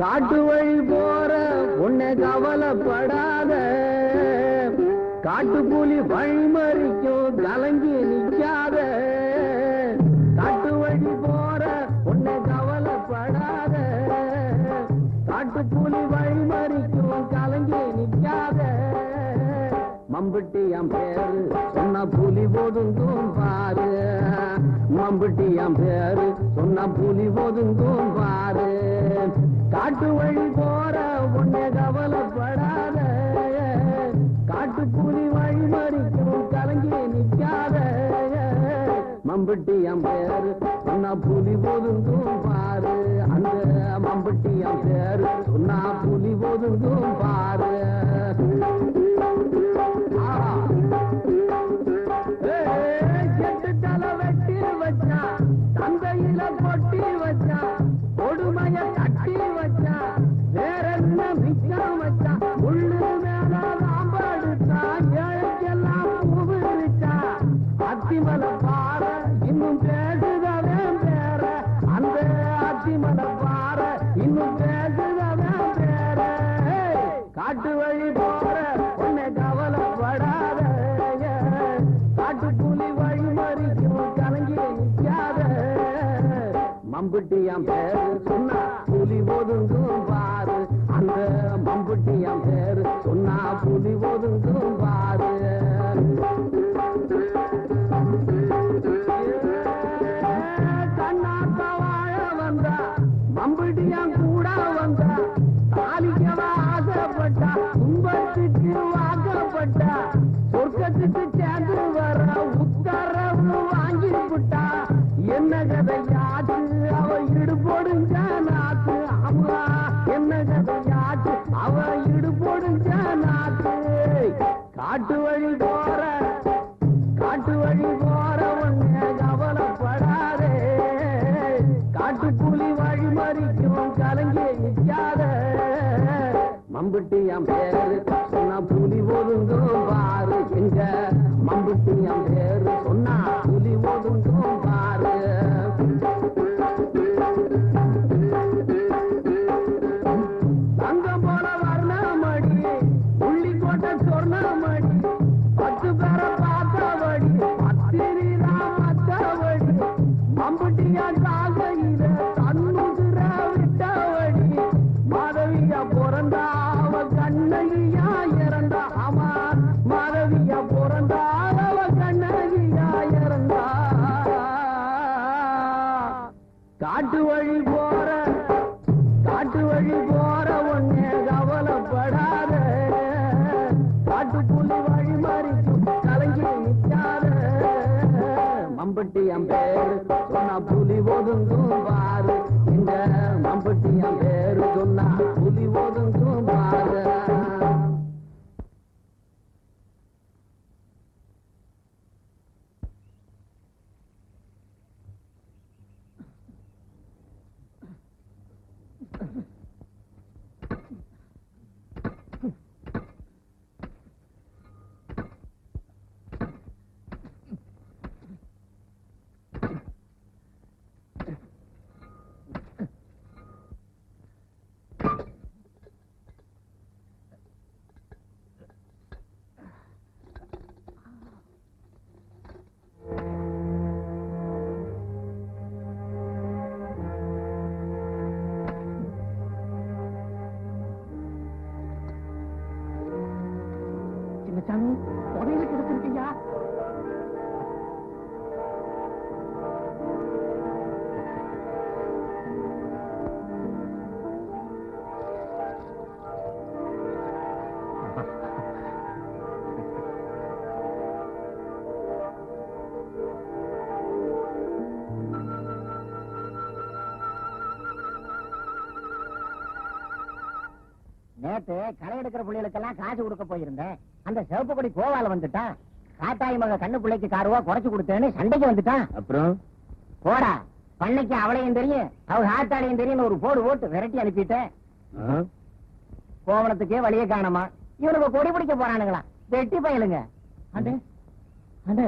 காட்டு வழி போற உன்னை கவலைப்படாத, காட்டு புலி வழிமறிக்கும் கலங்கி நிற்காத. காட்டு வழி போற உன்னை கவலைப்படாத, காட்டு புலி வழிமறிக்கும் கலங்கி நிற்காத. மம்பட்டி என் பேரு சொன்ன புலி ஒதுங்கும் பாரு, மம்பட்டி என் பேரு சொன்ன புலி ஒதுங்கும் பாரு. காட்டு வழி போற உன்னை கவலைப்படாத, காட்டு புலி வழிமறிக்கும் கலங்கி நிற்காத. மம்பட்டி என் பேரு சொன்ன புலி ஒதுங்கும் பாரு, அந்த மம்பட்டி என் பேரு சொன்ன புலி ஒதுங்கும் பாரு. தந்தையில கொட்டி வச்சா, கொடுமைய கட்டி வச்சா, வேற என்ன மிச்சம் வச்சா. உள்ளு மேல நாம்படுத்தா, ஏழைக்கெல்லாம் பூவிச்சா. அத்திமலை பாற இன்னும் பேசுதவன் பேர, அந்த அத்திமலை பாற இன்னும் பேசுதவன் பேர. காட்டு வழி போற உன்னை கவலைப்படாத, காட்டு புலி வழிமறிக்கும் கலங்கி நிற்காத. மம்புட்டி என் பேரு சொன்னா புலி ஒதுங்கும் பாரு, அந்த மம்புட்டி என் பேரு சொன்னா புலி ஒதுங்கும் பாரு. கண்ணாத்த வாழ வந்தா மம்புட்டியான் கூட வந்தா, தாலிக்கவ ஆசைப்பட்டா துன்பத்துக்கு வாக்கப்பட்டா. சொர்க்கத்துக்கு சேர்ந்து வர உத்தரவு வாங்கி விட்டா. என்ன கதையாச்சு அவ இடுபொடுஞ்ச நாத்து, அம்மா என்ன கதையாச்சு அவ இடுபொடுஞ்ச நாத்து. காட்டு வழி போற, காட்டு வழி போற உன்னை கவலைப்படாதே, காட்டு புலி வழிமறிக்கும் கலங்கி நிற்காத. மம்புட்டி என் பேரு சொன்னா புலி ஒதுங்கும் பாரு, எங்க மம்புட்டி என் பேரு சொன்னா புலி ஒதுங்கும் பாரு. தங்கம் போல வர்ணமடி, உள்ளிக்கோட்டை சொர்ணமடி, 10 பேரை பார்த்தபடி, பத்திரிதான் மத்தபடி. மம்புட்டியா காகையில தன்னுதிர விட்டபடி, மாதவியா பிறந்தா அவ கண்ணகியா இறந்தா. ஆமா, மாதவியா பிறந்தா அவ கண்ணகியா இறந்தா. காட்டு வழி போற, காட்டு வழி போற உன்னை கவலைப்படாத, காட்டு புலி வழிமறிக்கும் கலங்கி நிற்காத. மம்பட்டி என் பேரு சொன்னா புலி ஒதுங்கும் பாரு, இந்த மம்பட்டி என் பேரு சொன்னா புலி ஒதுங்கும் பாரு. நேத்து களை எடுக்கிற பிள்ளைகளுக்கெல்லாம் காசு கொடுக்க போயிருந்தேன். அந்த சிவப்பு கொடி கோவால வந்துட்டான். காட்டாயி மக கண்ணு பிள்ளைக்கு காருவா குறைச்சு கொடுத்தேன்னு சண்டைக்கு வந்துட்டான். அப்புறம் போடா பண்ணைக்கு அவளையும் தெரியும் அவ ஆத்தாளையும் தெரியும் ஒரு போடு போட்டு விரட்டி அனுப்பிட்டேன். கோவணத்துக்கே வழியே காணமா இவனுக்கு கொடி பிடிக்க போறானுங்களா வெட்டி பயலுங்க. ஆண்டே ஆண்டே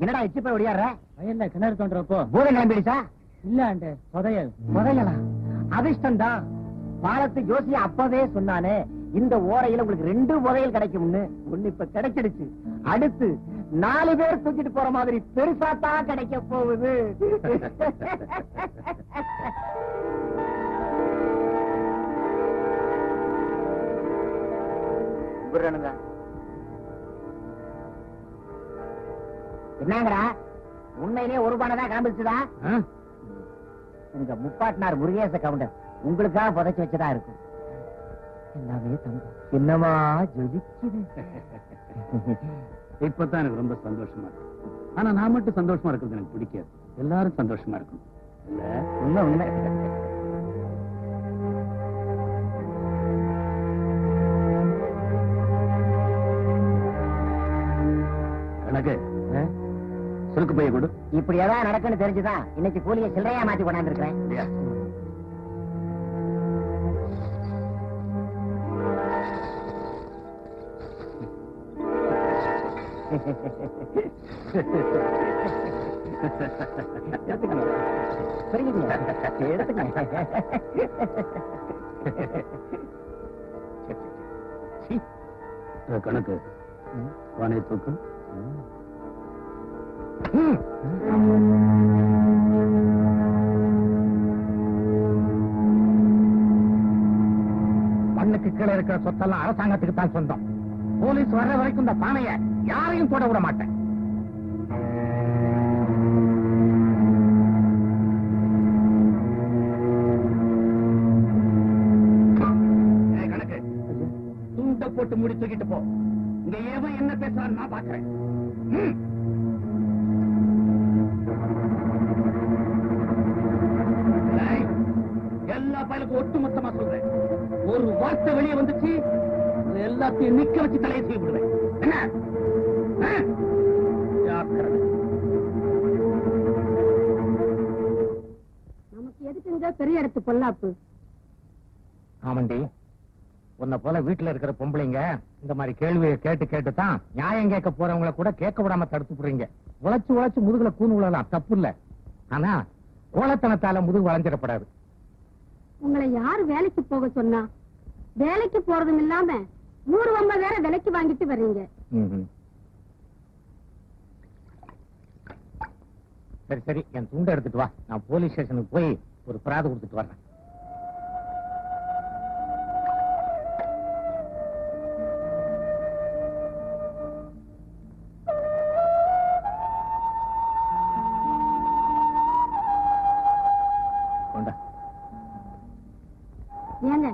என்னடா எச்சு போய் ஒடியாடுற? வயல்ல கிணறு தோன்றப்போ பூதம் கிளம்பிடுச்சா? இல்ல ஆண்டே புதையல். புதையலா? அதிர்ஷ்டம் தான். பாலத்து ஜோசிய அப்பவே சொன்னானே இந்த ஓரையில உங்களுக்கு 2 புதையல் கிடைக்கும்னு. ஒண்ணு இப்ப கிடைச்சிடுச்சு. அடுத்து 4 பேர் தூக்கிட்டு போற மாதிரி பெருசாத்தான் கிடைக்க போகுது. என்னங்கடா உண்மையிலே ஒரு பானதான் கிளம்பிச்சுதா? உங்க முப்பாட்டினார் முருகேச கவுண்டர் உங்களுக்காக புதைச்சு வச்சதா இருக்கும். எல்லாமே தங்கம். என்னமா ஜொலிக்குது. இப்பதான் எனக்கு ரொம்ப சந்தோஷமா இருக்கு. ஆனா நான் மட்டும் சந்தோஷமா இருக்கிறது எனக்கு பிடிக்காது. எல்லாரும் சந்தோஷமா இருக்கணும். உண்மை உண்மை. கணக்கு சுருக்கு பைய கொடு. இப்படி ஏதாவது நடக்குன்னு தெரிஞ்சுதான் இன்னைக்கு கூலியை சில்லறையா மாத்தி கொண்டாந்து இருக்கிறேன். கணக்கு வானை தூக்கு. மண்ணுக்கு கீழே இருக்கிற சொத்தெல்லாம் அரசாங்கத்துக்கு தான் சொந்தம். போலீஸ் வர்ற வரைக்கும் இந்த பானைய யாரையும் போட விட மாட்டேன். கணக்கு துண்ட போட்டு முடி தூக்கிட்டு போ. இங்க ஏவன் என்ன பேசுறான்னு நான் பாக்குறேன். எல்லா பயலுக்கும் ஒட்டுமொத்தமா சொல்றேன். ஒரு வார்த்தை வெளியே வந்துச்சு எல்லாத்தையும் நிக்க வச்சு தலையை செய்ய விடுவேன். நமக்கு எதுக்குங்க பெரிய இடத்து பொல்லாப்பு? ஆமண்டி உன்னை போல வீட்டுல இருக்கிற பொம்பளைங்க இந்த மாதிரி கேள்வியை கேட்டு கேட்டுதான் நியாயம் கேட்க போறவங்களை கூட கேட்க விடாம தடுத்து போடுறீங்க. உழைச்சு உழைச்சு முதுகுல கூண் விழலாம் தப்பு இல்ல. ஆனா கோலத்தனத்தால முதுகு வளைஞ்சிடப்படாது. உங்களை யாரு வேலைக்கு போக சொன்னா? வேலைக்கு போறதும் இல்லாம 100 வம்ப வேற விலைக்கு வாங்கிட்டு வர்றீங்க. சரி சரி என் துண்டை எடுத்துட்டு வா. நான் போலீஸ் ஸ்டேஷனுக்கு போய் ஒரு பிராது கொடுத்துட்டு வர்றேன். ஏங்க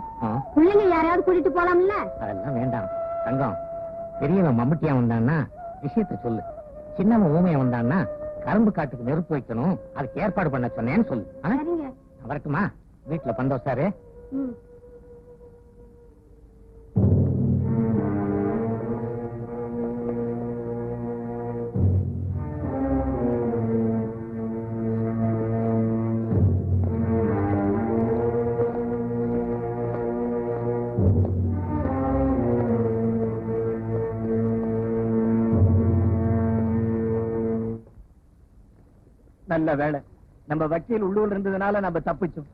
பிள்ளைங்க யாரையாவது கூட்டிட்டு போலாம்ல? அதெல்லாம் வேண்டாம் தங்கம். பெரியவன் மம்முட்டியா வந்தான்னா விஷயத்த சொல்லு. சின்னவன் ஊமையா வந்தான்னா கரும்பு காட்டுக்கு நெருப்பு வைக்கணும் அதுக்கு ஏற்பாடு பண்ண சொன்னேன்னு சொல்லு. வரட்டுமா? வீட்டுல பந்தோசாரு. நல்ல வேலை நம்ம வக்கீல் உள்ளூர்ல இருந்ததுனால நம்ம தப்பிச்சோம்.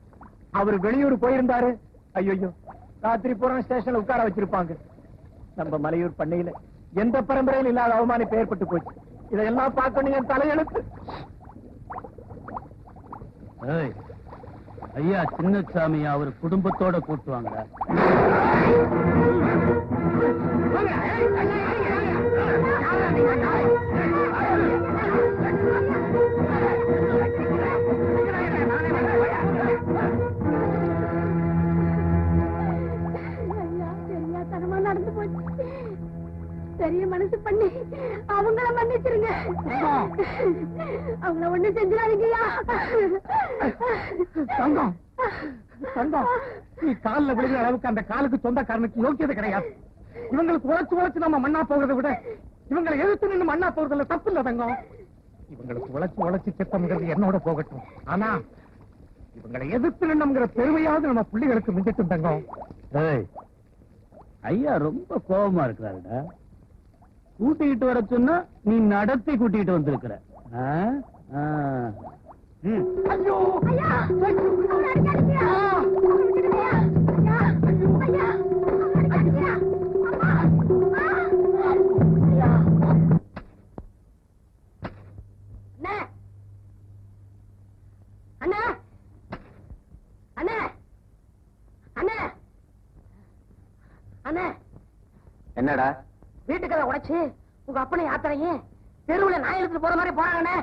அவர் வெளியூர் போயிருந்தாரு. ஐயோ ராத்திரி பூரா ஸ்டேஷன்ல உட்கார வச்சிருப்பாங்க. நம்ம மலையூர் பண்ணையில எந்த பரம்பரையில் இல்லாத அவமானிப்பு ஏற்பட்டு போச்சு. இதெல்லாம் பார்க்கணும் என் தலையெழுத்து. ஐயா சின்னசாமி அவர் குடும்பத்தோட கூட்டுவாங்க. தெரியாதனமா நடந்து போச்சு. பெரிய மனசு பண்ணி அவங்கள மன்னிச்சிருங்க. அவங்கள ஒண்ணு செஞ்சிடாதீங்கயா. தங்கம், நீ கால்ல விழுகிற அளவுக்கு அந்த காலுக்கு சொந்தக்காரனுக்கு யோக்கியதை கிடையாது. இவங்களுக்கு உழைச்சு நம்ம மண்ணா போகிறத விட இவங்களை எதிர்த்து நின்று மண்ணா போறதுல தப்பு இல்ல தங்கம். இவங்களுக்கு உழைச்சு செத்தம்ங்கிறது என்னோட போகட்டும். ஆனா இவங்களை எதிர்த்து நின்னுங்கிற பெருமையாவது நம்ம பிள்ளைகளுக்கு மிஞ்சட்டும் தங்கம். ஐயா ரொம்ப கோபமா இருக்கிறாருடா. கூட்டிக்கிட்டு வர சொன்னா நீ நடத்தி கூட்டிட்டு வந்திருக்கிற. ஐயோ என்னடா வீட்டுக்கதை உடைச்சு உங்க அப்பனை யாத்திரையும் தெருவுல நாய் எடுத்துட்டு போற மாதிரி போறாங்கண்ணே.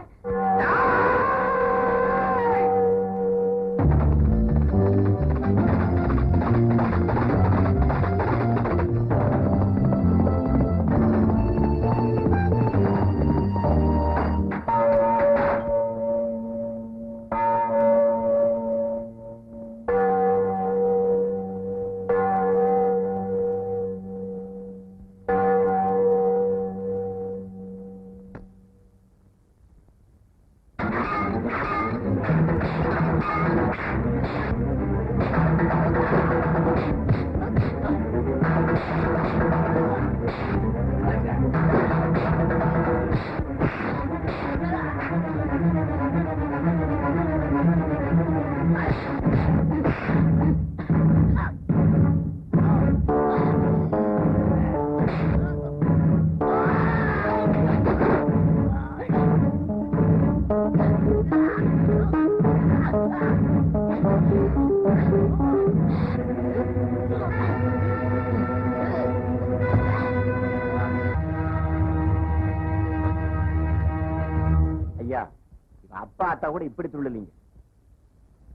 அப்பா அத்தா கூட இப்படி துள்ளலீங்க.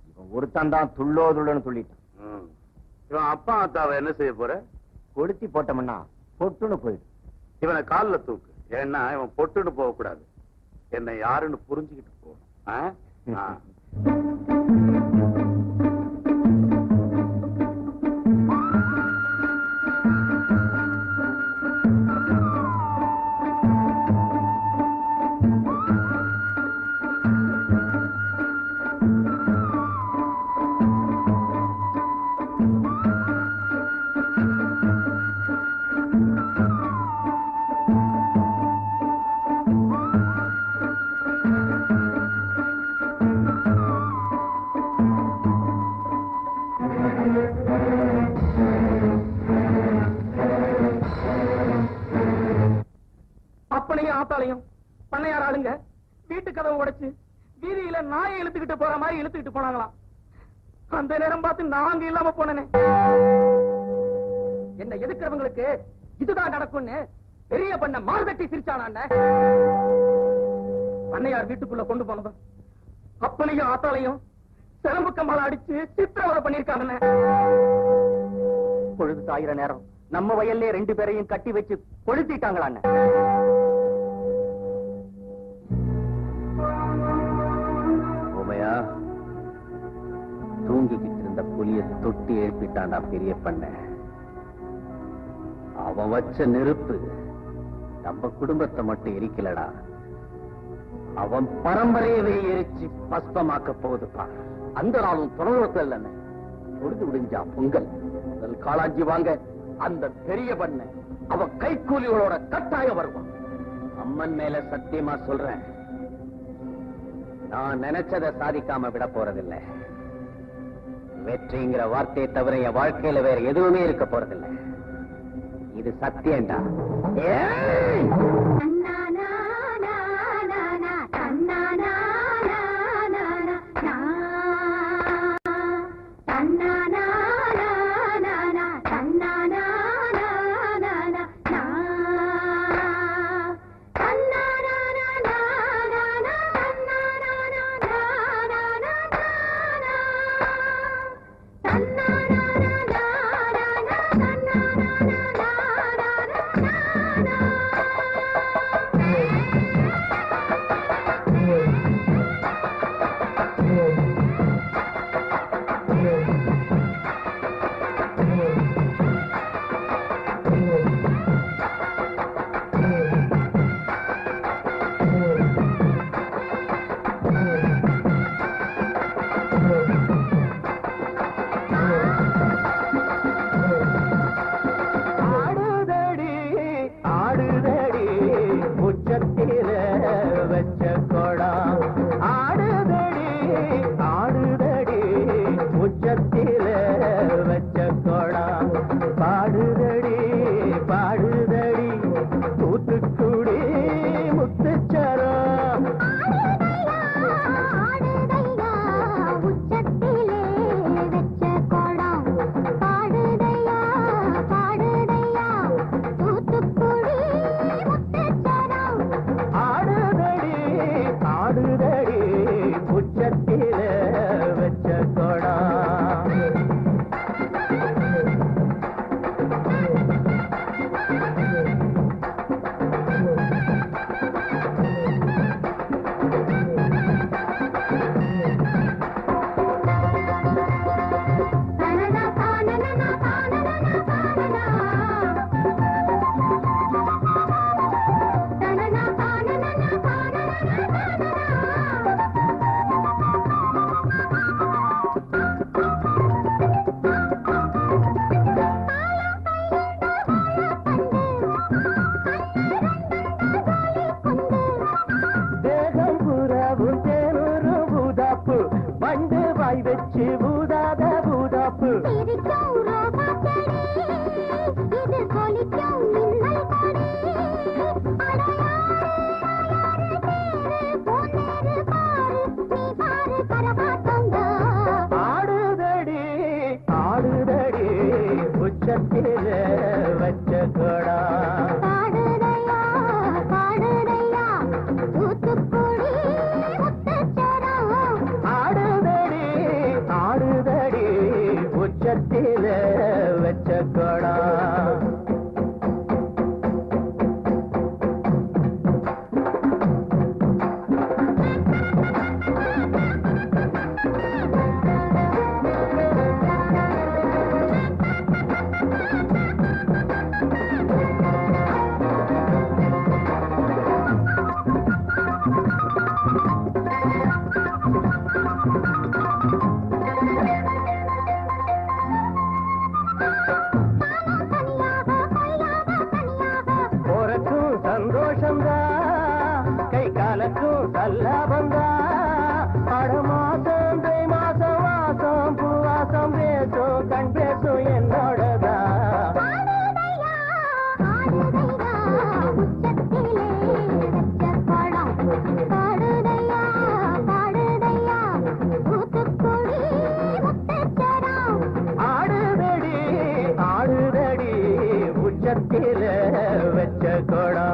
இவன் ஒருத்தன் தான் துள்ளோ துள்ளன்னு துள்ளிட்டான். இவன் அப்பா அத்தாவை என்ன செய்ய போற? கொளுத்தி போட்டோம்னா பொட்டுன்னு போயிடு. இவனை காலில் தூக்கு. ஏன்னா இவன் பொட்டுன்னு போக கூடாது. என்னை யாருன்னு புரிஞ்சுக்கிட்டு போகணும். அப்பனையும் ஆத்தாலையும் பண்ணையார் ஆளுங்க வீட்டு கதவை உடைச்சு வீதியில நாயை இழுத்துக்கிட்டு போற மாதிரி இழுத்துக்கிட்டு போனாங்களாம். அந்த நேரம் பார்த்து நாங்க இல்லாம போனேனே. என்ன எதுக்குறவங்களுக்கு இதுதான் நடக்கும்னு பெரிய பண்ண மார்கட்டி சிரிச்சான பண்ணையார் வீட்டுக்குள்ள கொண்டு போனதும் அப்பனையும் ஆத்தாலையும் சிலம்பு கம்மால அடிச்சு சித்திரவதை பண்ணிருக்காங்க. பொழுது சாயிர நேரம் நம்ம வயல்ல 2 பேரையும் கட்டி வச்சு கொளுத்திட்டாங்களான்னு. உமையா தூங்கிக்கிட்டு இருந்த புலிய தொட்டி எழுப்பிட்டான்டா பெரிய பண்ண. அவன் வச்ச நெருப்பு நம்ம குடும்பத்தை மட்டும் எரிக்கலடா, அவன் பரம்பரையவே எரிச்சு பஸ்பமாக்க போகுதுப்பா. அந்த நாளும் தொடர்பு இல்லைன்னு பொழுது விடிஞ்சா பொங்கல் முதல் காளாஞ்சி வாங்க அந்த பெரிய பண்ண அவன் கைக்கூலிகளோட கட்டாயம் வருவான். அம்மன் மேல சத்தியமா சொல்றேன், நான் நினைச்சதை சாதிக்காம விட போறதில்லை. வெற்றிங்கிற வார்த்தையை தவிர என் வாழ்க்கையில வேற எதுவுமே இருக்க போறதில்லை. இது சத்தியம்டா. வண்டு வாய் வச்சு பூதாத பூதாப்பு ஆடுதடி ஆடுதடி உச்சத்தில வச்ச கொடா உச்சத்தில வச்ச கொடா சந்தோஷந்தா கை காலக்கும் சல்லாபந்தா ஆடு மாசம் தை மாசம் வாசம் பூவாசம் பேசும் கண் பேசும் என்னோடதா ஆடுதடி ஆடுதடி உச்சத்தில வச்ச கொடா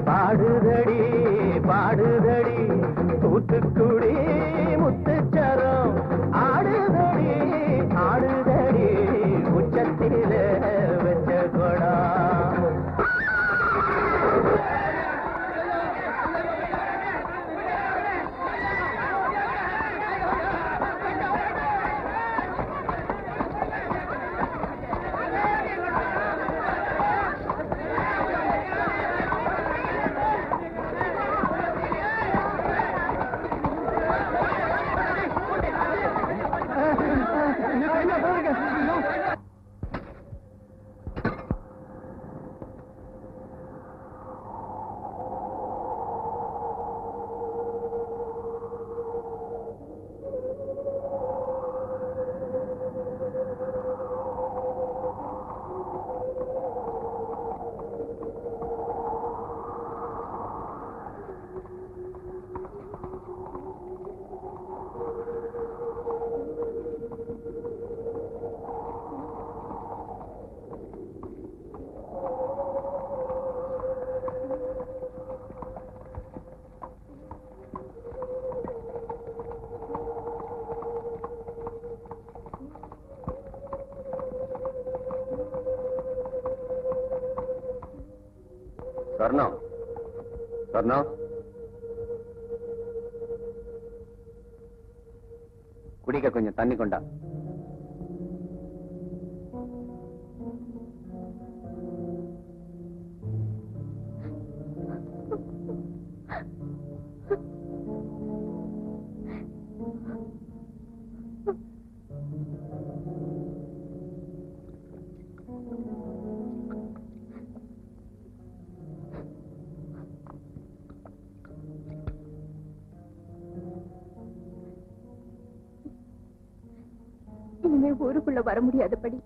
பாடுதடி பாடுதடி தூத்துக்குடி முத்துச்சரம் ஆடுதடி ஆடுதடி உச்சத்தில வச்ச கொடா சொர்ணம் சொர்ணம் குடிக்க கொஞ்சம் தண்ணி கொண்டா இனிமே ஊருக்குள்ள வர முடியாதபடி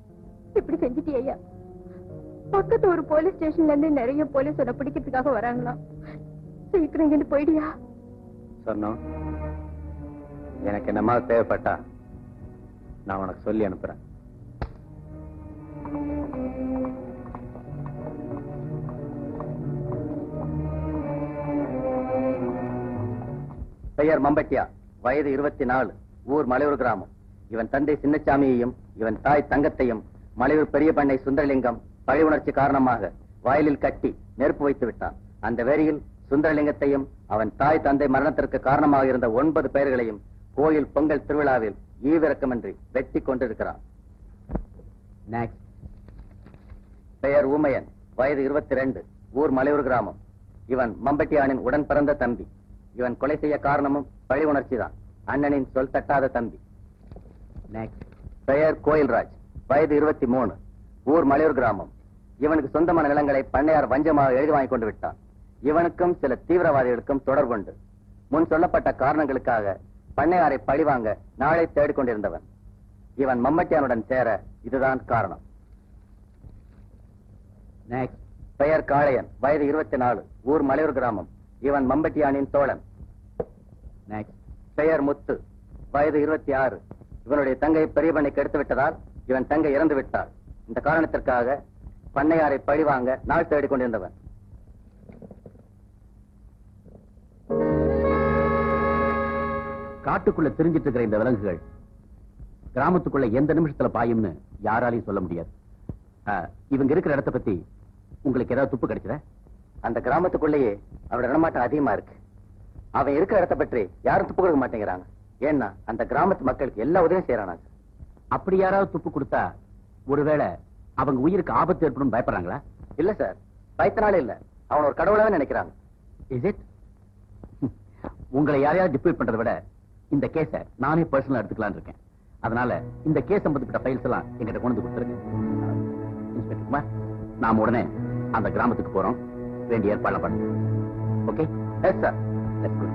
இப்படி செஞ்சுட்டியா? பக்கத்து ஒரு போலீஸ் ஸ்டேஷன்ல இருந்து நிறைய போலீஸ் உன்னை பிடிக்கிறதுக்காக வராங்களாம். சீக்கிரம் இங்கிட்டு போயிடியா? சொன்னோம் எனக்கு என்னமா தேவைப்பட்டா நான் உனக்கு சொல்லி அனுப்புறேன். பெயர் மம்பட்டியா, வயது 24, ஊர் மலையூர் கிராமம். இவன் தந்தை சின்னசாமியையும் இவன் தாய் தங்கத்தையும் மலையூர் பெரிய பண்ணை சுந்தரலிங்கம் பழி உணர்ச்சி காரணமாக வயலில் கட்டி நெருப்பு வைத்து விட்டான். அந்த வேரியில் சுந்தரலிங்கத்தையும் அவன் தாய் தந்தை மரணத்திற்கு காரணமாக இருந்த 9 பெயர்களையும் கோயில் பொங்கல் திருவிழாவில் ஈவிரக்கமின்றி வெட்டி கொண்டிருக்கிறான். பெயர் ஊமையன், வயது 22, ஊர் மலையூர் கிராமம். இவன் மம்பட்டியானின் உடன் பிறந்த தம்பி. இவன் கொலை செய்ய காரணமும் பழி உணர்ச்சிதான். அண்ணனின் சொல் தட்டாத தம்பி. பெயர் கோயில்ராஜ், வயது 23, ஊர் மலையூர் கிராமம். இவனுக்கு சொந்தமான நிலங்களை பண்ணையார் வஞ்சமாக எழுதி வாங்கி கொண்டு விட்டான். இவனுக்கும் சில தீவிரவாதிகளுக்கும் தொடர்புண்டு. முன் சொல்லப்பட்ட காரணங்களுக்காக பண்ணையாரை பழிவாங்க நாளை தேடிக்கொண்டிருந்தவன். இவன் மம்மட்டியானுடன் சேர இதுதான் காரணம். நெக்ஸ்ட், பெயர் காளையன், வயது 24, ஊர் மலையூர் கிராமம். இவன் மம்பட்டியானின் தோழன். நெக்ஸ்ட், பெயர் முத்து, வயது 26. இவனுடைய தங்கை பெரிய பண்ணைக்கு எடுத்து விட்டதால் இவன் தங்கை இறந்து விட்டாள். இந்த காரணத்திற்காக பண்ணையாரை பழிவாங்க நாள் தேடிக்கொண்டிருந்தவன். காட்டுக்குள்ள தெரிஞ்சிட்டு இருக்கிற இந்த விலங்குகள் கிராமத்துக்குள்ள எந்த நிமிஷத்துல பாயும்னு யாராலையும் சொல்ல முடியாது. இவங்க இருக்கிற இடத்தை பத்தி உங்களுக்கு ஏதாவது துப்பு கிடைச்சதா? அந்த கிராமத்துக்குள்ளேயே அவனோட நடமாட்டம் அதிகமா இருக்கு. அவன் இருக்கிற இடத்தை பற்றி யாரும் துப்பு கொடுக்க மாட்டேங்கிறாங்க. ஏன்னா அந்த கிராமத்து மக்களுக்கு எல்லா உதவியும் செய்யறாங்க. அப்படி யாராவது துப்பு கொடுத்தா ஒருவேளை அவங்க உயிருக்கு ஆபத்து ஏற்படும் பயப்படுறாங்களா? இல்ல சார், பயத்தினாலே இல்ல, அவன் ஒரு கடவுளாவே நினைக்கிறாங்க. Is it? உங்களை யாரையாவது டிஸ்பியூட் பண்றதை விட இந்த கேஸ நானே பர்சனலா எடுத்துக்கலாம்னு இருக்கேன். அதனால இந்த கேஸ் சம்பந்தப்பட்ட ஃபைல்ஸ் எல்லாம் எங்கிட்ட கொண்டு கொடுத்துருக்கேன். இன்ஸ்பெக்டர் குமார், நாம உடனே அந்த கிராமத்துக்கு போறோம். வேண்டிய ஏற்பாடு பண்ணுங்க. Okay? Yes sir. Let's go.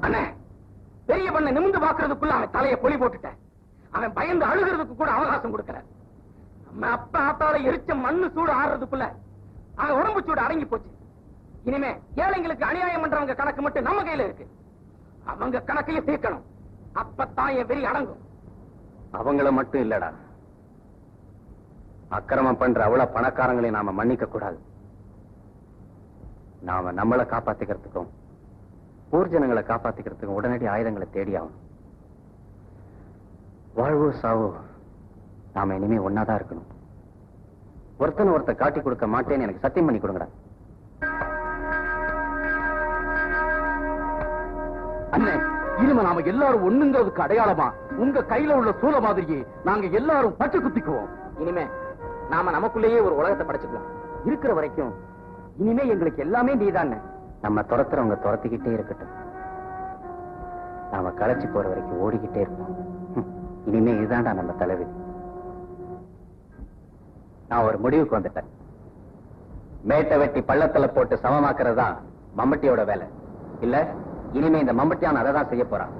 அண்ணே, பெரிய பண்ண நிமிந்து பாக்குறதுக்குள்ள அவன் தலையை பொலி போட்டுட்டேன். அவன் பயந்து அழுகிறதுக்கு கூட அவகாசம் கொடுக்கல. நம்ம அப்ப ஆத்தால எரிச்ச மண்ணு சூடு ஆடுறதுக்குள்ள அவன் உடம்பு சூடு அடங்கி போச்சு. இனிமே ஏழைங்களுக்கு அநியாயம் பண்றவங்க கணக்கு மட்டும் நம்ம கையில இருக்கு. அவங்க கணக்கையும் தீர்க்கணும். அப்பத்தான் என் வெறி அடங்கும். அவங்கள மட்டும் இல்லடா, அக்கிரமம் பண்ற அவ்வளவு பணக்காரங்களையும் நாம மன்னிக்க கூடாது. நாம நம்மளை காப்பாத்திக்கிறதுக்கும் ஊர்ஜனங்களை காப்பாத்திக்கிறதுக்கும் உடனடி ஆயுதங்களை தேடி ஆகணும். வாழ்வோ சாவோ நாம இனிமே ஒன்னாதான் இருக்கணும். ஒருத்தனை ஒருத்த காட்டி கொடுக்க மாட்டேன்னு எனக்கு சத்தியம் பண்ணி கொடுங்கடா. அண்ணே, இனிமே நாம எல்லாரும் ஒண்ணுங்கிறதுக்கு அடையாளமா உங்க கையில உள்ள சூல மாதிரியே நாங்க எல்லாரும் பச்சை குத்திக்குவோம். இனிமே நாம நமக்குள்ளேயே ஒரு உலகத்தை படைச்சுக்கலாம். இருக்கிற வரைக்கும் இனிமே எங்களுக்கு எல்லாமே நீதான். நம்ம துரத்துறவங்க துரத்திக்கிட்டே இருக்கட்டும். நாம களைச்சு போற வரைக்கும் ஓடிக்கிட்டே இருப்போம். இனிமே இதுதான்டா நம்ம தலைவிதி. நான் ஒரு முடிவுக்கு வந்துட்டேன். மேட்டை வெட்டி பள்ளத்துல போட்டு சமமாக்குறது தான் மம்பட்டியோட வேலை இல்ல. இனிமே இந்த மம்பட்டியான் அதை தான் செய்ய போறான்.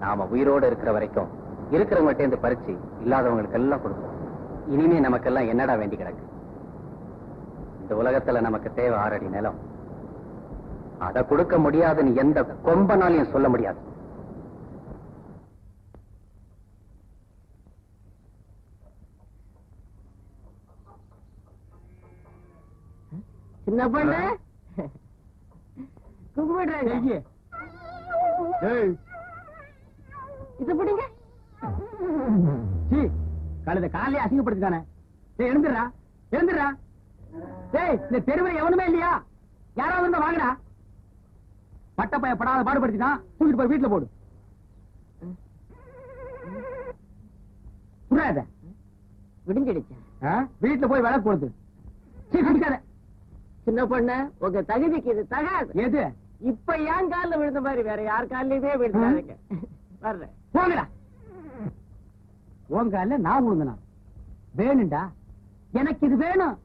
நாம உயிரோடு இருக்கிற வரைக்கும் இருக்கிறவங்கள்ட்ட இருந்து பறிச்சு இல்லாதவங்களுக்கு எல்லாம் கொடுப்போம். இனிமே நமக்கெல்லாம் என்னடா வேண்டி கிடக்கு? இந்த உலகத்துல நமக்கு தேவை 6 அடி நிலம். அதை கொடுக்க முடியாதுன்னு எந்த கொம்பனாலையும் சொல்ல முடியாது. சின்ன பொண்ணு கும்பிடுறாங்க. இது பிடிங்க. கழுத காலையே அசிங்கப்படுத்திட்டானே. எழுந்துடுறா, எழுந்துடுறா. இந்த தெருவில் எவனுமே இல்லையா? யாராவது இருந்தா வாங்கடா. பட்டப்பைய படாத பாடுபடுத்திட்டான். தூக்கிட்டு போய் வீட்டுல போடு. புரியாத விடிஞ்சிடுச்சு. வீட்டுல போய் விளக்கு போடுது. குடிக்காத சின்ன பொண்ணு, உங்க தகுதிக்கு இது தகாது. எது? இப்ப ஏன் காலில் விழுந்த மாதிரி வேற யார் காலிலுமே விழுந்தாருங்க. வர்றேன், போங்கடா. உன் கால நான் விழுந்தனா? வேணும்டா, எனக்கு இது வேணும்.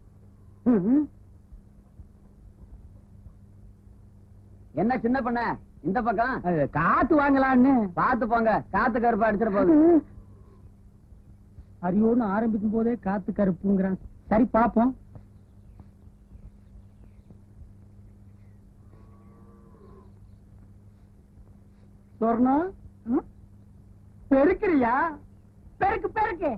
என்ன சின்ன பொண்ண இந்த பக்கம் காத்து வாங்கலான்னு பாத்து போங்க. காத்து கருப்பா அடிச்சிட போகுது. அரியோன்னு ஆரம்பிக்கும் போதே காத்து கருப்புங்கிறான். சரி பாப்போம். சொர்ணம், பெருக்கிறியா? பெருக்கு பெருக்கு.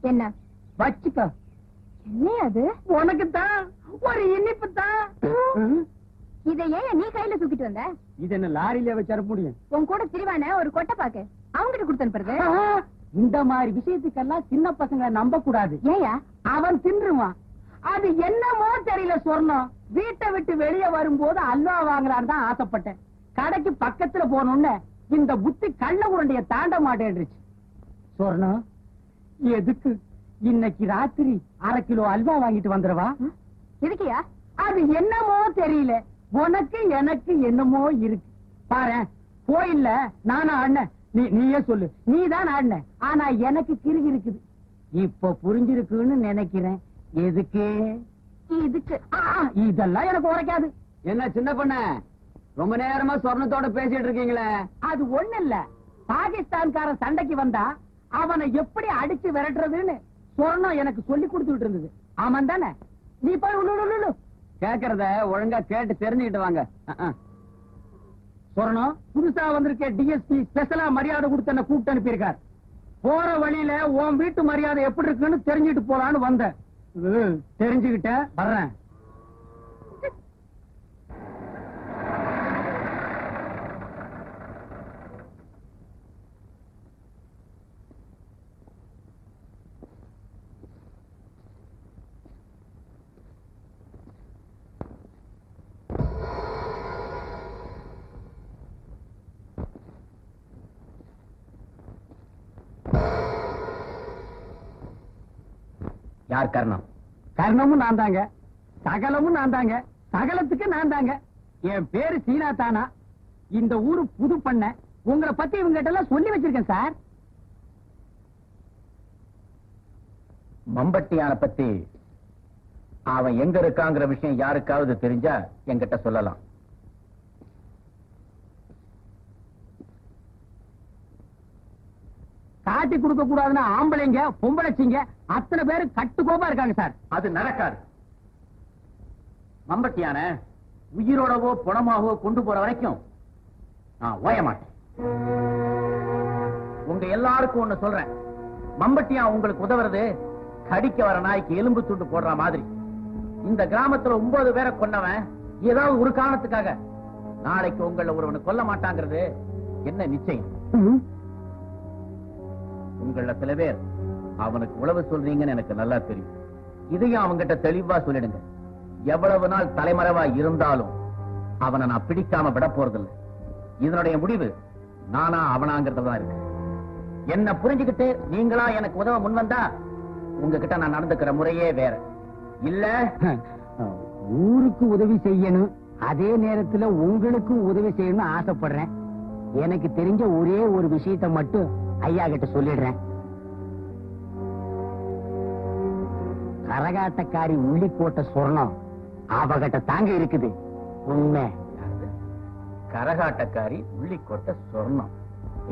என்ன வச்சுக்க. என்ன அது? உனக்குத்தான் ஒரு இனிப்பு தான். இதை ஏன் நீ கையில தூக்கிட்டு வந்த? இது என்ன லாரியில வச்சு அனுப்ப முடியும்? உன் கூட திரிவான ஒரு கொட்டை பாக்கு அவங்கிட்ட கொடுத்து அனுப்புறது. இந்த மாதிரி விஷயத்துக்கெல்லாம் சின்ன பசங்களை நம்ப கூடாது. ஏயா? அவன் தின்றுவான். அது என்னமோ தெரியல. சொர்ணம் வீட்டை விட்டு வெளியே வரும்போது அல்வா வாங்கலான்னு தான் ஆசைப்பட்டேன். கடைக்கு பக்கத்துல போனோன்னு இந்த புத்தி கள்ள உருண்டைய தாண்ட மாட்டேன்றுச்சு. சொர்ணம், எதுக்கு இன்னைக்கு ராத்திரி 1/2 கிலோ அல்வா வாங்கிட்டு வந்துடவா? எதுக்கியா? அது என்னமோ தெரியல. உனக்கு எனக்கு என்னமோ இருக்கு. பாரு, கோயில்ல நானா ஆடின, நீயே சொல்லு. நீதான் ஆடின. ஆனா எனக்கு கிறுகி இருக்குது. இப்ப புரிஞ்சிருக்குன்னு நினைக்கிறேன். எதுக்கு? இதுக்கு இதெல்லாம் எனக்கு உரைக்காது. என்ன சின்ன பொண்ணு, ரொம்ப நேரமா சொர்ணத்தோட பேசிட்டு இருக்கீங்களே? அது ஒண்ணு இல்ல, பாகிஸ்தான்காரன் சண்டைக்கு வந்தா அவனை எப்படி அடிச்சு விரட்டுறதுன்னு சொர்ணம் எனக்கு சொல்லி கொடுத்துட்டு இருந்தது. ஆமாம் தானே? நீ போய் உள்ளு. கேக்குறத ஒழுங்கா கேட்டு தெரிஞ்சுக்கிட்டு வாங்க. சொர்ணம், புதுசா வந்திருக்க டிஎஸ்பி ஸ்பெஷலா மரியாதை கொடுத்து என்ன கூப்பிட்டு அனுப்பியிருக்கார். போற வழியில உன் வீட்டு மரியாதை எப்படி இருக்குன்னு தெரிஞ்சுட்டு போலான்னு வந்தேன். தெரிஞ்சுக்கிட்ட வர்றேன். யார் கர்ணம்? கர்ணமும் நான் தாங்க, சகலமும் நான் தாங்க, சகலத்துக்கு நான் தாங்க. என் பேரு சீனா தானா. இந்த ஊரு புது பண்ண. உங்களை பத்தி இவங்க எல்லாம் சொல்லி வச்சிருக்கேன் சார். மம்பட்டியான பத்தி அவன் எங்க இருக்காங்கிற விஷயம் யாருக்காவது தெரிஞ்சா என்கிட்ட சொல்லலாம். காட்டி கொடுக்க கூடாதுன்னா ஆம்பளைங்க பொம்பளைச்சிங்க அத்தனை பேரு கட்டுக்கோப்பா இருக்காங்க சார். அது நடக்காது. மம்பட்டியான உயிரோடவோ புணமாகவோ கொண்டு போற வரைக்கும் நான் ஓய மாட்டேன். உங்க எல்லாருக்கும் ஒண்ணு சொல்றேன், மம்பட்டியா உங்களுக்கு உதவுறது கடிக்க வர நாய்க்கு எலும்பு துண்டு போடுற மாதிரி. இந்த கிராமத்துல 9 பேரை கொன்னவன் ஏதாவது ஒரு காரணத்துக்காக நாளைக்கு உங்களை ஒருவனை கொல்ல மாட்டாங்கிறது என்ன நிச்சயம்? உங்கள சில பேர் அவனுக்கு உளவு சொல்றீங்கன்னு எனக்கு நல்லா தெரியும். இதையும் அவங்கிட்ட தெளிவா சொல்லிடுங்க. எவ்வளவு நாள் தலைமறைவா இருந்தாலும் அவனை நான் பிடிக்காம விட போறதில்லை. இதனுடைய முடிவு நானா அவனாங்கிறதுதான் இருக்கு. என்ன புரிஞ்சுக்கிட்டு நீங்களா எனக்கு உதவ முன்வந்தா உங்ககிட்ட நான் நடந்துக்கிற முறையே வேற. இல்ல ஊருக்கு உதவி செய்யணும், அதே நேரத்துல உங்களுக்கும் உதவி செய்யணும்னு ஆசைப்படுறேன். எனக்கு தெரிஞ்ச ஒரே ஒரு விஷயத்தை மட்டும் ஐயா கிட்ட சொல்லிடுறேன். கரகாட்டக்காரி உள்ளி போட்ட சொர்ணம் அவகிட்ட தாங்க இருக்குது. உண்மை. கரகாட்டக்காரி உள்ளிக்கோட்டை சொர்ணம்.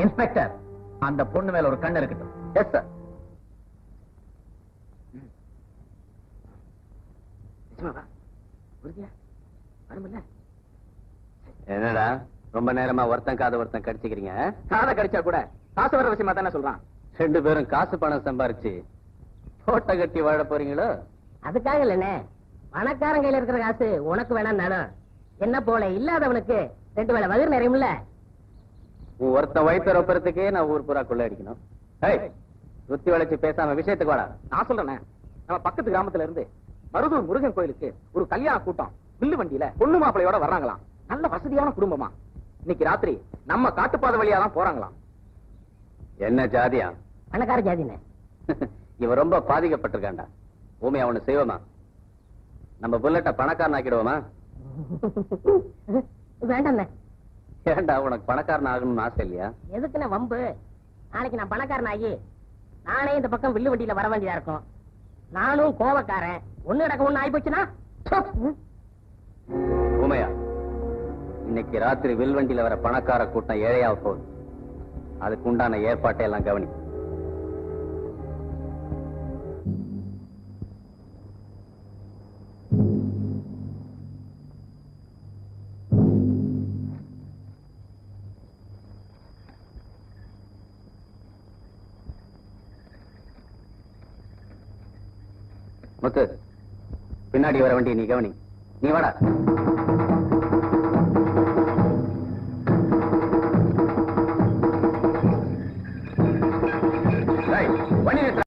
இன்ஸ்பெக்டர், அந்த பொண்ணு மேல ஒரு கண்ணு இருக்கட்டும். Yes sir. என்னடா ரொம்ப நேரமா ஒருத்தன் காதை ஒருத்தன் கடிச்சுக்கிறீங்க? காதை கடிச்சா கூட காசு வர விஷயமா தானே சொல்றான். 2 பேரும் காசு பணம் சம்பாரிச்சு போட்ட கட்டி வாழ போறீங்களோ? அதுக்காக இல்லனே, பணக்காரன் கையில இருக்கிற காசு உனக்கு வேணாம் நானும். என்ன போல இல்லாதவனுக்கு 2 வேளை வயிறு நிறையும்ல. ஒருத்தன் வயிற்று ரொப்பறதுக்கே நான் ஊர் பூரா கொள்ள அடிக்கணும். சுத்தி வளைச்சு பேசாம விஷயத்துக்கு வாடா. நான் சொல்றேன், நம்ம பக்கத்து கிராமத்துல இருந்து மருதூர் முருகன் கோயிலுக்கு ஒரு கல்யாண கூட்டம் வில்லு வண்டியில பொண்ணு மாப்பிளையோட வர்றாங்களாம். நல்ல வசதியான குடும்பமா. இன்னைக்கு ராத்திரி நம்ம காட்டுப்பாதை வழியா தான் போறாங்களாம். என்ன ஜாதியா? பணக்கார ஜாதினே. இவன் ரொம்ப பாதிக்கப்பட்டிருக்காண்டா. பூமி அவனு செய்வோமா? நம்ம புல்லட்ட பணக்காரன் ஆக்கிடுவோமா? வேண்டாண்ணே. ஏண்டா உனக்கு பணக்காரன் ஆகணும்னு ஆசை இல்லையா? எதுக்குண்ணே வம்பு? நாளைக்கு நான் பணக்காரன் ஆகி நானே இந்த பக்கம் வில்லு வண்டியில வர வேண்டியதா இருக்கும். நானும் கோவக்காரன், ஒண்ணு நடக்க ஒண்ணு ஆகி போச்சுன்னா. பூமையா, இன்னைக்கு ராத்திரி வில்வண்டியில வர பணக்கார கூட்டம் ஏழையாக போகுது. அதுக்கு உண்டான ஏற்பாட்டை எல்லாம் கவனி. முத்து, பின்னாடி வர வண்டி நீ கவனி. நீ வாடா. வண்டி நிறுத்தா.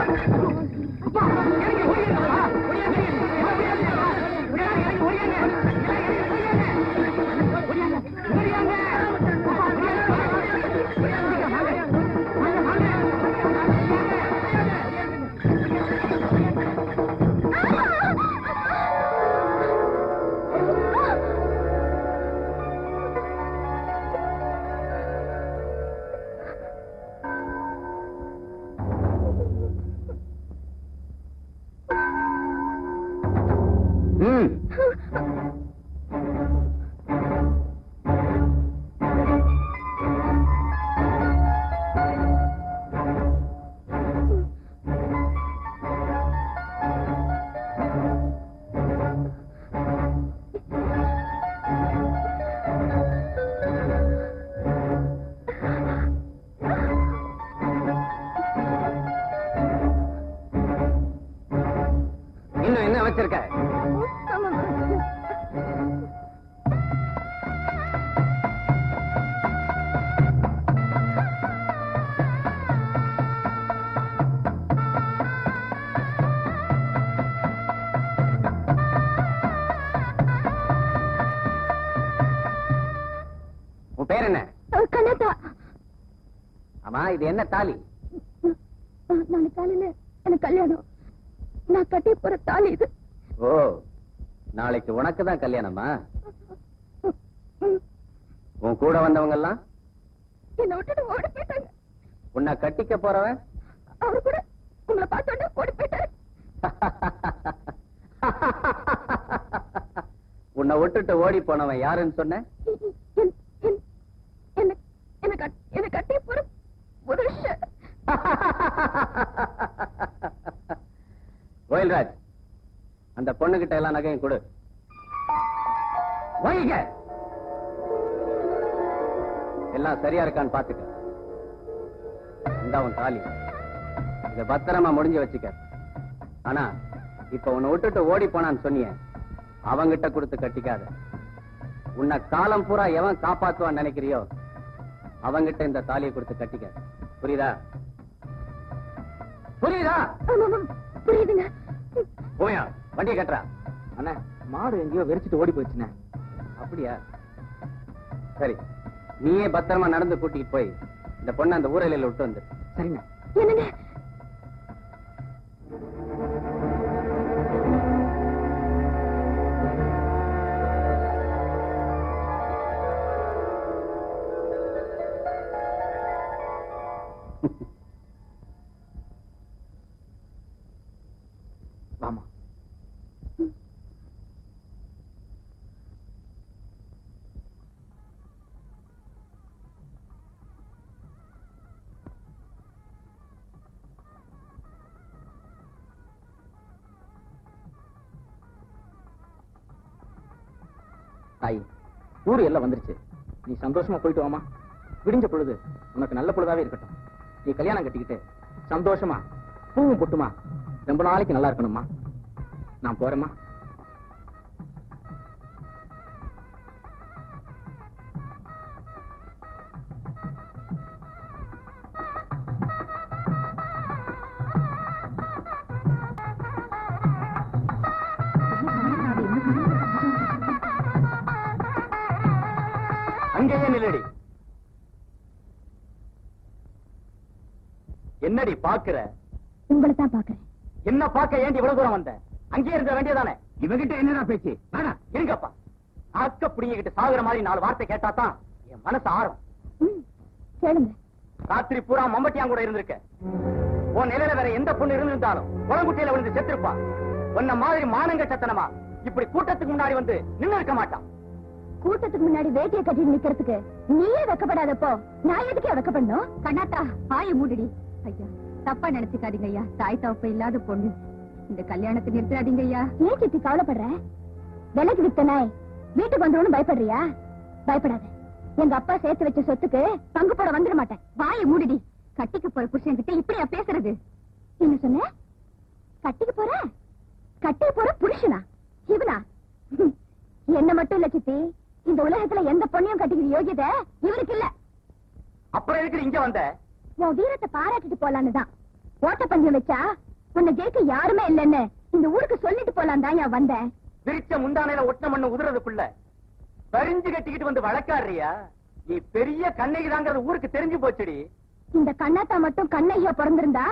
இன்னும் என்ன வச்சிருக்க? உன் பேர் என்ன? கண்ணாத்தா. ஆமா, இது என்ன தாலி? நாளைக்கு காலையில எனக்கு கல்யாணம். நான் கட்டி போற தாலி இது. ஓ, நாளைக்கு உனக்கு தான் கல்யாணமா? உன் கூட வந்தவங்க எல்லாம் என்ன விட்டுட்டு ஓடி போயிட்டாங்க. உன்னை கட்டிக்க போறவன் அவரு கூட உங்களை பார்த்தோன்னே ஓடி போயிட்டாரு. உன்னை விட்டுட்டு ஓடி போனவன் யாருன்னு சொன்ன? என்ன கட்டி போற புருஷன். கோயில்ராஜ், அந்த பொண்ணுகிட்ட எல்லா நகையும் கொடு. வாங்கிக்க. எல்லாம் சரியா இருக்கான்னு பாத்துக்க. இந்த உன் தாலி, இத பத்திரமா முடிஞ்சு வச்சுக்க. ஆனா இப்ப உன்னை விட்டுட்டு ஓடி போனான்னு சொன்னிய, அவங்கிட்ட கொடுத்து கட்டிக்காத. உன்னை காலம் பூரா எவன் காப்பாத்துவான்னு நினைக்கிறியோ அவங்கிட்ட இந்த தாலியை கொடுத்து கட்டிக்க. புரியுதா? புரியுதா? புரியுதுங்க. போயா, வண்டியை கட்டுறா. அண்ணா, மாடு எங்கேயோ வெறிச்சிட்டு ஓடி போயிடுச்சுண்ணே. அப்படியா? சரி, நீயே பத்திரமா நடந்து கூட்டிட்டு போய் இந்த பொண்ணை அந்த ஊரலையில விட்டு வந்து. சரிண்ணா. என்னங்க? வாமா. தாய், ஊரு எல்லாம் வந்துருச்சு. நீ சந்தோஷமா போயிட்டு வாமா. விடிஞ்ச பொழுது உனக்கு நல்ல பொழுதாவே இருக்கட்டும். நீ கல்யாணம் கட்டிக்கிட்டு சந்தோஷமா பூவும் பொட்டுமா ரொம்ப நாளைக்கு நல்லா இருக்கணுமா. நான் போறேம்மா. அங்கேயே நில்லடி. என்னடி பாக்குற? உங்களை தான் பாக்குறேன். என்ன பார்க்க ஏண்டி இவ்வளவு தூரம் வந்த? அங்கேயே இருக்க வேண்டியதானே? இவகிட்ட என்னடா பேச்சு? இருங்கப்பா. அக்க புடிங்கிட்டு சாகுற மாதிரி 4 வார்த்தை கேட்டாதான் என் மனசு ஆறும். கேளுங்க. ராத்திரி பூரா மம்பட்டியான் கூட இருந்திருக்க. உன் நிலையில வேற எந்த பொண்ணு இருந்திருந்தாலும் குளங்குட்டியில விழுந்து செத்துருப்பா. உன்ன மாதிரி மானங்க சத்தனமா இப்படி கூட்டத்துக்கு முன்னாடி வந்து நின்னு இருக்க மாட்டான். கூட்டத்துக்கு முன்னாடி வேட்டியை கட்டி நிக்கிறதுக்கு நீயே வெக்கப்படாதப்போ நான் எதுக்கே வெக்கப்படணும்? கண்ணாத்தா, ஆய மூடுடி. ஐயா, தப்பா நினைச்சுக்காதீங்க ஐயா. தாய் தவப்ப இல்லாத பொண்ணு. இந்த கல்யாணத்தை நிறுத்தாதீங்க ஐயா. ஏன் சித்தி கவலைப்படுற? விலைக்கு வித்த நாய் வீட்டுக்கு வந்துடும் பயப்படுறியா? பயப்படாத. எங்க அப்பா சேர்த்து வச்ச சொத்துக்கு பங்கு போட வந்துட மாட்டேன். வாயை மூடுடி. கட்டிக்கு போற புருஷன் கிட்ட இப்படியா பேசுறது? என்ன சொன்ன? கட்டிக்கு போற புருஷனா? இவனா? என்ன மட்டும் இல்ல சித்தி, இந்த உலகத்துல எந்த பொண்ணையும் கட்டிக்கிற யோகியதை இவருக்கு இல்ல. அப்புறம் எதுக்கு இங்க வந்த? உன் வீரத்தை பாராட்டிட்டு போலான்னு தான். ஓட்ட பந்தயம் வச்சா உன்னை ஜெயிக்க யாருமே இல்லன்னு இந்த ஊருக்கு சொல்லிட்டு போலாம் தான் நான் வந்தேன். விரிச்ச முந்தானையில ஒட்ட மண்ணு உதுறதுக்குள்ள பறிஞ்சு கட்டிக்கிட்டு வந்து வழக்காடுறியா? நீ பெரிய கண்ணகிதாங்கிறது ஊருக்கு தெரிஞ்சு போச்சுடி. இந்த கண்ணாத்தா மட்டும் கண்ணையா பிறந்திருந்தா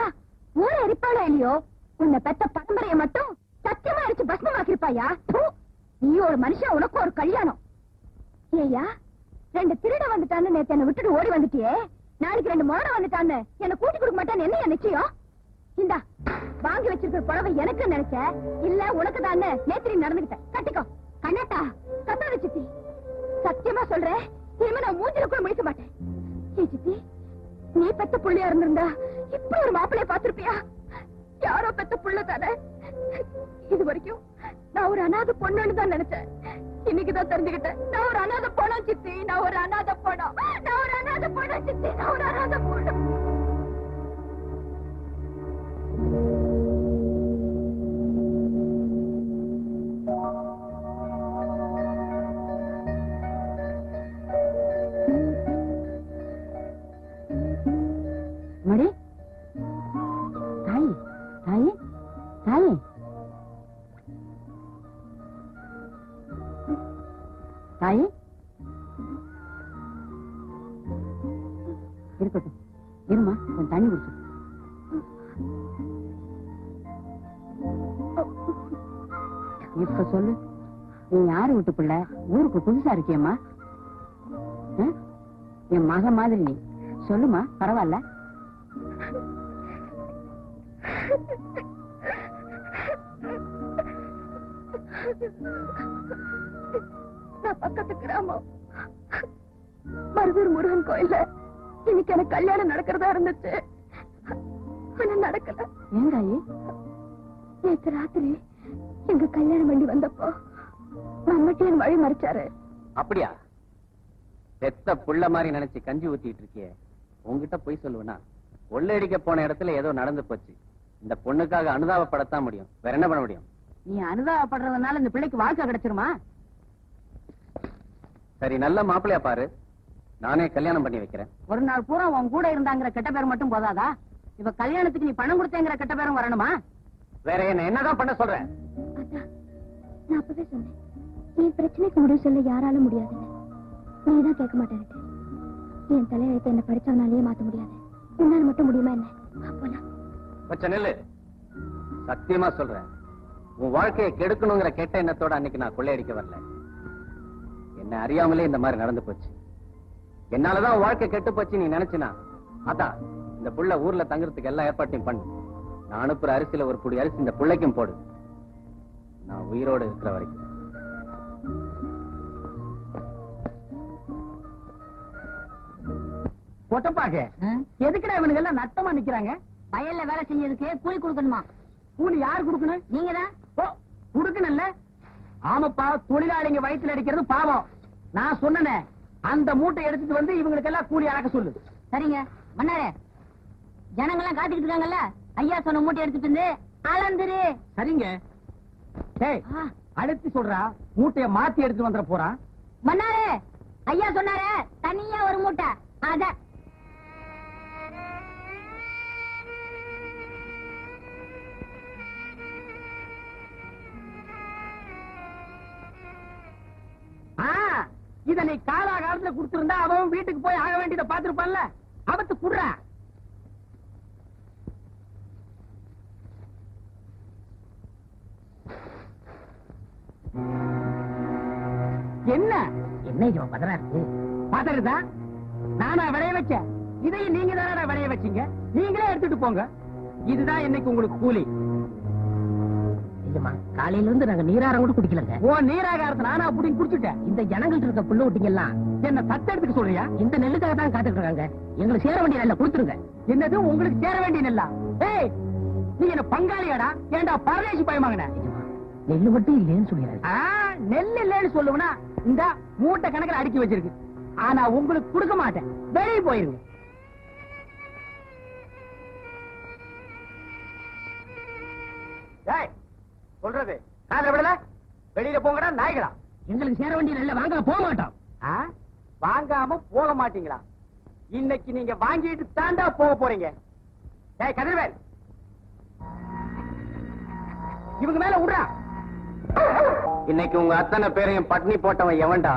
ஊரை எரிப்பாளோ இல்லையோ, உன்னை பெத்த பரம்பரைய மட்டும் சத்தியமா அடிச்சு பஸ்மமாக்கிருப்பாயா? நீ ஒரு மனுஷன், உனக்கு ஒரு கல்யாணம். ஏயா, 2 திருட வந்துட்டான்னு நேத்து என்ன விட்டுட்டு ஓடி வந்துட்டியே, நாளைக்கு 2 மோட வந்துட்டான்னு என்ன கூட்டி கொடுக்க மாட்டான்னு என்ன நிச்சயம்? இந்தா வாங்கி வச்சிருக்கிற புடவை எனக்கு நினைச்ச இல்ல உனக்கு தான் நேத்திரி நடந்துகிட்டேன். கட்டிக்கோ. கண்ணாட்டா கத்தாத சித்தி, சத்தியமா சொல்றேன், இனிமே நான் மூஞ்சில கூட முடிக்க மாட்டேன். ஏ சித்தி, நீ பெத்த புள்ளையா இருந்திருந்தா இப்படி ஒரு மாப்பிள்ளைய பாத்திருப்பியா? யாரோ பெத்த புள்ள தானே. இது வரைக்கும் நான் ஒரு அநாத பொண்ணுன்னு தான் நினைச்சேன். இன்னைக்குதான் தெரிஞ்சுக்கிட்டேன் நான் ஒரு அநாத பொண்ணம் சித்தி. நான் ஒரு அநாத பொண்ணம். நான் ஒரு அநாத பொண்ணம் சித்தி. நான் ஒரு அநாத பொண்ணம். மடி தாய் தாய் தாய் தாய் இருக்கட்டும், இருமா கொஞ்சம் தண்ணி குடிச்சு. இப்ப சொல்லு, நீ யாரு வீட்டு பிள்ளை? ஊருக்கு புதுசா இருக்கியம்மா? என் மக மாதிரி நீ சொல்லுமா, பரவாயில்ல. நான் பக்கத்து கிராமம் மருதூர் முருகன் கோயில்ல இன்னைக்கு எனக்கு கல்யாணம் நடக்கிறதா இருந்துச்சு. ஆனா நடக்கல. ஏங்காயி? நேற்று ராத்திரி எங்க கல்யாணம் வண்டி வந்தப்போ நம்மகிட்ட என் வழி மறைச்சாரு. அப்படியா? பெத்த புள்ள மாதிரி நினைச்சு கஞ்சி ஊத்திட்டு இருக்கிய, உங்ககிட்ட போய் சொல்லுவேனா? கொள்ளையடிக்க போன இடத்துல ஏதோ நடந்து போச்சு. இந்த பொண்ணுக்காக அனுதாபப்படத்தான் முடியும், வேற என்ன பண்ண முடியும்? நீ அனுதாபப்படுறதுனால இந்த பிள்ளைக்கு வாழ்க்கை கிடைச்சிருமா? சரி, நல்ல மாப்பிள்ளையா பாரு, நானே கல்யாணம் பண்ணி வைக்கிறேன். ஒரு நாள் பூரா உன் கூட இருந்தாங்கிற கெட்ட பேர் மட்டும் போதாதா? இப்ப கல்யாணத்துக்கு நீ பணம் கொடுத்தேங்கிற கெட்ட பேரும் வரணுமா? வேற என்னதான் பண்ண சொல்றேன்? நான் அப்பவே சொன்னேன், என் பிரச்சனைக்கு முடிவு சொல்ல யாராலும் முடியாது. நீதான் கேட்க மாட்டேன். என் தலையெழுத்து என்ன படிச்சவனாலேயே மாத்த முடியாது. உன்னால மட்டும் முடியுமா என்ன? கொஞ்சம் நெல்லு. சத்தியமா சொல்றேன், உன் வாழ்க்கையை கெடுக்கணுங்கிற கெட்ட எண்ணத்தோட அன்னைக்கு நான் கொள்ளையடிக்க வரல. என்ன அறியாமலே இந்த மாதிரி நடந்து போச்சு. என்னாலதான் உன் வாழ்க்கை கெட்டு போச்சு நீ நினைச்சினா, அதான் இந்த புள்ள ஊர்ல தங்குறதுக்கு எல்லா ஏற்பாட்டையும் பண்ணு. நான் அனுப்புற அரிசியில ஒரு புடி அரிசி இந்த புள்ளைக்கும் போடு, நான் உயிரோடு இருக்கிற வரைக்கும். பொட்டப்பாக்க எதுக்குடா இவனுங்க எல்லாம் நட்டமா நிக்கிறாங்க? வயல்ல வேலை செஞ்சதுக்கு கூலி கொடுக்கணுமா? கூலி யார் கொடுக்கணும்? நீங்க தான். ஓ, கொடுக்கணும்ல. ஆமாப்பா, தொழிலாளிங்க வயிற்றுல அடிக்கிறது பாவம். நான் சொன்னனே, அந்த மூட்டை எடுத்துட்டு வந்து இவங்களுக்கு எல்லாம் கூலி அளக்க சொல்லு. சரிங்க மன்னாரே, ஜனங்கெல்லாம் காத்துக்கிட்டு இருக்காங்கல்ல, ஐயா சொன்ன மூட்டை எடுத்துட்டு வந்து அளந்துரு. சரிங்க. டேய், அழுத்தி சொல்றா, மூட்டைய மாத்தி எடுத்து வந்துட போறான். மன்னாரே, ஐயா சொன்னாரே தனியா ஒரு மூட்டை, அத இத நீ காலாகாலத்துல கொடுத்திருந்தா அவன் வீட்டுக்கு போய் ஆக வேண்டியதை பாத்துருப்பான்ல. அவத்து குடுறா. என்ன என்ன பதறா இருக்கு? பதறுதா? நானா விளைய வச்சேன்? இதையும் நீங்க தானடா விளைய வச்சீங்க. நீங்களே எடுத்துட்டு போங்க. இதுதான் இன்னைக்கு உங்களுக்கு கூலி. காலையில இருந்து நாங்க நீராரம் கூட குடிக்கலங்க. ஓ, நீராகாரத்தை நானா அப்படின்னு குடிச்சுட்டேன். இந்த ஜனங்கள்ட்ட இருக்க புள்ள விட்டீங்க எல்லாம் என்ன தத்து எடுத்துக்க சொல்றியா? இந்த நெல்லுக்காக தான் காத்துட்டு இருக்காங்க. எங்களுக்கு சேர வேண்டிய நெல்லை கொடுத்துருங்க. என்னது உங்களுக்கு சேர வேண்டிய நெல்லா? ஏய், நீ என்ன பங்காளியாடா? ஏண்டா பரதேசி பயமாங்கன? நெல்லு மட்டும் இல்லைன்னு சொல்லிடுறாரு. நெல் இல்லைன்னு சொல்லுவனா இந்த மூட்டை கணக்கில் அடுக்கி வச்சிருக்கு. ஆனா உங்களுக்கு கொடுக்க மாட்டேன். வெளியே போயிருங்க. சொல்றது காதல விடல. வெளியில போங்கடா நாய்களா. எங்களுக்கு சேர வேண்டிய நெல்லை வாங்க போக மாட்டோம். வாங்காம போக மாட்டீங்களா? இன்னைக்கு நீங்க வாங்கிட்டு தாண்டா போக போறீங்க. டேய் கதிரவேல், இவங்க மேல விடுறா. இன்னைக்கு உங்க அத்தனை பேரையும் பட்னி போட்டவன் எவன்டா?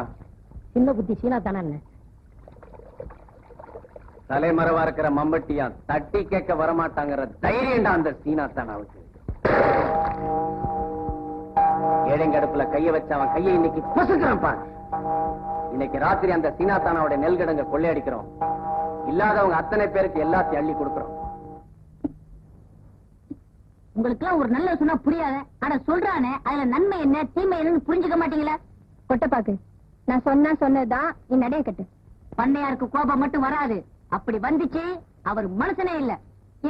சின்ன புத்தி சீனா தானே. தலைமறைவா இருக்கிற மம்பட்டியா தட்டி கேட்க வரமாட்டாங்கிற தைரியம்டா அந்த சீனா தானாவுக்கு. ஏழைங்கடுப்புல கைய வச்ச அவன் கையை இன்னைக்கு பொசுக்கிறான் பாரு. இன்னைக்கு ராத்திரி அந்த சீனா தானாவோட நெல் கிடங்க கொள்ளையடிக்கிறோம். இல்லாதவங்க அத்தனை பேருக்கு எல்லாத்தையும் அள்ளி கொடுக்கிறோம். உங்களுக்கு எல்லாம் ஒரு நல்ல சொன்னா புரியாத. ஆனா சொல்றானே அதுல நன்மை என்ன தீமை என்னன்னு புரிஞ்சுக்க மாட்டீங்களா? கொட்டப்பாக்கு, நான் சொன்னா சொன்னதுதான், நீ நடைய கட்டு. பண்ணையாருக்கு கோபம் மட்டும் வராது. அப்படி வந்துச்சு அவர் மனுஷனே இல்ல.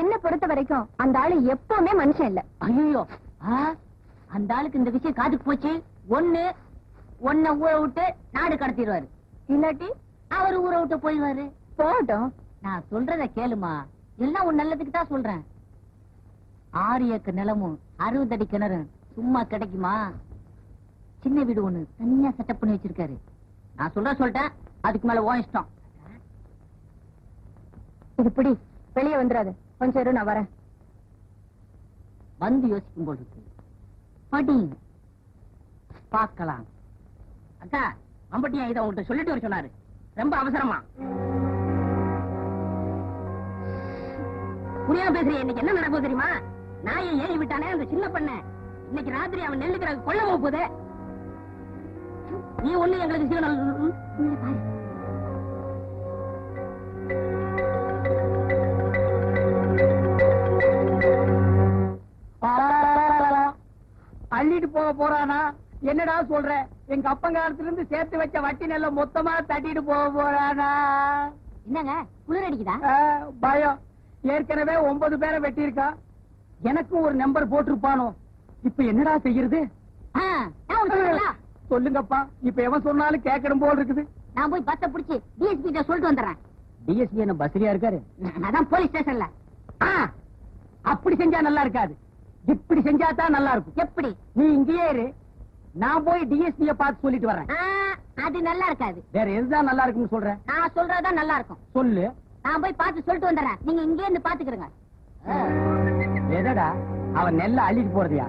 என்ன பொறுத்த வரைக்கும் அந்த ஆளு எப்பவுமே மனுஷன் இல்ல. ஐயோ, அந்த ஆளுக்கு இந்த விஷயம் காதுக்கு போச்சு. ஒன்ன ஊரை விட்டு நாடு கடத்திடுவாரு, இல்லாட்டி அவர் ஊரை விட்டு போயிடுவாரு. போகட்டும். நான் சொல்றத கேளுமா, எல்லாம் உன் நல்லதுக்கு தான் சொல்றேன். 6 ஏக்கர் நிலமும் 60 அடி கிணறு சும்மா கிடைக்குமா? சின்ன வீடு ஒண்ணு தனியா செட்டப் பண்ணி வச்சிருக்காரு. நான் சொல்லிட்டேன், அதுக்கு மேல உன் இஷ்டம். இது பிடி, வெளியே வந்துடாது. கொஞ்சம் இரு, நான் வரேன். வந்து யோசிக்கும் போது இருக்கு. படி பார்க்கலாம். அக்கா, மம்பட்டியா இதை உங்கள்கிட்ட சொல்லிட்டு வர சொன்னாரு. ரொம்ப அவசரமா. புரியாம பேசுறீங்க. இன்னைக்கு என்ன நடக்கும் தெரியுமா? நாயை ஏறி விட்டானே அந்த சின்ன பண்ண, இன்னைக்கு ராத்திரி அவன் நெல்லுக்கிற கொல்ல போகுது. நீ ஒண்ணு எங்களுக்கு சிக்னல் பாரு. அள்ளிட்டு போக போறானா? என்னடா சொல்ற? எங்க அப்பங்காலத்துல இருந்து சேர்த்து வச்ச வட்டி நெல்ல மொத்தமா தட்டிட்டு போக போறானா? என்னங்க குளிர் அடிக்குதா? பயம். ஏற்கனவே 9 பேரை வெட்டி இருக்கா. எனக்கும் ஒரு நம்பர் போட்டிருப்பானோ. இப்ப என்னடா செய்யறது? சொல்லுங்கப்பா. இப்ப எவன் சொன்னாலும் கேட்கணும் போல் இருக்குது. நான் போய் பஸ்ஸ புடிச்சு டிஎஸ்பி கிட்ட சொல்லிட்டு வந்துடுறேன். டிஎஸ்பி என்ன பஸ்ரியா இருக்காரு? அதான் போலீஸ் ஸ்டேஷன்ல. அப்படி செஞ்சா நல்லா இருக்காது. இப்படி செஞ்சா தான் நல்லா இருக்கும். எப்படி? நீ இங்கேயே இரு, நான் போய் டிஎஸ்பிய பார்த்து சொல்லிட்டு வரேன். அது நல்லா இருக்காது. வேற எதுதான் நல்லா இருக்குன்னு சொல்றேன்? நான் சொல்றதுதான் நல்லா இருக்கும். சொல்லு. நான் போய் பார்த்து சொல்லிட்டு வந்துடுறேன். நீங்க இங்கே இருந்து பாத்துக்கிறங்க. எதடா அவன் நெல்ல அள்ளிட்டு போறதியா?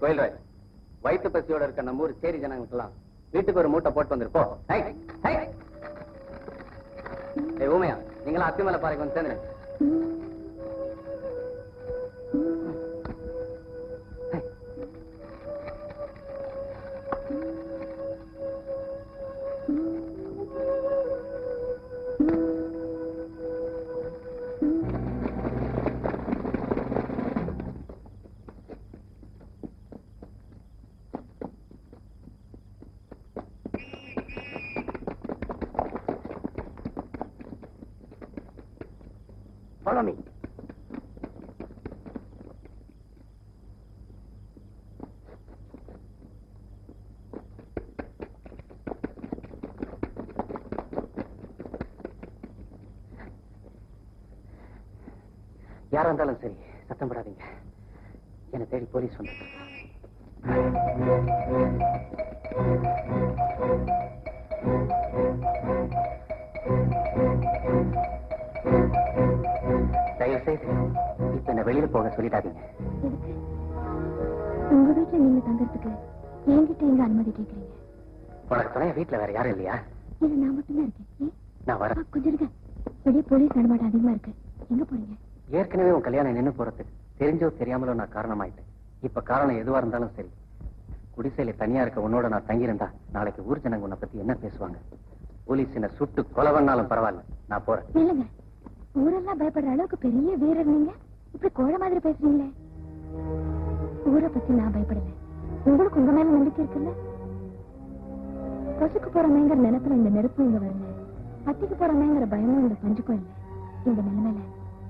கோயில்ராஜ், வயிற்று பசியோட இருக்க நம்ம ஊர் சேரி ஜனங்களுக்கெல்லாம் வீட்டுக்கு ஒரு மூட்டை போட்டு வந்திருப்போம். ஊமையா, நீங்களா அத்தி மேல பாருங்க வந்து சேர்ந்து. Follow me. யாரா இருந்தாலும் சரி, சத்தம் போடாதீங்க. என்னை தேடி போலீஸ் வந்து. தயவு செய்து இப்ப என்ன வெளியில போக சொல்லிடாதீங்க. எதுக்கு? உங்க வீட்டுல நீங்க தங்கறதுக்கு என்கிட்ட எங்க அனுமதி கேக்குறீங்க? உனக்கு துணைய வீட்டுல வேற யாரும் இல்லையா? இல்ல, நான் மட்டும்தான் இருக்கேன். நான் வரேன். கொஞ்சம் இருக்க. வெளியே போலீஸ் நடமாட்டம் அதிகமா இருக்கு. எங்க போறீங்க? ஏற்கனவே உன் கல்யாணம் நின்னு போறதுக்கு தெரிஞ்சோ தெரியாமலோ நான் காரணமாயிட்டேன். இப்ப காரணம் எதுவா இருந்தாலும் சரி, குடிசையில தனியா இருக்க உன்னோட நான் தங்கியிருந்தா நாளைக்கு ஊர் ஜனங்க உன்னை பத்தி என்ன பேசுவாங்க? போலீஸ் என்ன சுட்டு கொலை பண்ணாலும் பரவாயில்ல, நான் போறேன். இல்லங்க, ஊரெல்லாம் பயப்படுற அளவுக்கு பெரிய வீரர் நீங்க. இப்படி கோழ மாதிரி பேசுறீங்களே. ஊரை பத்தி நான் பயப்படல. உங்களுக்கு உங்க மேல நம்பிக்கை இருக்குல்ல? பசுக்கு போறமேங்கிற நினைப்புல இந்த நெருப்பும் இங்க வரல. பத்திக்கு போறமேங்கிற பயமும் இந்த பஞ்சுக்கும் இல்ல. இந்த நிலைமையில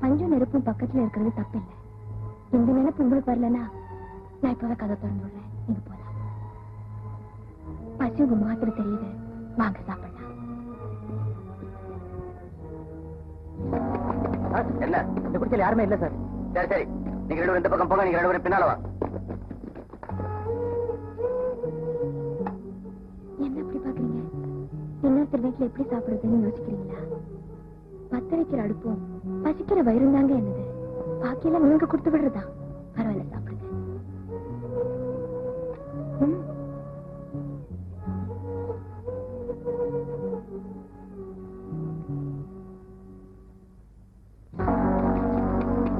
பஞ்சும் நெருப்பும் பக்கத்துல இருக்கிறது தப்பு இல்ல. இந்த நினைப்பு உங்களுக்கு வரலன்னா நான் இப்பவே கதை திறந்து விடுறேன். நீங்க போலாம். பசி உங்க முகத்துல தெரியுது. வாங்க சாப்பிடலாம். என்ன இந்த குடிச்சல யாருமே இல்ல சார். சரி சரி, நீங்க ரெண்டு பேரும் இந்த பக்கம் போங்க, நீங்க ரெண்டு பேரும் பின்னால வா. என்ன எப்படி பாக்குறீங்க? இன்னொருத்தர் வீட்டுல எப்படி சாப்பிடுறதுன்னு யோசிக்கிறீங்களா? பத்த வைக்கிற அடுப்பும் பசிக்கிற வயிறும் தாங்க என்னது. பாக்கியெல்லாம் நீங்க கொடுத்து விடுறதா? பரவாயில்ல, சாப்பிடுங்க.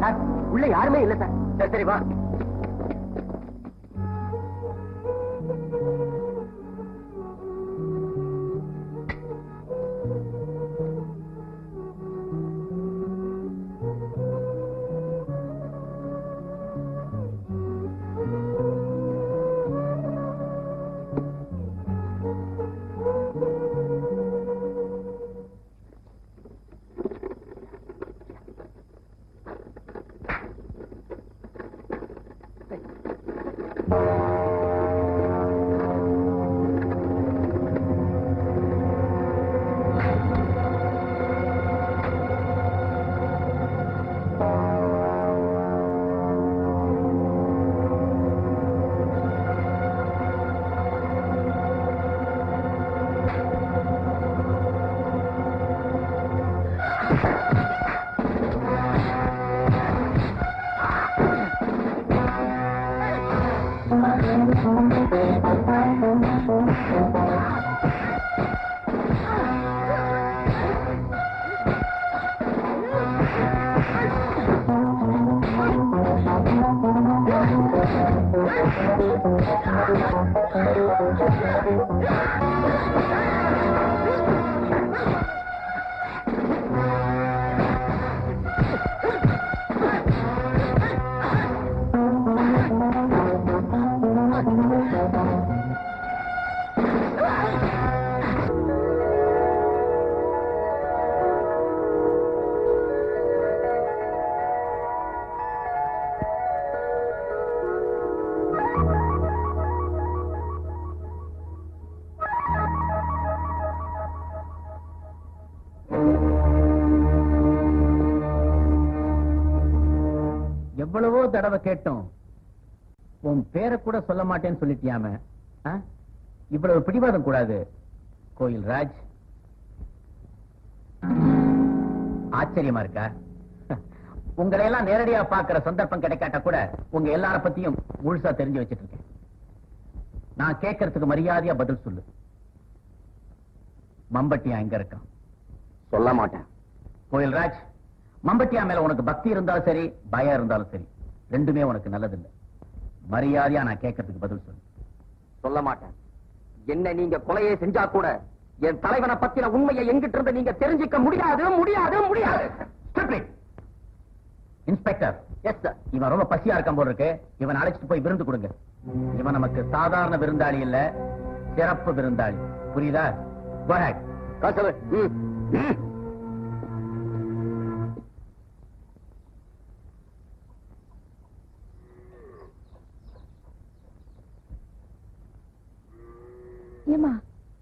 சார், உள்ள யாருமே இல்ல சார். சரி சரி, வா. எவ்வளவோ தடவை கேட்டோம், உன் பேரை கூட சொல்ல மாட்டேன்னு சொல்லிட்டியாம. இவ்வளவு பிடிவாதம் கூடாது கோயில் ராஜ். ஆச்சரியமா இருக்கா? உங்களை எல்லாம் நேரடியா பாக்குற சந்தர்ப்பம் கிடைக்காட்ட கூட உங்க எல்லார பத்தியும் முழுசா தெரிஞ்சு வச்சிட்டு இருக்கேன். நான் கேட்கறதுக்கு மரியாதையா பதில் சொல்லு. மம்பட்டியா எங்க இருக்கான்? சொல்ல மாட்டேன். கோயில் ராஜ், மம்பட்டியா மேல உனக்கு பக்தி இருந்தாலும் சரி, பயம் இருந்தாலும் சரி, ரெண்டுமே உனக்கு நல்லதில்லை. மரியாதையா நான் கேட்கறதுக்கு பதில் சொல்லு. சொல்ல மாட்டேன். என்ன நீங்க கொலையை செஞ்சா கூட என் தலைவனை பத்தின உண்மையை எங்கிட்ட இருந்து நீங்க தெரிஞ்சுக்க முடியாது முடியாது முடியாது. இன்ஸ்பெக்டர். Yes sir. இவன் ரொம்ப பசியா இருக்கான் போல இருக்கு. இவன் அழைச்சிட்டு போய் விருந்து கொடுங்க. இவன் நமக்கு சாதாரண விருந்தாளி இல்ல, சிறப்பு விருந்தாளி. புரியுதா? Go ahead. ஏமா,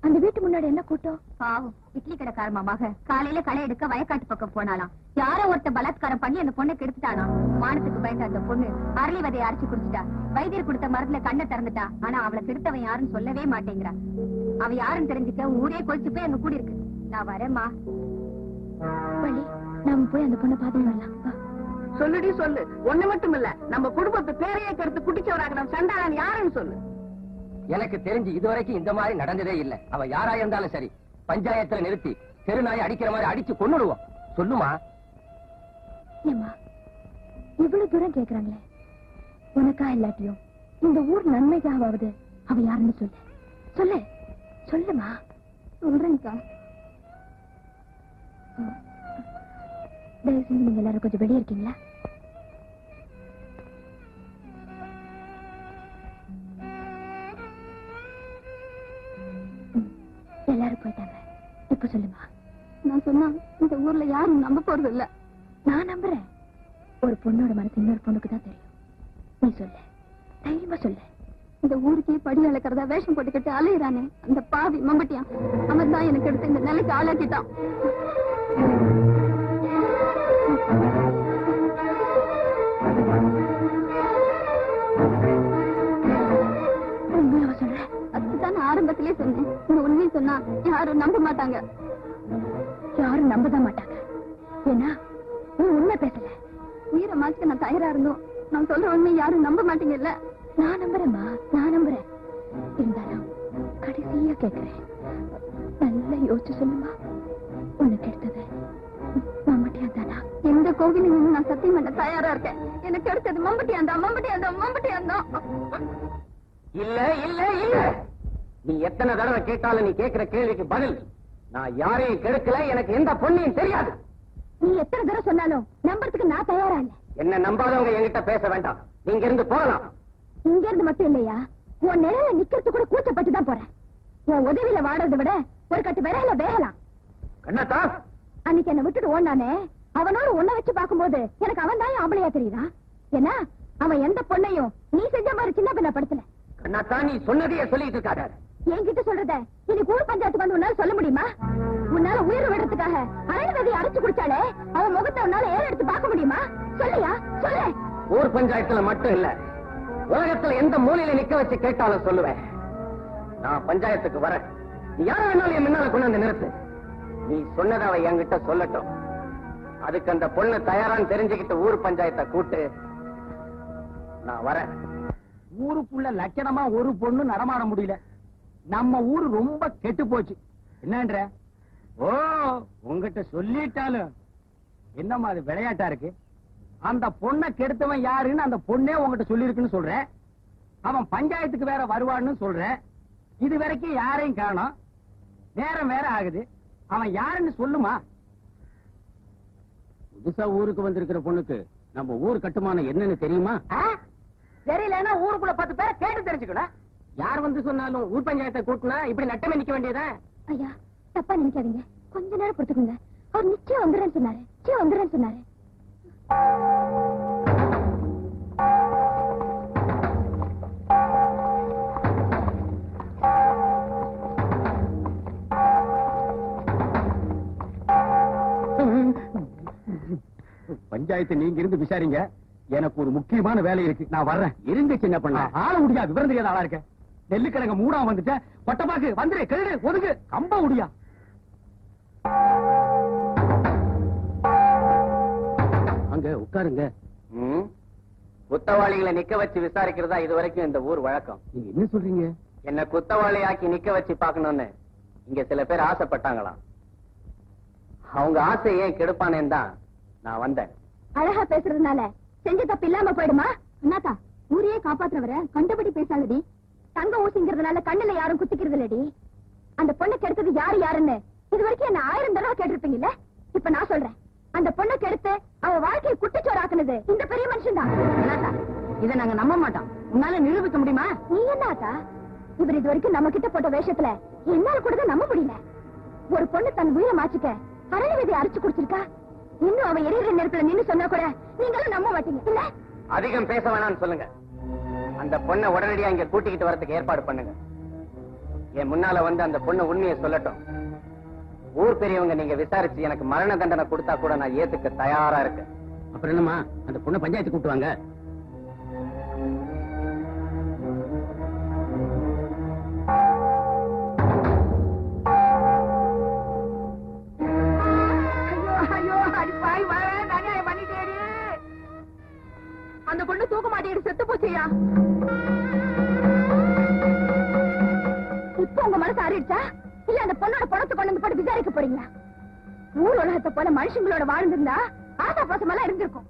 அந்த வீட்டு முன்னாடி என்ன கூட்டம்? பாவம், இட்லி கடைக்கார மாமாக காலையில களை எடுக்க வயக்காட்டு பக்கம் போனாலாம். யாரோ ஒருத்த பலாத்காரம் பண்ணி அந்த பொண்ணை கெடுத்துட்டானா. மானத்துக்கு பயந்த அந்த பொண்ணு அரளி விதையை அரைச்சு குடிச்சிட்டா. வைத்தியர் கொடுத்த மருந்துல கண்ணை திறந்துட்டா. ஆனா அவளை கெடுத்தவன் யாருன்னு சொல்லவே மாட்டேங்கிறா. அவ யாருன்னு தெரிஞ்சுக்க ஊரே கொதிச்சு போய் அங்க கூடி இருக்கு. நான் வரேம்மா. வழி, நாம போய் அந்த பொண்ணை பார்த்து வரலாம். சொல்லுடி சொல்லு. ஒண்ணு மட்டும் இல்ல, நம்ம குடும்பத்து பேரையே கருத்து குட்டிச்சவராக நம்ம சண்டாளன் யாருன்னு சொல்லு. எனக்கு தெரிஞ்சு இதுவரைக்கும் இந்த மாதிரி நடந்ததே இல்ல. அவ யாரா இருந்தாலும் சரி, பஞ்சாயத்துல நிறுத்தி தெருநாயை அடிக்கிற மாதிரி அடிச்சு கொன்னுடுவோம். சொல்லுமா. ஏம்மா இவ்வளவு தூரம் கேக்குறாங்களே, உனக்கா இல்லாட்டியும் இந்த ஊர் நன்மைக்காவது அவ யாருன்னு சொல்லு. சொல்லு சொல்லுமா. சொல்றேன்க்கா. தயவு செஞ்சு நீங்க எல்லாரும் கொஞ்சம் வெளியே இருக்கீங்களா? எல்லாரும் போயிட்டாங்க. இப்ப சொல்லுமா. நான் சொன்னா இந்த ஊர்ல யாரும் நம்ப போறது இல்ல. நான் நம்புறேன். ஒரு பொண்ணோட மனசு இன்னொரு பொண்ணுக்கு தான் தெரியும். நீ சொல்லு, தைரியமா சொல்லு. இந்த ஊருக்கே படி அளக்கிறதா வேஷம் போட்டுக்கிட்டு அலையிறானே அந்த பாவி மம்பட்டியான், அவன் தான் எனக்கு எடுத்து இந்த நிலைக்கு ஆளாக்கிட்டான். சொல்றேன், அதுக்குதான் ஆரம்பத்திலே சொன்னேன். இந்த உண்மையை சொன்னா யாரும் நம்ப மாட்டாங்க. யாரும் நம்பதான் மாட்டாங்க. ஏன்னா நீ உண்மை பேசல. உயிரை மாற்ற நான் தயாரா இருந்தோம். நான் சொல்ற உண்மை யாரும் நம்ப மாட்டீங்கல்ல. நான் நம்புறேம்மா, நான் நம்புறேன். இருந்தாலும் கடைசியா கேட்கிறேன், நல்லா யோசிச்சு சொல்லுமா. உனக்கு எடுத்தது மம்பட்டியான் தானா? எந்த கோவிலும் நான் சத்தியம் பண்ண தயாரா இருக்கேன். எனக்கு எடுத்தது மம்பட்டியான் தான், மம்பட்டியான் தான், மம்பட்டியான் தான். இல்ல இல்ல இல்ல, நீ எத்தனை தடவை கேட்டாலும் நீ கேட்கிற கேள்விக்கு பதில். நான் யாரையும் கெடுக்கல, எனக்கு எந்த பொண்ணையும் தெரியாது. நீ எத்தனை தடவை சொன்னாலும் நம்பறதுக்கு நான் தயாரா இல்ல. என்ன நம்பாதவங்க என்கிட்ட பேச வேண்டாம். நீங்க இருந்து போகலாம். இங்க இருந்து மட்டும் இல்லையா, உன் நிலையில நிக்கிறது கூட கூச்சப்பட்டு தான் போறேன். உன் உதவியில வாடுறதை விட ஒரு கட்டு விரையில வேகலாம். கண்ணத்தா, அன்னைக்கு என்ன விட்டுட்டு ஓடானே, அவனோட உன்னை வச்சு பார்க்கும்போது எனக்கு அவன் தான் ஆம்பளையா தெரியுதா? ஏன்னா அவன் எந்த பொண்ணையும் நீ செஞ்ச மாதிரி சின்ன பின்ன படுத்தல. கண்ணத்தா, நீ சொன்னதையே சொல்லிட்டு இருக்காத. என்கிட்ட சொல்றத இன்னைக்கு ஊர் பஞ்சாயத்துக்கு வந்து உன்னால சொல்ல முடியுமா? உன்னால உயிர் விடுறதுக்காக அரணவதி அரைச்சு குடிச்சாலே அவன் முகத்தை உன்னால ஏற எடுத்து பார்க்க முடியுமா? சொல்லியா சொல்லு. ஊர் பஞ்சாயத்துல மட்டும் இல்ல, உலகத்துல எந்த மூலையில நிக்க வச்சு கேட்டாலும் சொல்லுவேன். நான் பஞ்சாயத்துக்கு வரேன். நீ யார வேணாலும் என் முன்னால கொண்டு வந்து நிறுத்து. நீ சொன்னதை அவ என்கிட்ட சொல்லட்டும். அதுக்கு அந்த பொண்ணு தயாரான்னு தெரிஞ்சுக்கிட்டு ஊர் பஞ்சாயத்தை கூட்டு. நான் வரேன். ஊருக்குள்ள லட்சணமா ஒரு பொண்ணு நடமாட முடியல. நம்ம ஊரு ரொம்ப கெட்டு போச்சு. என்னன்ற? ஓ, உங்ககிட்ட சொல்லிட்டாலும் என்னமா அது விளையாட்டா இருக்கு? அந்த பொண்ணை கெடுத்தவன் யாருன்னு அந்த பொண்ணே உங்ககிட்ட சொல்லி இருக்குன்னு சொல்ற. அவன் பஞ்சாயத்துக்கு வேற வருவான்னு சொல்ற. இது வரைக்கும் யாரையும் காணோம். நேரம் வேற ஆகுது. அவன் யாருன்னு சொல்லுமா. புதுசா ஊருக்கு வந்திருக்கிற பொண்ணுக்கு நம்ம ஊர் கட்டுமானம் என்னன்னு தெரியுமா? தெரியலன்னா ஊருக்குள்ள 10 பேரை கேட்டு தெரிஞ்சுக்கணும். யார் வந்து சொன்னாலும் ஊர் பஞ்சாயத்தை கூட்டினா இப்படி நட்டமே நிக்க வேண்டியதா? ஐயா தப்பா நினைக்காதீங்க, கொஞ்ச நேரம் பொறுத்துக்குங்க. அவர் நிச்சயம் வந்துடுறேன்னு சொன்னாரு, நிச்சயம் வந்துடுறேன்னு சொன்னாரு. பஞ்சாயத்து நீங்க இருந்து விசாரிங்க. எனக்கு ஒரு முக்கியமான வேலை இருக்கு. நான் வர்றேன். இருந்து சின்ன பண்ண ஆள முடியா, விவரம் தெரியாத ஆளா இருக்க. நெல்லுக்கிழங்க மூடா வந்துட்ட. பட்டப்பாக்கு வந்துரு, கழுடு ஒதுங்கு, கம்ப முடியா. அங்க உட்காருங்க. குத்தவாளிகளை நிக்க வச்சு விசாரிக்கிறதா இது வரைக்கும் இந்த ஊர் வழக்கம். நீங்க என்ன சொல்றீங்க? என்ன குத்தவாளி ஆக்கி நிக்க வச்சு பாக்கணும்னு இங்க சில பேர் ஆசைப்பட்டாங்களாம். அவங்க ஆசை ஏன் கெடுப்பானேன்னு தான் நான் வந்தேன். அழகா பேசுறதுனால செஞ்ச தப்பு இல்லாம போயிடுமா? அண்ணாத்தா, ஊரையே காப்பாத்துறவரை கண்டபடி பேசாதடி. தங்க ஊசிங்கிறதுனால கண்ணுல யாரும் குத்திக்கிறது இல்லடி. அந்த பொண்ணை கெடுத்தது யாரு யாருன்னு இது வரைக்கும் என்ன 1000 தடவை கேட்டிருப்பீங்கல்ல. இப்ப நான் சொல்றேன், அந்த பொண்ணை கெடுத்து அவ வாழ்க்கையை குட்டிச்சோறாக்குனது இந்த பெரிய மனுஷன் தான். அண்ணாத்தா, இதை நாங்க நம்ப மாட்டோம். உன்னால நிரூபிக்க முடியுமா? நீ என்ன ஆத்தா, இவர் இது வரைக்கும் நம்ம கிட்ட போட்ட வேஷத்துல என்னால கூட தான் நம்ப முடியல. ஒரு பொண்ணு தன் உயிரை மாச்சிக்க அரண விதையை அரைச்சு குடிச்சிருக்கா. இன்னும் அவ எரியிற நெருப்புல நின்னு சொன்னா கூட நீங்களும் நம்ப மாட்டீங்க இல்ல? அதிகம் பேச வேணாம்னு சொல்லுங்க. அந்த பொண்ணை உடனடியா இங்க கூட்டிக்கிட்டு வரதுக்கு ஏற்பாடு பண்ணுங்க. என் முன்னால வந்து அந்த பொண்ணு உண்மையை சொல்லட்டும். ஊர் பெரியவங்க நீங்க விசாரிச்சு எனக்கு மரண தண்டனை கொடுத்தா கூட நான் ஏத்துக்க தயாரா இருக்கேன். அப்புறம் என்னமா, அந்த பொண்ணை பஞ்சாயத்து கூட்டுவாங்க. மனசு ஆறிடுச்சா? இல்ல அந்த பொண்ணோட பணத்தை கொண்டு வந்து போட்டு விசாரிக்க போறீங்களா? ஊர் உலகத்தை போல மனுஷங்களோட வாழ்ந்திருந்தா ஆசா பாசமெல்லாம் இருந்திருக்கும்.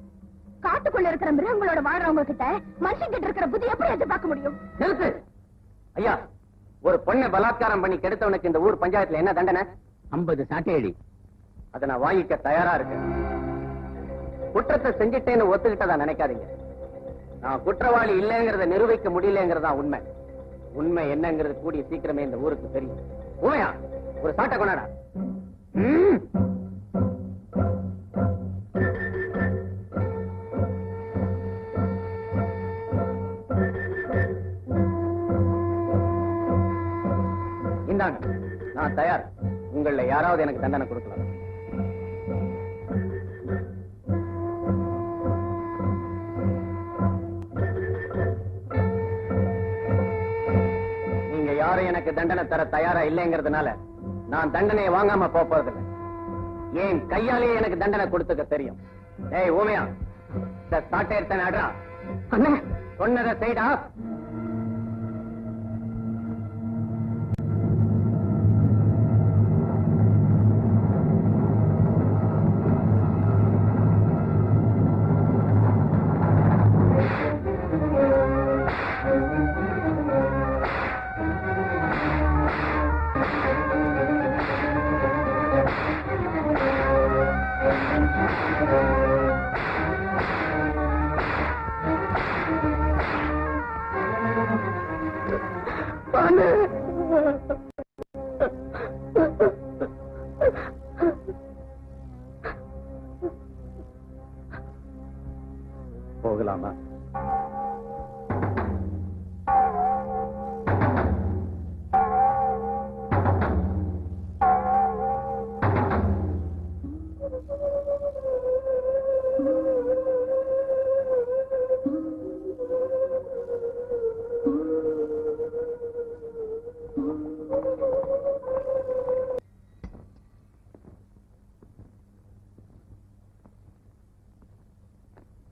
காட்டுக்குள்ள இருக்கிற மிருகங்களோட வாழ்றவங்க கிட்ட மனுஷன் கிட்ட இருக்கிற புத்தி எப்படி எதிர்பார்க்க முடியும்? நிறுத்து ஐயா. ஒரு பொண்ணை பலாத்காரம் பண்ணி கெடுத்தவனுக்கு இந்த ஊர் பஞ்சாயத்துல என்ன தண்டனை? 50 சாட்டையடி. அதை நான் வாங்கிக்க தயாரா இருக்கேன். குற்றத்தை செஞ்சிட்டேன்னு ஒத்துக்கிட்டதா நினைக்காதீங்க. நான் குற்றவாளி இல்லைங்கிறத நிரூபிக்க முடியலங்கிறதா உண்மை. உண்மை என்னங்கிறது கூடிய சீக்கிரமே இந்த ஊருக்கு தெரியும். உண்மையா? ஒரு சாட்டை கொண்டாடா. இந்தாங்க, நான் தயார். உங்கள யாராவது எனக்கு தண்டனை கொடுக்கலாம். நீங்க யாரும் எனக்கு தண்டனை தர தயாரா இல்லைங்கிறதுனால நான் தண்டனையை வாங்காம போறதில்லை. ஏன் கையாலேயே எனக்கு தண்டனை கொடுத்துக்க தெரியும். ஏய் ஊமையா, சாட்டை எடுத்த நாடுறா. சொன்னதை செய்டா. போகலாமா?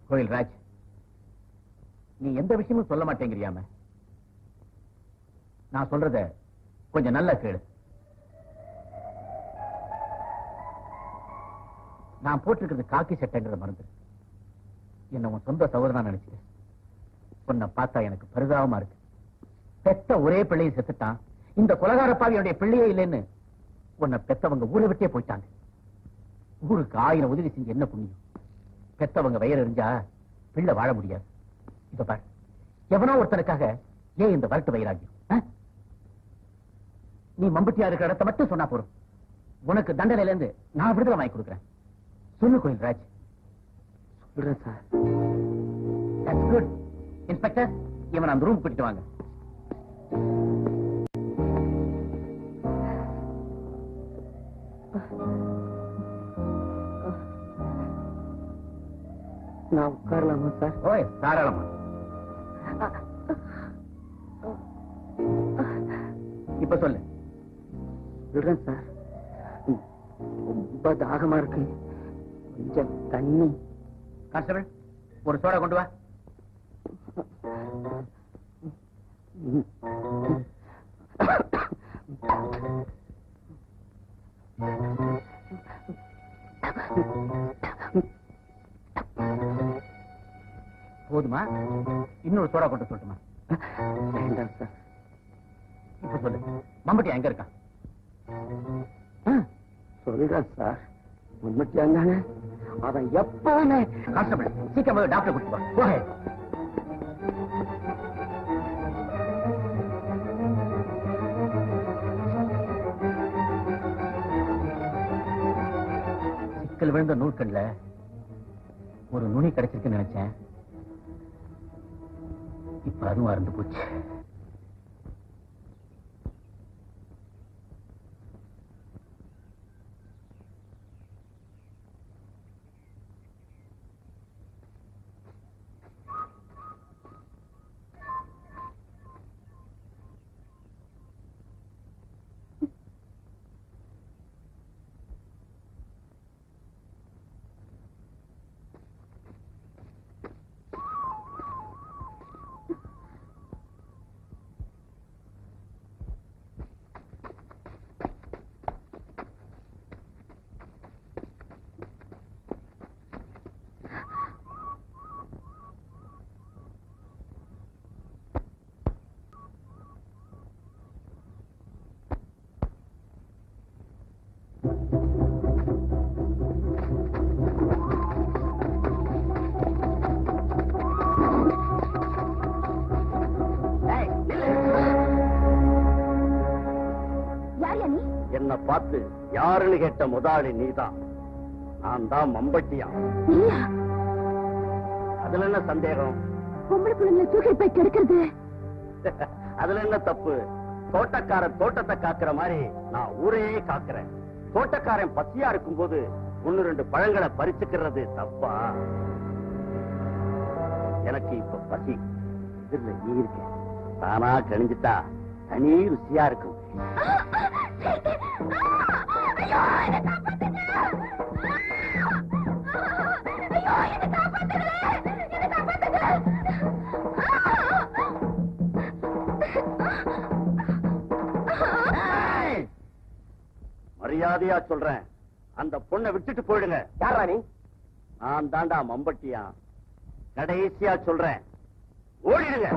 கோயில் ராஜ், நீ எந்த விஷயமும் சொல்ல மாட்டேங்கிறியாம? நான் சொல்றத கொஞ்சம் நல்லா கேளு. நான் போட்டிருக்கிறது காக்கி சட்டைங்கிற மருந்து. என்ன உன் சொந்த சகோதரனா நினைச்சிட்டேன். உன்னை பார்த்தா எனக்கு பரிதாபமா இருக்கு. பெத்த ஒரே பிள்ளையை செத்துட்டான். இந்த கொலகார பாவியுடைய பிள்ளையே இல்லைன்னு உன்னை பெத்தவங்க ஊரை விட்டே போயிட்டாங்க. ஊருக்கு 1000 உதவி செஞ்சு என்ன புண்ணியம்? பெத்தவங்க வயிறு எறிஞ்சா பிள்ளை வாழ முடியாது. இத பாரு, எவனோ ஒருத்தனுக்காக ஏன் இந்த வரட்டு வயிறாகியும்? நீ மம்பட்டியா இருக்கிற இடத்தை மட்டும் சொன்னா போறோம். உனக்கு தண்டனையில இருந்து நான் விடுதலை வாங்கி கொடுக்குறேன். சொல்லு கோயில் ராஜ். சொல்றேன் சார். That's good. இன்ஸ்பெக்டர், இவன் அந்த ரூம் கூட்டிட்டு வாங்க. நான் உட்காரலாமா சார்? ஓய், தாராளமா. இப்ப சொல்லு. சொல்றேன் சார். ரொம்ப தாகமா இருக்கு, கொஞ்சம் தண்ணி. கான்ஸ்டபிள், ஒரு சோடா கொண்டு வா. போதுமா? இன்னொரு சோடா கொண்டு சொல்லட்டுமா? வேண்டாம் சார். இப்ப சொல்லு, மம்பட்டி எங்க இருக்கான்? சொல்றேன் சார். மம்பட்டி அந்தானே, அவன் எப்பவுமே. கான்ஸ்டபிள், சீக்கிரம் டாக்டர் கூட்டிட்டு வா. போக. சிக்கல் விழுந்த நூற்கண்ல ஒரு நுனி கிடைச்சிருக்குன்னு நினைச்சேன். இப்ப அதுவும் அறந்து போச்சு. உன்னை பார்த்து யாருன்னு கேட்ட முதலாளி நீதான். நான் தான் மம்பட்டியா. அதுல என்ன சந்தேகம்? பொம்பளை பிள்ளைங்களை தூக்கி போய் கெடுக்கிறது அதுல என்ன தப்பு? தோட்டக்காரன் தோட்டத்தை காக்குற மாதிரி நான் ஊரையே காக்குறேன். தோட்டக்காரன் பசியா இருக்கும் போது 1-2 பழங்களை பறிச்சுக்கிறது தப்பா? எனக்கு இப்ப பசி. இதுல நீ இருக்க தானா கழிஞ்சிட்டா தனி ருசியா இருக்கும். மரியாதையா சொல்றேன், அந்த பொண்ணை விட்டுட்டு போயிடுங்க. யாரா நீ? நான் தாண்டா மம்பட்டியா. கடைசியா சொல்றேன், ஓடிடுங்க.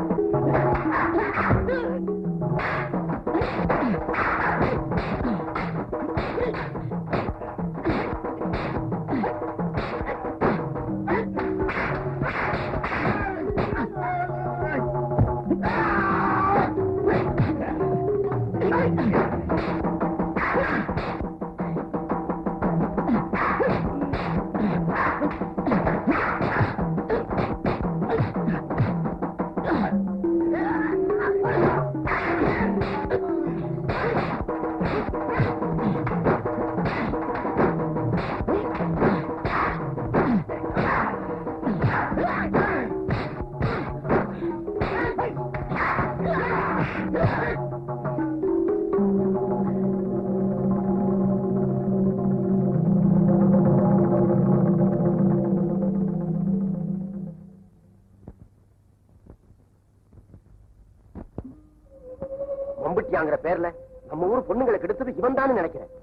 மம்பட்டியாங்கிற பேர்ல நம்ம ஊர் பொண்ணுங்களை கெடுத்தது இவன் தான் நினைக்கிறேன்.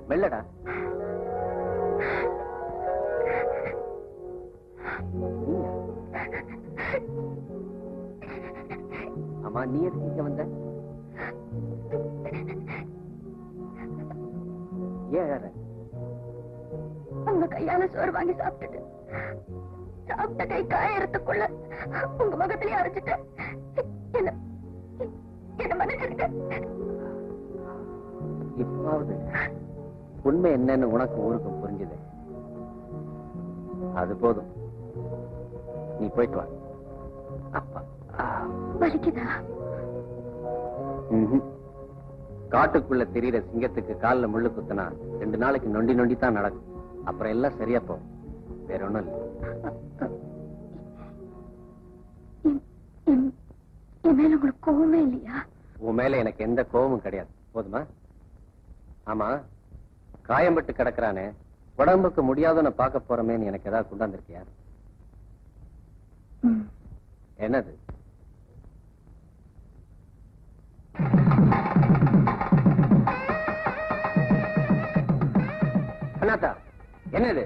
வெள்ளடா அம்மா, நீ எதுக்கு இங்க வந்த? ஏன் அழற? உங்க கையால சோறு வாங்கி சாப்பிட்டுட்டு சாப்பிட்ட கை காயறதுக்குள்ள உங்க முகத்திலேயே அரைச்சிட்டு என்ன மன்னிச்சிருக்க. இப்பவாவது உண்மை என்னன்னு உனக்கு ஊருக்கு புரிஞ்சுது. அது போதும், நீ போயிட்டு வா. அப்பா வலிக்குதா? காட்டுக்குள்ள தெரியுற சிங்கத்துக்கு காலில் முள்ளு குத்துனா 2 நாளைக்கு நொண்டி நொண்டி தான் நடக்கும். அப்புறம் எல்லாம் சரியா போகும். வேற ஒண்ணும் இல்லை. என் மேல உங்களுக்கு கோவமே இல்லையா? உன் மேல எனக்கு எந்த கோபமும் கிடையாது. போதுமா? ஆமா, காயம்பட்டு கிடக்குறானே, உடம்புக்கு முடியாதவனை பார்க்க போறமேன்னு எனக்கு ஏதாவது கொண்டாந்துருக்கியா? என்னது? அண்ணாத்தா, என்னது?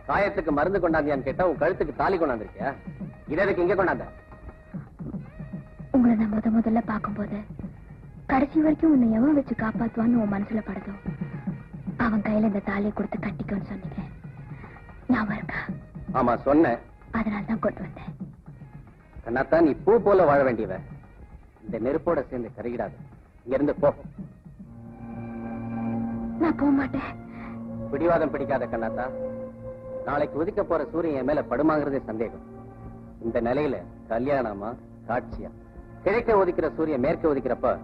காயத்துக்கு மருந்து கொண்டாந்தியான்னு கேட்டா உன் கழுத்துக்கு தாலி கொண்டாந்துருக்கியா? இதற்கு இங்க கொண்டாந்த? உங்களை நான் முதல்ல பார்க்கும்போது கடைசி வரைக்கும் உன்னை எவன் வச்சு காப்பாத்துவான்னு உன் மனசுல படுதோ அவன் கையில இந்த தாலியை கொடுத்து கட்டிக்கோன்னு சொன்னீங்க. ஞாபகம் இருக்கா? ஆமா, சொன்னேன். அதனாலதான் கொண்டு வந்தேன். அண்ணாத்தா, நீ பூ போல வாழ வேண்டியவ. இந்த நெருப்போட சேர்ந்து கருகிடாது. இங்க இருந்து போ. நான் போக மாட்டேன். பிடிவாதம் பிடிக்காத கண்ணாத்தா. நாளைக்கு உதிக்க போற சூரியன் என் மேல படுமாங்கிறதே சந்தேகம். இந்த நிலையில கல்யாணமா காட்சியா? கிழக்க ஒதுக்கிற சூரியன் மேற்க ஒதுக்கிறப்ப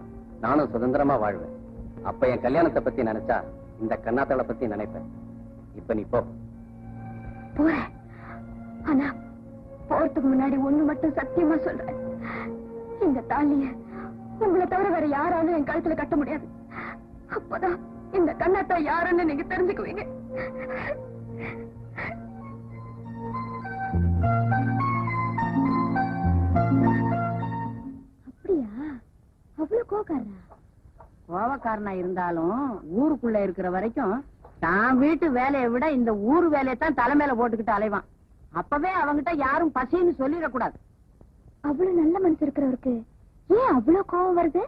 நானும் சுதந்திரமா வாழ்வேன். அப்ப என் கல்யாணத்தை பத்தி நினைச்சா இந்த கண்ணாத்தாளை பத்தி நினைப்பேன். இப்ப நீ போ. போறேன். ஆனா போறதுக்கு முன்னாடி ஒண்ணு மட்டும் சத்தியமா சொல்றேன். இந்த தாலிய உங்களை தவிர வேற யாராலும் என் கழுத்துல கட்ட முடியாது. அப்பதான் இந்த கண்ணாத்தா யாருன்னு நீங்க தெரிஞ்சுக்குவீங்க. அப்படியா? அவ்வளவு கோவக்காரனா இருந்தாலும் ஊருக்குள்ள இருக்கிற வரைக்கும் தான் வீட்டு வேலையை விட இந்த ஊர் வேலையத்தான் தலைமையில போட்டுக்கிட்டு அலைவான். அப்பவே அவங்கிட்ட யாரும் பசின்னு சொல்லிடக்கூடாது. அவ்வளவு நல்ல மனசு இருக்கிறவருக்கு ஏன் அவ்வளவு கோவம் வருது?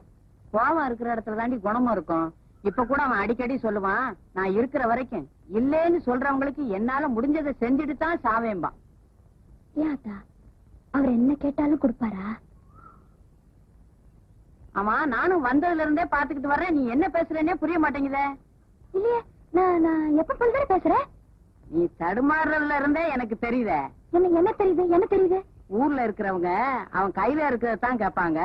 கோவம் இருக்கிற இடத்துல தாண்டி குணமும் இருக்கும். இப்ப கூட அவன் அடிக்கடி சொல்லுவான், நான் இருக்கிற வரைக்கும் இல்லேன்னு சொல்றவங்களுக்கு என்னால முடிஞ்சதை செஞ்சுட்டு தான் சாவேம்பா. ஏத்தா அவர் என்ன கேட்டாலும் கொடுப்பாரா? ஆமா, நானும் வந்ததுல இருந்தே பாத்துக்கிட்டு வர்றேன். நீ என்ன பேசுறேன்னே புரிய மாட்டேங்குதே. இல்லையே, நான் எப்ப போல பேசுறேன். நீ தடுமாறுறதுல இருந்தே எனக்கு தெரியுத. என்ன தெரியுது? என்ன தெரியுது? ஊர்ல இருக்கிறவங்க அவன் கையில இருக்கிறதான் கேட்பாங்க,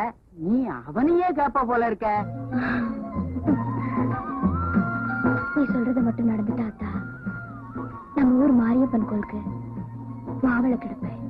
நீ அவனையே கேப்ப போல இருக்க. நீ சொல்றது மட்டும் நடந்துட்டாத்தா நம்ம ஊர் மாரியப்பன் கோயிலுக்கு மாவளை கிடப்பேன்.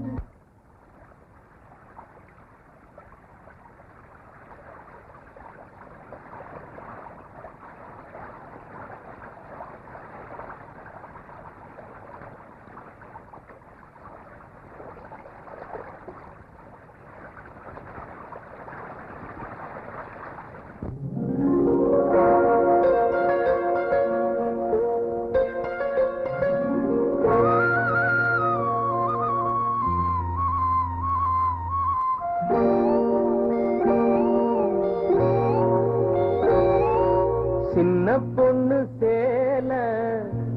சின்ன பொண்ணு சேல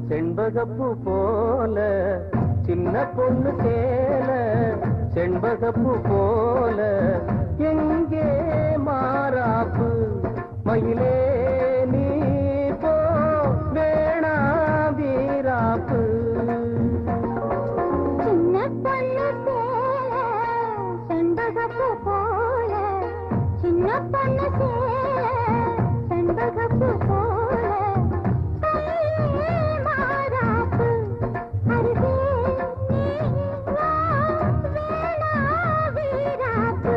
செண்பகப்பு போல, சின்ன பொண்ணு சேல செண்பகப்பு போல, எங்கே மாறாப்பு மயிலே நீ போ வேணா வீராப்பு. சின்ன பொண்ணு சேல செண்பகப்பு போல, சின்ன பொண்ணு சேல செண்பகப்பு போல, மாறாப்பு அருகே நீ வா வேணா வீராப்பு.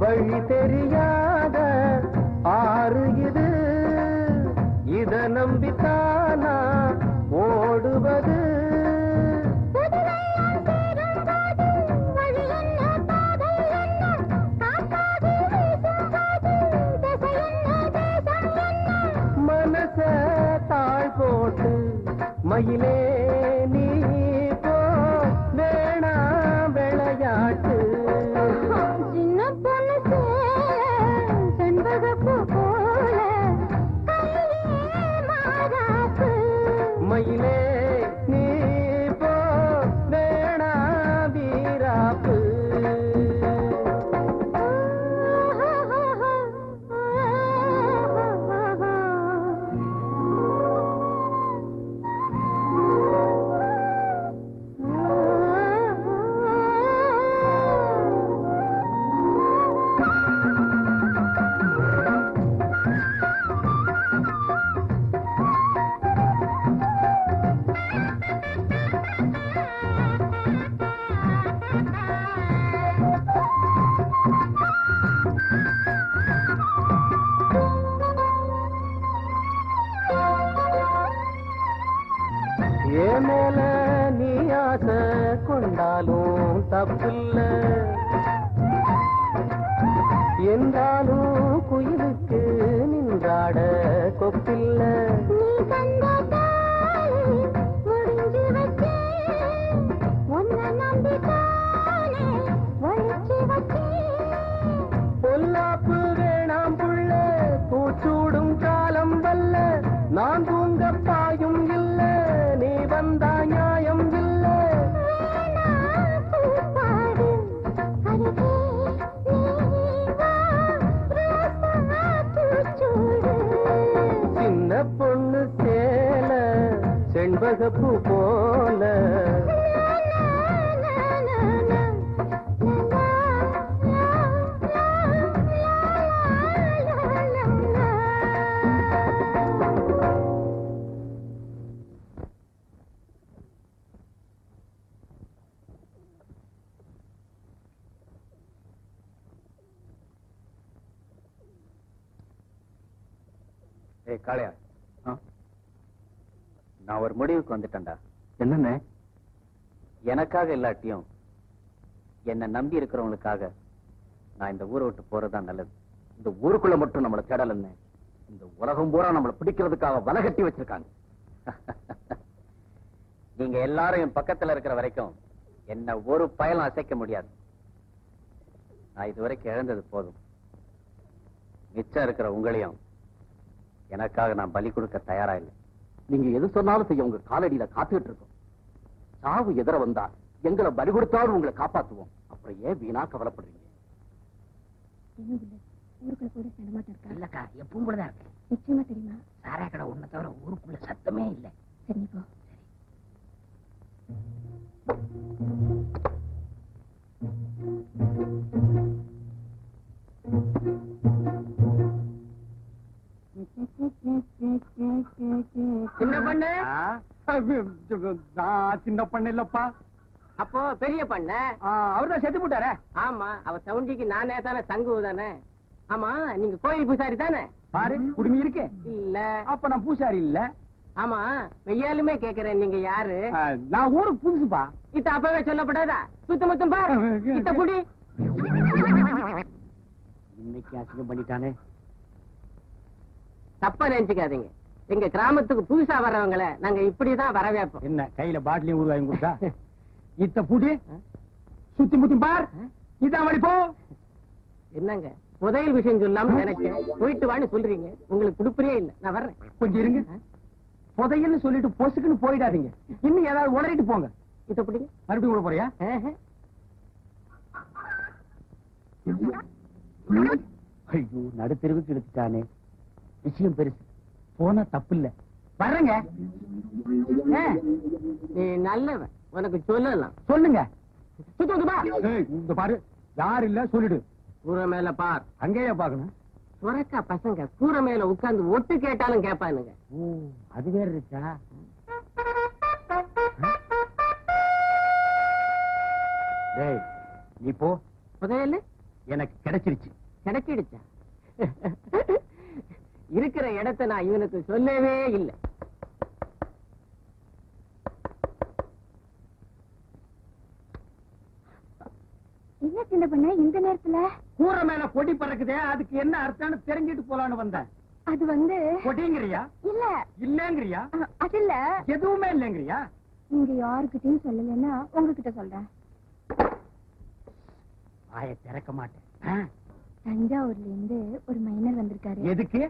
வழி தெரியாத ஆறு இது, இத நம்பித்தானா ஓடுவது. மனச தாழ் போட்டு மயிலே நீ போ வேணா விளையாட்டு. சின்ன பொண்ணு செண்பகப்பு போல, மாறாப்பு மயிலே நீ போ வேணா வீராப்பு. ஏன் மேல நீ ஆசை கொண்டாலும் தப்பில்ல, என்றாலும் குயிலுக்கு நின்றாட கொப்பில்ல. நீ கண்ட தாய் முடிஞ்சு வச்சே, உன்னை நம்பித்தானே ஒழிச்சு வச்சே. ஏய் காளையா, நான் ஒரு முடிவுக்கு வந்துட்டேன்டா. என்னண்ணே? எனக்காக இல்லாட்டியும் என்ன நம்பி இருக்கிறவங்களுக்காக நான் இந்த ஊரை விட்டு போறதுதான் நல்லது. இந்த ஊருக்குள்ள மட்டும் நம்மளை தேடலன்னு இந்த உலகம் பூரா நம்மளை பிடிக்கிறதுக்காக வலை கட்டி வச்சிருக்காங்க. நீங்க எல்லாரும் என் பக்கத்துல இருக்கிற வரைக்கும் என்ன ஒரு பயலும் அசைக்க முடியாது. நான் இதுவரைக்கும் இழந்தது போதும். மிச்சம் இருக்கிற உங்களையும் எனக்காக நான் பலி கொடுக்க தயாரா இல்லை. நீங்க எது சொன்னாலும் செய்ய உங்க காலடியில காத்துக்கிட்டு இருக்கோம். சாவு எதிர வந்தா எங்களை பலி கொடுத்தாலும் உங்களை காப்பாத்துவோம். அப்புறம் ஏன் வீணா கவலைப்படுறீங்க? ஊருக்குள்ள கூட நடமாட்டம் இருக்கா? இல்லக்கா, எப்பவும் போலதான் இருக்கு. நிச்சயமா தெரியுமா? சாரா கடை ஒண்ணு தவிர ஊருக்குள்ள சத்தமே இல்லை. சரி போ. சின்ன பண்ணு? சின்ன பண்ணு இல்லப்பா. அப்போ பெரிய பண்ண அவர்தான் செத்து போட்டாரே. ஆமா, அவ சவுண்டிக்கு நானே தானே தங்கு தானே. ஆமா, நீங்க கோயில் பூசாரி தானே? பாரு, குடுமி இருக்கு. இல்ல. அப்ப நான் பூசாரி இல்ல. ஆமா, வெய்யாலுமே கேக்குறேன், நீங்க யாரு? நான் ஊருக்கு புதுசுப்பா. இத்த அப்பவே சொல்லப்படாதா? சுத்த முத்தம் பாரு, இத்த குடி. இன்னைக்கு அசிங்கம் பண்ணிட்டானே. தப்பா நினைச்சுக்காதீங்க, எங்க கிராமத்துக்கு புதுசா வர்றவங்கள நாங்க இப்படிதான் வரவேற்போம். என்ன கையில பாட்டிலையும் ஊர் வாங்கி கொடுத்தா? இத்த புடி, சுத்தி முத்தி பார். இதான் வழி போ. என்னங்க புதையல் விஷயம் சொல்லாம நினைச்சேன், போயிட்டு வான்னு சொல்றீங்க. உங்களுக்கு குடுப்பறியே இல்ல, நான் வர்றேன். கொஞ்சம் இருங்க. புதையல்னு சொல்லிட்டு பொசுக்குன்னு போயிடாதீங்க. இன்னும் ஏதாவது உளறிட்டு போங்க. இத பிடிங்க. மறுபடியும் கூட போறியா? ஐயோ, நடுத்தெருவுக்கு எடுத்துட்டானே. விஷயம் பெருசு, போனா தப்பு இல்ல. வர்றேங்க. நீ நல்லவன், உனக்கு சொல்லலாம். சொல்லுங்க. சுத்த முத்தம் பா. இந்த பாரு, யார் இல்ல சொல்லிடு. கூரை மேல பார். அங்கேயே பாக்கணும். சுரக்கா பசங்க கூரை மேல உட்கார்ந்து ஒட்டு கேட்டாலும் கேட்பானுங்க. ஓ, அது வேற இருக்கா? டேய், நீ போ. புதையல் எனக்கு கிடைச்சிருச்சு. கிடைச்சிடுச்சா? இருக்கிற இடத்தை நான் இவனுக்கு சொல்லவே இல்லை. என்ன சின்ன பண்ண இந்த நேரத்துல? கூரை மேல கொடி பறக்குதே, அதுக்கு என்ன அர்த்தம்னு தெரிஞ்சிட்டு போலான்னு வந்தேன். அது வந்து கொடிங்கிறியா? இல்ல இல்லங்கிறியா? அது இல்ல, எதுவுமே இல்லங்கிறியா? நீங்க யாருக்கிட்டையும் சொல்லலன்னா உங்ககிட்ட சொல்றேன். வாயை திறக்க மாட்டேன். தஞ்சாவூர்ல இருந்து ஒரு மைனர் வந்திருக்காரு. எதுக்கு?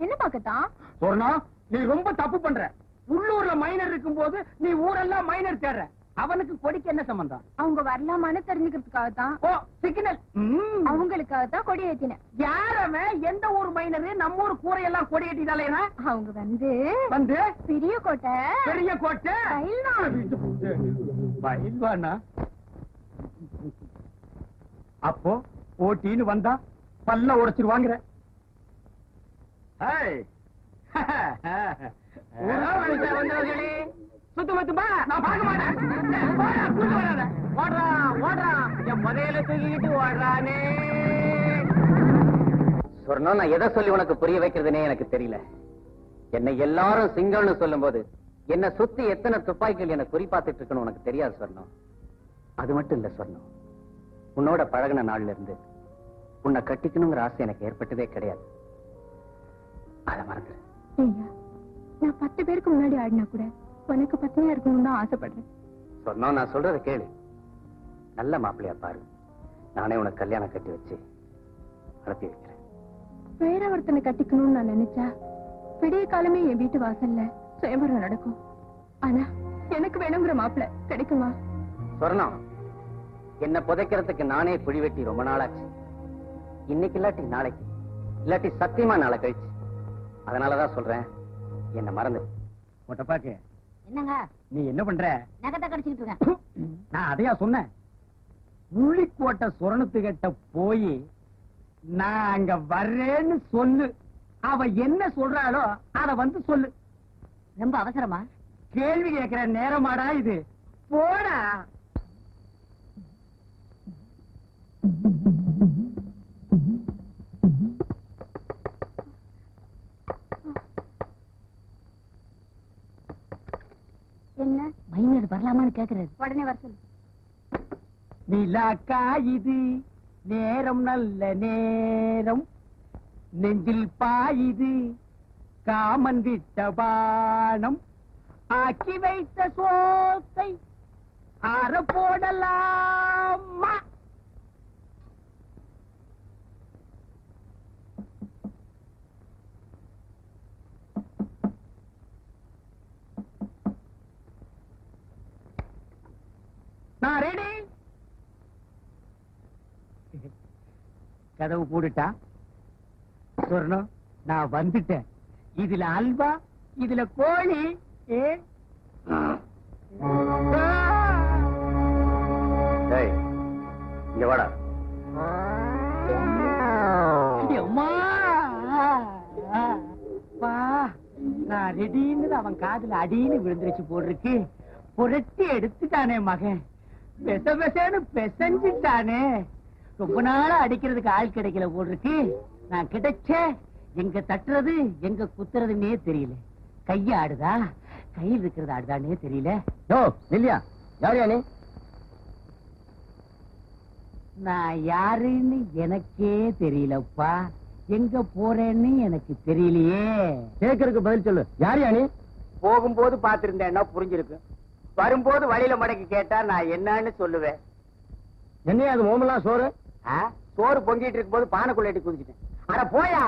என்ன பாக்கத்தான்? சொன்னா நீ ரொம்ப தப்பு பண்ற. உள்ளூர்ல மைனர் இருக்கும் போது நீ ஊரெல்லாம் மைனர் தேடுற. அவனுக்கு கொடிக்கு என்ன சம்பந்தம்? அவங்க வரலாமான்னு தெரிஞ்சுக்கிறதுக்காக தான். ஓ, சிக்னல். அவங்களுக்காக தான் கொடி ஏத்தினேன். யாரவன்? எந்த ஊர் மைனரு? நம்ம ஊர் கூரையெல்லாம் கொடி ஏற்றிட்டாலேனா? அவங்க வந்து பெரிய கோட்டை பயில்வானா? அப்போ போட்டின்னு வந்தா பல்ல உடைச்சிருவாங்கிற. சுத்த முத்தம் பா. நான் பார்க்க மாட்டேன். ஓடுறா ஓடுறா, என் புதையல தூக்கிட்டு ஓடுறானே. சொன்னா நான் எதை சொல்லி உனக்கு புரிய வைக்கிறதுனே எனக்கு தெரியல. என்னை எல்லாரும் சிங்கம்னு சொல்லும் போது என்ன சுத்தி எத்தனை துப்பாக்கிகள் என்ன குறி பார்த்துட்டு இருக்குன்னு உனக்கு தெரியாது சொன்னோம். அது மட்டும் இல்ல சொன்னோம், உன்னோட பழகின நாள்ல இருந்து உன்னை கட்டிக்கணுங்கிற ஆசை எனக்கு ஏற்பட்டதே கிடையாது. அதை மறந்துரு. நான் 10 பேருக்கு முன்னாடி ஆடினா கூட உனக்கு பத்தினியா இருக்கணும்னு தான் ஆசைப்படுறேன். சொன்னோம், நான் சொல்றத கேளு. நல்ல மாப்பிள்ளையா பாரு, நானே உனக்கு கல்யாணம் கட்டி வச்சு அனுப்பி வைக்கிறேன். வேற ஒருத்தனை கட்டிக்கணும்னு நான் நினைச்சா விடிய காலமே என் வீட்டு வாசல்ல சுயம்பரம் நடக்கும். ஆனா எனக்கு வேணுங்கிற மாப்பிள்ளை கிடைக்குமா? சொர்ணம், என்ன புதைக்கிறதுக்கு நானே குழி வெட்டி ரொம்ப நாளாச்சு. இன்னைக்கு இல்லாட்டி நாளைக்கு, இல்லாட்டி சத்தியமா நாளை கழிச்சு. அதனாலதான் சொல்றேன், என்ன மறந்து. ஒட்டப்பாக்கு, என்னங்க நீ என்ன பண்ற? நகத்தை கடிச்சுக்கிட்டு இருக்கேன். நான் அதையா சொன்னேன். புள்ளிக்கோட்டை சுரணத்துக்கிட்ட போய் நான் அங்க வர்றேன்னு சொல்லு. அவ என்ன சொல்றாளோ அத வந்து சொல்லு. ரொம்ப அவசரமா? கேள்வி கேட்கிற நேரமாடா இது. போடா. கேக்குறாரு. உடனே வர சொல்லு. நிலாக்கா இது நேரம் நல்ல நேரம், நெஞ்சில் பாயுது காமன் விட்ட பானம், ஆக்கி வைத்த சோத்தை ஆற போடலாமா? நான் ரெடி. கதவு போட்டுட்டா சொர்ணம், நான் வந்துட்டேன். இதுல அல்வா, இதுல கோழி. இங்க வாடா. நான் ரெடின்னு அவன் காதுல அடின்னு விழுந்துருச்சு போட்டிருக்கு. புரட்டி எடுத்துட்டானே மகன், பெச பெசன்னு பெசஞ்சிட்டானே. ரொம்ப நாளா அடிக்கிறதுக்கு ஆள் கிடைக்கல போட்டிருக்கு. நான் கிடைச்ச எங்க தட்டுறது எங்க குத்துறதுன்னே தெரியல. கைய ஆடுதா கையில் இருக்கிறது ஆடுதானே தெரியல. இல்லையா யாரையா நீ? நான் யாருன்னு எனக்கே தெரியலப்பா. எங்க போறேன்னு எனக்கு தெரியலையே. கேக்குறதுக்கு பதில் சொல்லு. யாரையா நீ? போகும்போது பாத்திருந்தேன்னா புரிஞ்சிருக்கு. வரும்போது வழியில மடக்கி கேட்டா நான் என்னன்னு சொல்லுவேன். என்னையா அது மோமெல்லாம் சோறு? சோறு பொங்கிட்டு இருக்கும் போது பானைக்குள்ள எட்டி குதிச்சிட்டேன். அட போயா,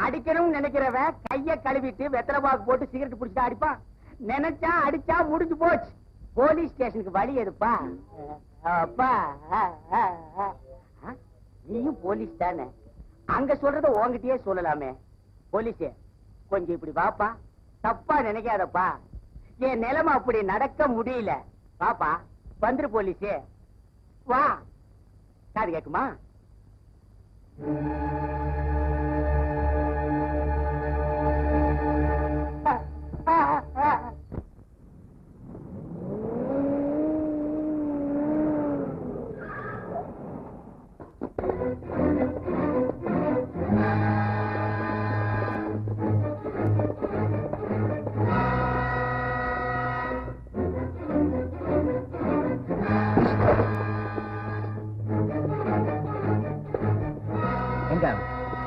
அடிக்கணும்னு நினைக்கிறவன் கைய கழுவிட்டு வெத்தலை பாக்கு போட்டு சிகரெட் பிடிச்சிட்டு அடிப்பான். நினைச்சா அடிச்சா முடிஞ்சு போச்சு. போலீஸ் ஸ்டேஷனுக்கு வழி எதுப்பா? அப்பா நீயும் போலீஸ் தானே, அங்க சொல்றத உன்கிட்டயே சொல்லலாமே. போலீஸே கொஞ்சம் இப்படி வாப்பா, தப்பா நினைக்காதப்பா. என் நிலைமை அப்படி நடக்க முடியல. பாப்பா வந்துரு போலீஸே, வா. காது கேக்குமா?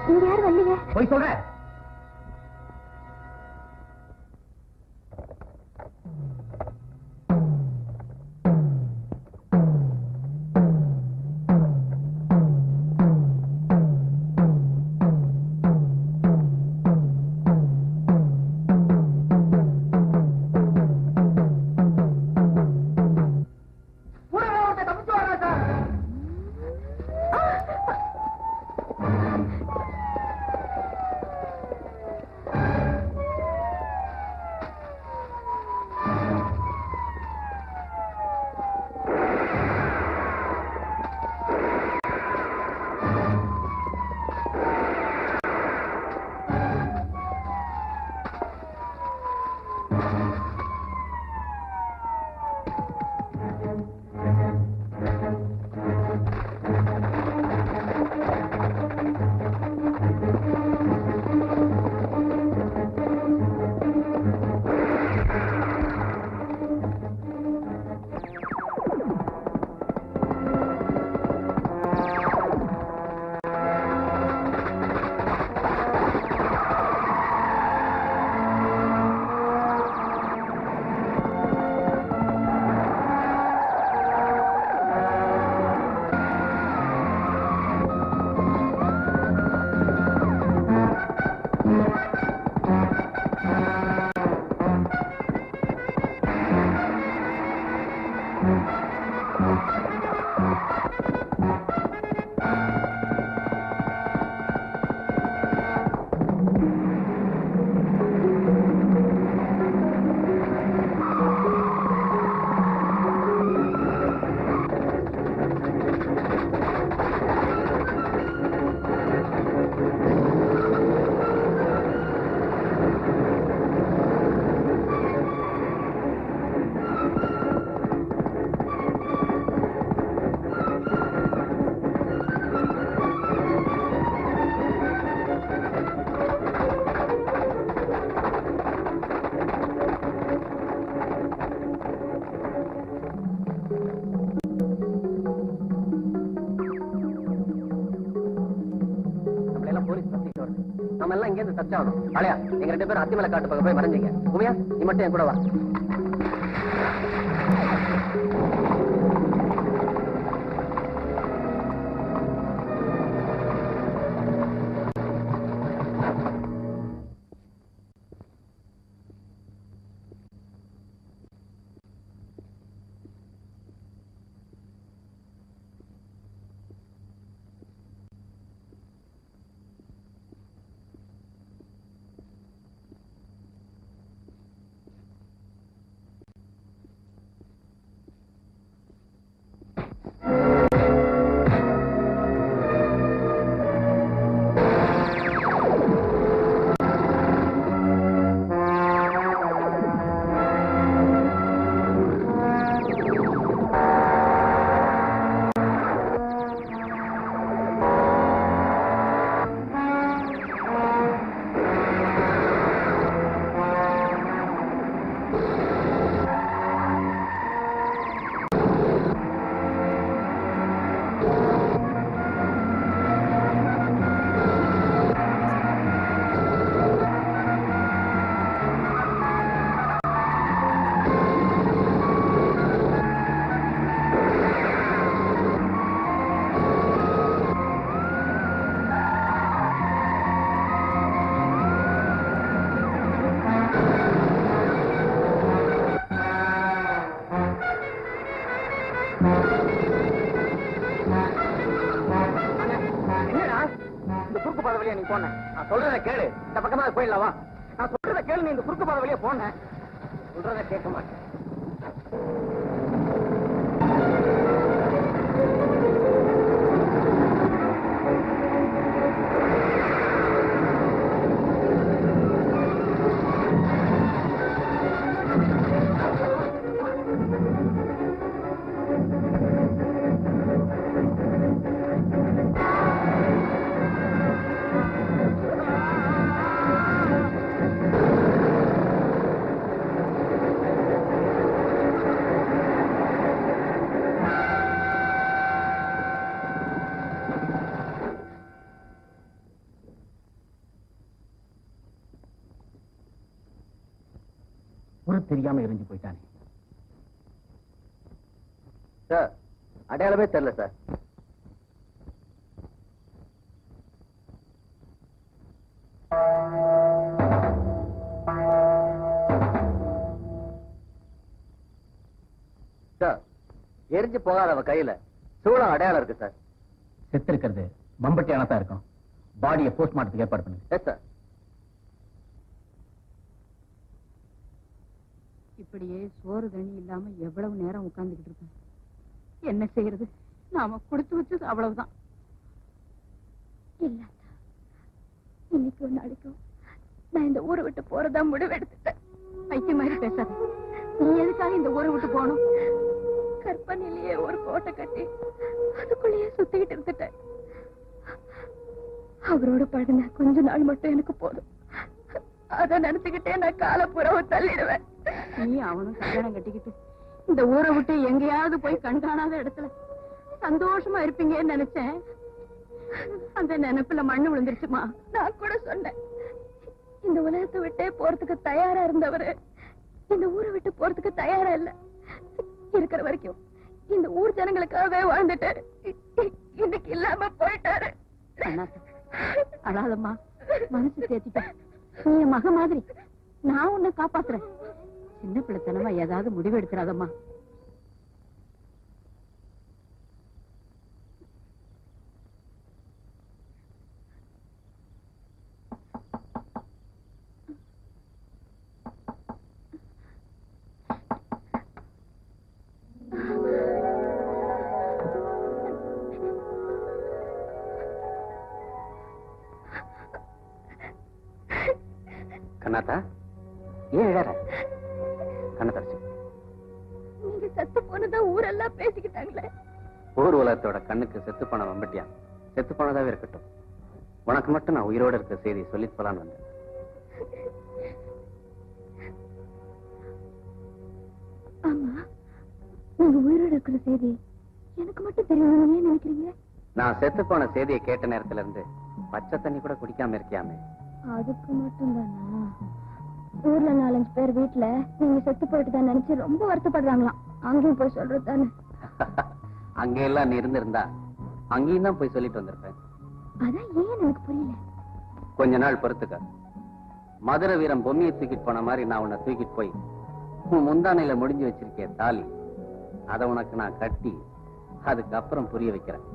இங்க யாரும் வரலையே. போய் சொல்ற. இருந்து தச்சாகணும். அலையா நீங்க 2 பேரும் அத்திமலை காட்டு பக்கம் போய் மறைஞ்சீங்க. உமையா நீ மட்டும் என் கூட வா. நீ போன நான் சொல்றத கேளு. இந்த பக்கமா போயிடலாமா? நான் சொல்றத கேளு. நீ இந்த குறுக்கு பாதை வழியா போன சொல்றத கேட்க மாட்டேன். தெரியாம எரிஞ்சு போயிட்டானே. சார் அடையாளமே தெரியல சார். சார் எரிஞ்சு போகாத அவ கையில சூழம் அடையாளம் இருக்கு சார். செத்து இருக்கிறது மம்பட்டியான தான் இருக்கும். பாடியை போஸ்ட்மார்ட்டத்துக்கு ஏற்பாடு பண்ணுங்க. Yes sir. இப்படியே சோறு தண்ணி இல்லாம எவ்வளவு நேரம் உட்கார்ந்துகிட்டு இருக்கேன். என்ன செய்யறது? நாம கொடுத்து வச்சது அவ்வளவுதான். இல்ல இன்னைக்கு ஒரு நாளைக்கும் நான் இந்த ஊரை விட்டு போறதா முடிவு எடுத்துட்டேன். பைத்தியம் மாதிரி பேசாத. நீ எதுக்காக இந்த ஊரை விட்டு போகணும்? கற்பனையிலேயே ஒரு கோட்டை கட்டி அதுக்குள்ளேயே சுத்திக்கிட்டு இருந்துட்டேன். அவரோட பழகின கொஞ்ச நாள் மட்டும் எனக்கு போதும். அத நினைச்சுக்கிட்டே நான் காலப்புறவை தள்ளிடுவேன். நீ அவனும் கல்யாணம் கட்டிக்கிட்டு இந்த ஊரை விட்டு எங்கேயாவது போய் கண்காணாத இடத்துல சந்தோஷமா இருப்பீங்கன்னு நினைச்சேன். அந்த நினைப்புல மண்ணு விழுந்துருச்சுமா. நான் கூட சொன்னேன், இந்த உலகத்தை விட்டே போறதுக்கு தயாரா இருந்தவரு இந்த ஊரை விட்டு போறதுக்கு தயாரா இல்ல. இருக்கிற வரைக்கும் இந்த ஊர் ஜனங்களுக்காகவே வாழ்ந்துட்டாரு. இன்னைக்கு இல்லாம போயிட்டாரு. அழாதம்மா, மனசு தேத்திட்ட. நீ என் மக மாதிரி, நான் உன்னை காப்பாத்துறேன். சின்ன பிள்ளைத்தனமா ஏதாவது முடிவு எடுத்துறாதம்மா. கண்ணாத்தா ஏன் இழற? கண்ணத்தரசி, நீங்க செத்து போனதா ஊரெல்லாம் பேசிக்கிட்டாங்களே. ஊர் உலகத்தோட கண்ணுக்கு செத்து போன வம்பட்டியா செத்து போனதாவே இருக்கட்டும். உனக்கு மட்டும் நான் உயிரோட இருக்க செய்தி சொல்லிட்டு போலான்னு வந்தேன். ஆமா, நீங்க உயிரோட இருக்கிற செய்தி எனக்கு மட்டும் தெரியும் ஏன் நினைக்கிறீங்க? நான் செத்து போன செய்தியை கேட்ட நேரத்துல இருந்து பச்சை தண்ணி கூட குடிக்காம இருக்கியாமே, அதுக்கு மட்டும்தானா? ஊர்ல 4-5 பேர் வீட்டுல நீங்க செத்து போயிட்டு தான் நினைச்சு ரொம்ப வருத்தப்படுறாங்களாம். அங்கேயும் போய் சொல்றது தானே? அங்க எல்லாம் நீ இருந்திருந்தா அங்கேயும் தான் போய் சொல்லிட்டு வந்திருப்பேன். அதான் ஏன் எனக்கு புரியல. கொஞ்ச நாள் பொறுத்துக்க. மதுரை வீரம் பொம்மியை தூக்கிட்டு போன மாதிரி நான் உன்னை தூக்கிட்டு போய் உன் முந்தானையில முடிஞ்சு வச்சிருக்கேன் தாலி, அதை உனக்கு நான் கட்டி அதுக்கப்புறம் புரிய வைக்கிறேன்.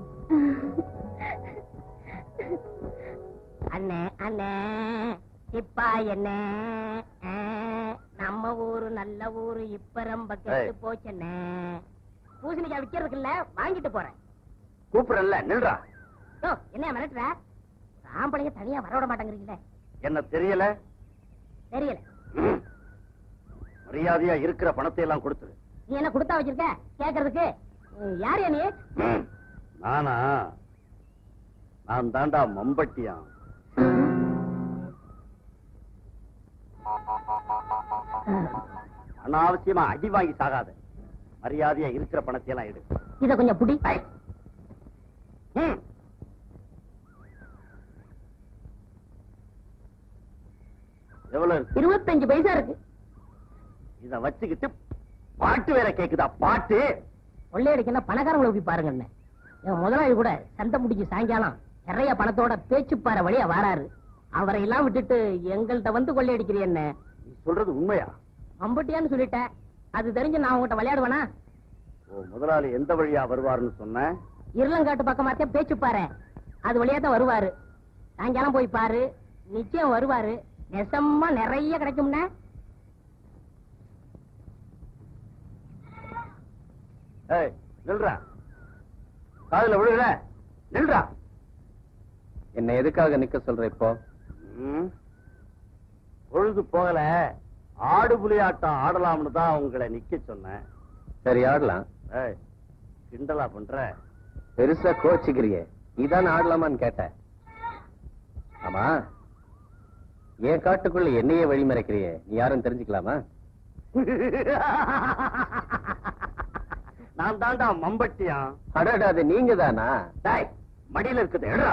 அண்ணே அண்ணே இப்பா என்ன நம்ம ஊரு நல்ல ஊரு இப்ப ரொம்ப கெட்டு போச்சுண்ணே. பூசணிக்காய் விக்கிறதுக்குல்ல வாங்கிட்டு போறேன். கூப்பிடல நில்றா. என்ன மிரட்டுற? ஆம்பளைய தனியா வரவிட மாட்டேங்கிறீங்களே. என்ன தெரியல? தெரியல. மரியாதையா இருக்கிற பணத்தை எல்லாம் கொடுத்துரு. நீ என்ன கொடுத்தா வச்சிருக்க கேக்குறதுக்கு? யார் நீ? நானா? நான் தாண்டா மம்பட்டியா. அனாவசியமா அடி வாங்கி சாகாத. மரியாதையா இருக்கிற பணத்தை எல்லாம் எடு. இத கொஞ்சம் புடி. எவ்வளவு? 25 பைசா இருக்கு. இத வச்சுக்கிட்டு பாட்டு வேற கேக்குதா? பாட்டு கொள்ளையடிக்கல பணக்காரங்களை போய் பாருங்க. என் முதலாளி கூட சண்டை முடிஞ்சு சாயங்காலம் நிறைய பணத்தோட பேச்சுப்பாறை வழியா வராரு. அவரை எல்லாம் விட்டுட்டு எங்கள்கிட்ட வந்து கொள்ளையடிக்கிறீ என்ன? நீ சொல்றது உண்மையா? மம்பட்டியான்னு சொல்லிட்டேன். அது தெரிஞ்சு நான் உங்ககிட்ட விளையாடுவேனா? முதலாளி எந்த வழியா வருவாருன்னு சொன்ன? இருளங்காட்டு பக்கமாத்தே பேச்சுப்பாறை, அது வழியா தான் வருவாரு. சாயங்காலம் போய் பாரு, நிச்சயம் வருவாரு. நெசமா நிறைய கிடைக்கும்னா. நில்றா, காதுல விழுற. நில்றா. என்ன எதுக்காக நிக்க சொல்ற இப்போ? பொழுது போகல, ஆடு புலியாட்டம் ஆடலாம்னு தான் உங்களை நிக்க சொன்னேன். சரி ஆடலாம். கிண்டலா பண்ற? பெருசா கோச்சிக்கிறியே, இதான் ஆடலாமான்னு கேட்ட. ஆமா, என் காட்டுக்குள்ள என்னையே வழிமறைக்கிறியே, நீ யாரும் தெரிஞ்சுக்கலாமா? நான் தாண்டா மம்பட்டியா. அடாடா, அது நீங்க தானா? மடியில இருக்குது எடுறா.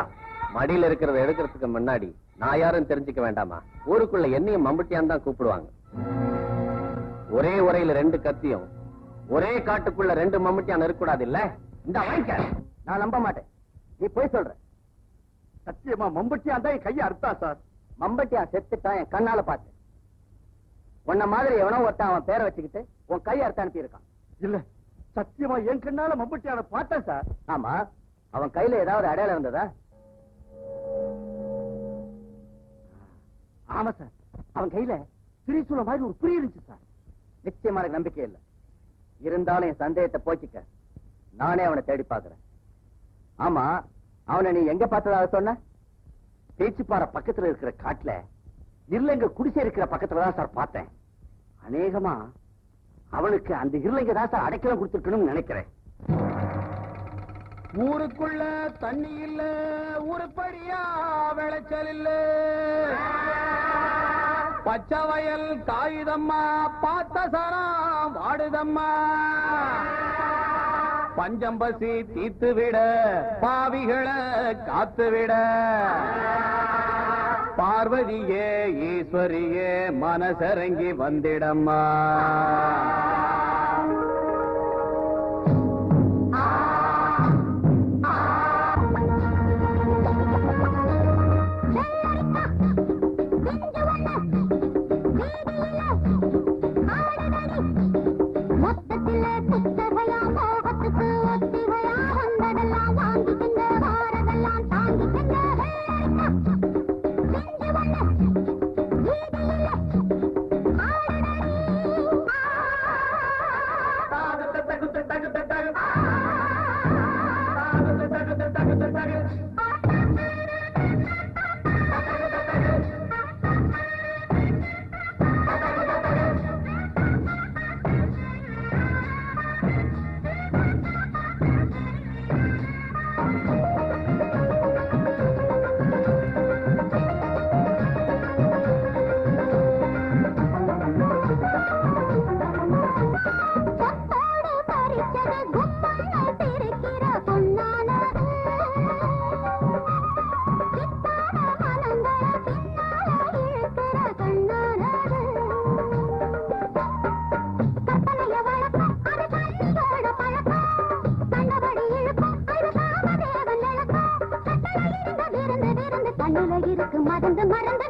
மடியில இருக்கிறத எடுக்கிறதுக்கு முன்னாடி நான் யாரும் தெரிஞ்சுக்க வேண்டாமா? ஊருக்குள்ள என்னையும் மம்பட்டியான் தான் கூப்பிடுவாங்க. ஒரே உரையில 2 கத்தியும், ஒரே காட்டுக்குள்ள 2 மம்பட்டியான் இருக்கக்கூடாது இல்ல? இந்த வாங்கிக்க. நான் நம்ப மாட்டேன், நீ போய் சொல்ற. சத்தியமா மம்பட்டியான் தான் என் கையை அறுத்தா சார். மம்பட்டியான் செத்துட்டான், என் கண்ணால பார்த்தேன். உன்ன மாதிரி எவனோ ஒருத்தன் அவன் பேரை வச்சுக்கிட்டு உன் கையை அறுத்து அனுப்பி இருக்கான். இல்ல, சத்தியமா என் கண்ணால மம்பட்டியான பார்த்தேன் சார். ஆமா, அவன் கையில ஏதாவது அடையாளம் இருந்ததா? ஆமா சார், அவன் கையில திரிசூல மாதிரி ஒரு குறி இருந்துச்சு சார். நிச்சயமான நம்பிக்கை இல்லை. இருந்தாலும் என் சந்தேகத்தை போக்கிக்க நானே அவனை தேடி பார்க்கிறேன். ஆமா, அவனை நீ எங்க பார்த்ததாக சொன்ன? பேச்சுப்பாறை பக்கத்துல இருக்கிற காட்டுல இருளங்க குடிசை இருக்கிற பக்கத்துலதான் சார் பார்த்தேன். அநேகமா அவனுக்கு அந்த இருளங்க தான் சார் அடைக்கலம் கொடுத்துருக்கணும்னு நினைக்கிறேன். ஊருக்குள்ள தண்ணி இல்ல, ஊருப்படியா விளைச்சல் இல்ல, பச்சை வயல் காயுதம்மா, பார்த்த சரம் வாடுதம்மா, பஞ்சம்பசி தீத்து விட, பாவிகளை காத்து விட, பார்வதியே ஈஸ்வரியே மனசரங்கி வந்திடம்மா. உலகிற்கு மறந்து மறந்து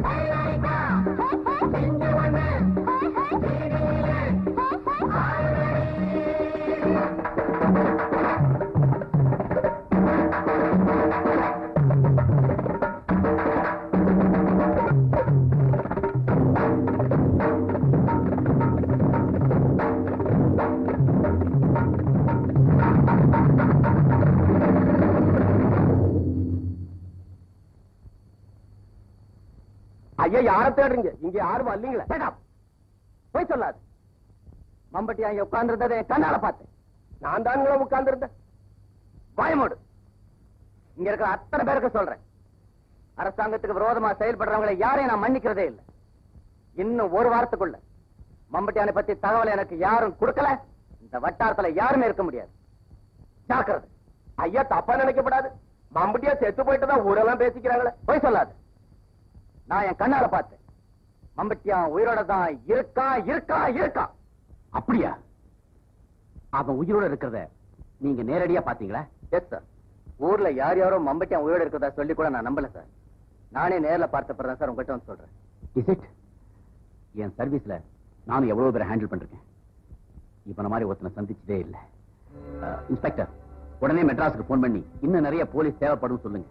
ஐயா, யார தேடுறீங்க? இங்க யாரும் வரலீங்களா? போய் சொல்லாது. மம்பட்டி அங்க உட்கார்ந்து கண்ணால பார்த்தேன். நான் தான் உட்கார்ந்து இருந்தேன். பயமோடு இங்க இருக்கிற அத்தனை பேருக்கு சொல்றேன், அரசாங்கத்துக்கு விரோதமா செயல்படுறவங்களை யாரையும் நான் மன்னிக்கிறதே இல்லை. இன்னும் ஒரு வாரத்துக்குள்ள மம்பட்டியானை பத்தி தகவலை எனக்கு யாரும் கொடுக்கல, இந்த வட்டாரத்துல யாருமே இருக்க முடியாது. ஜாக்கிரதை. ஐயா, தப்பா நினைக்கப்படாது. மம்பட்டியா செத்து போயிட்டுதான் ஊரெல்லாம் பேசிக்கிறாங்களே. போய் சொல்லாது. நான் என் கண்ணால பார்த்தேன். மம்பட்டியா உயிரோட தான் இருக்கா. அப்படியா? அவன் உயிரோட இருக்கிறத நீங்க நேரடியா பாத்தீங்களா? Yes sir. ஊர்ல யார் யாரோ மம்பட்டியா உயிரோட இருக்கிறதா சொல்லி கூட நான் நம்பல சார். நானே நேர்ல பார்த்தப்பதான் சார் உங்ககிட்ட வந்து சொல்றேன். Is it? என் சர்வீஸ்ல நானும் எவ்வளவு பேரை ஹேண்டில் பண்ணிருக்கேன். இப்ப மாதிரி ஒருத்தனை சந்திச்சதே இல்லை. இன்ஸ்பெக்டர், உடனே மெட்ராஸுக்கு போன் பண்ணி இன்னும் நிறைய போலீஸ் தேவைப்படும் சொல்லுங்க.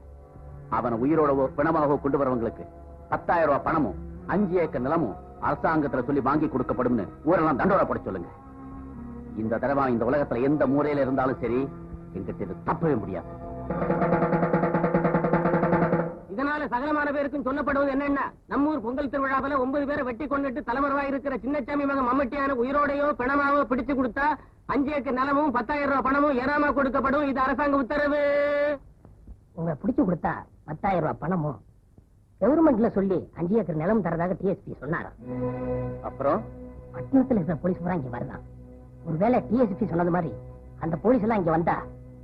அவனை உயிரோடவோ பிணமாகவோ கொண்டு வரவங்களுக்கு 10,000 ரூபாய் பணமும் 5 ஏக்கர் நிலமும் அரசாங்கத்துல சொல்லி வாங்கி கொடுக்கப்படும் ஊரெல்லாம் தண்டோட போட சொல்லுங்க. இந்த தடவை இந்த உலகத்துல எந்த மூலையில இருந்தாலும் சரி, எங்கிட்ட இது தப்பவே முடியாது. இதனால சகலமான பேருக்கும் சொல்லப்படுவது என்னன்னா, நம்ம ஊர் பொங்கல் திருவிழாவில் 9 பேரை வெட்டி கொண்டுட்டு தலைமறைவா இருக்கிற சின்னச்சாமி மகன் மம்மட்டியான உயிரோடையோ பிணமாவோ பிடிச்சு கொடுத்தா 5 ஏக்கர் நிலமும் 10,000 ரூபாய் பணமும் ஏறாம கொடுக்கப்படும். இது அரசாங்க உத்தரவு. உங்களை பிடிச்சு கொடுத்தா 10,000 ரூபாய் பணமும் கவர்மெண்ட்ல சொல்லி 5 ஏக்கர் நிலம் தரதாக டிஎஸ்பி சொன்னாரா? அப்புறம் பட்டணத்துல இருக்கிற போலீஸ் பூரா இங்க வருதான். ஒருவேளை டிஎஸ்பி சொன்னது மாதிரி அந்த போலீஸ் எல்லாம் இங்க வந்தா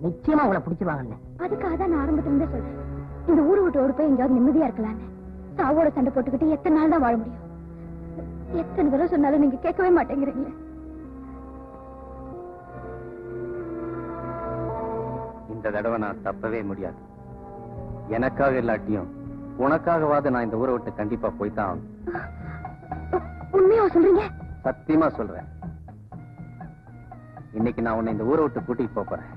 நிச்சயமா உங்களை பிடிச்சிருவாங்கன்னு. அதுக்காக தான் நான் ஆரம்பத்துல இருந்தே சொல்றேன், இந்த ஊரு விட்டு ஓடி போய் எங்கேயாவது நிம்மதியா இருக்கலான்னு. சாவோட சண்டை போட்டுக்கிட்டு எத்தனை நாள் தான் வாழ முடியும்? எத்தனை தடவை சொன்னாலும் நீங்க கேட்கவே மாட்டேங்கிறீங்களே. இந்த தடவை நான் தப்பவே முடியாது. எனக்காக இல்லாட்டியும் உனக்காகவாது நான் இந்த ஊரை விட்டு கண்டிப்பா போய்தான். உண்மையா சொல்றீங்க? சத்தியமா சொல்றேன். இன்னைக்கு நான் உன்னை இந்த ஊரை விட்டு கூட்டிட்டு போறேன்.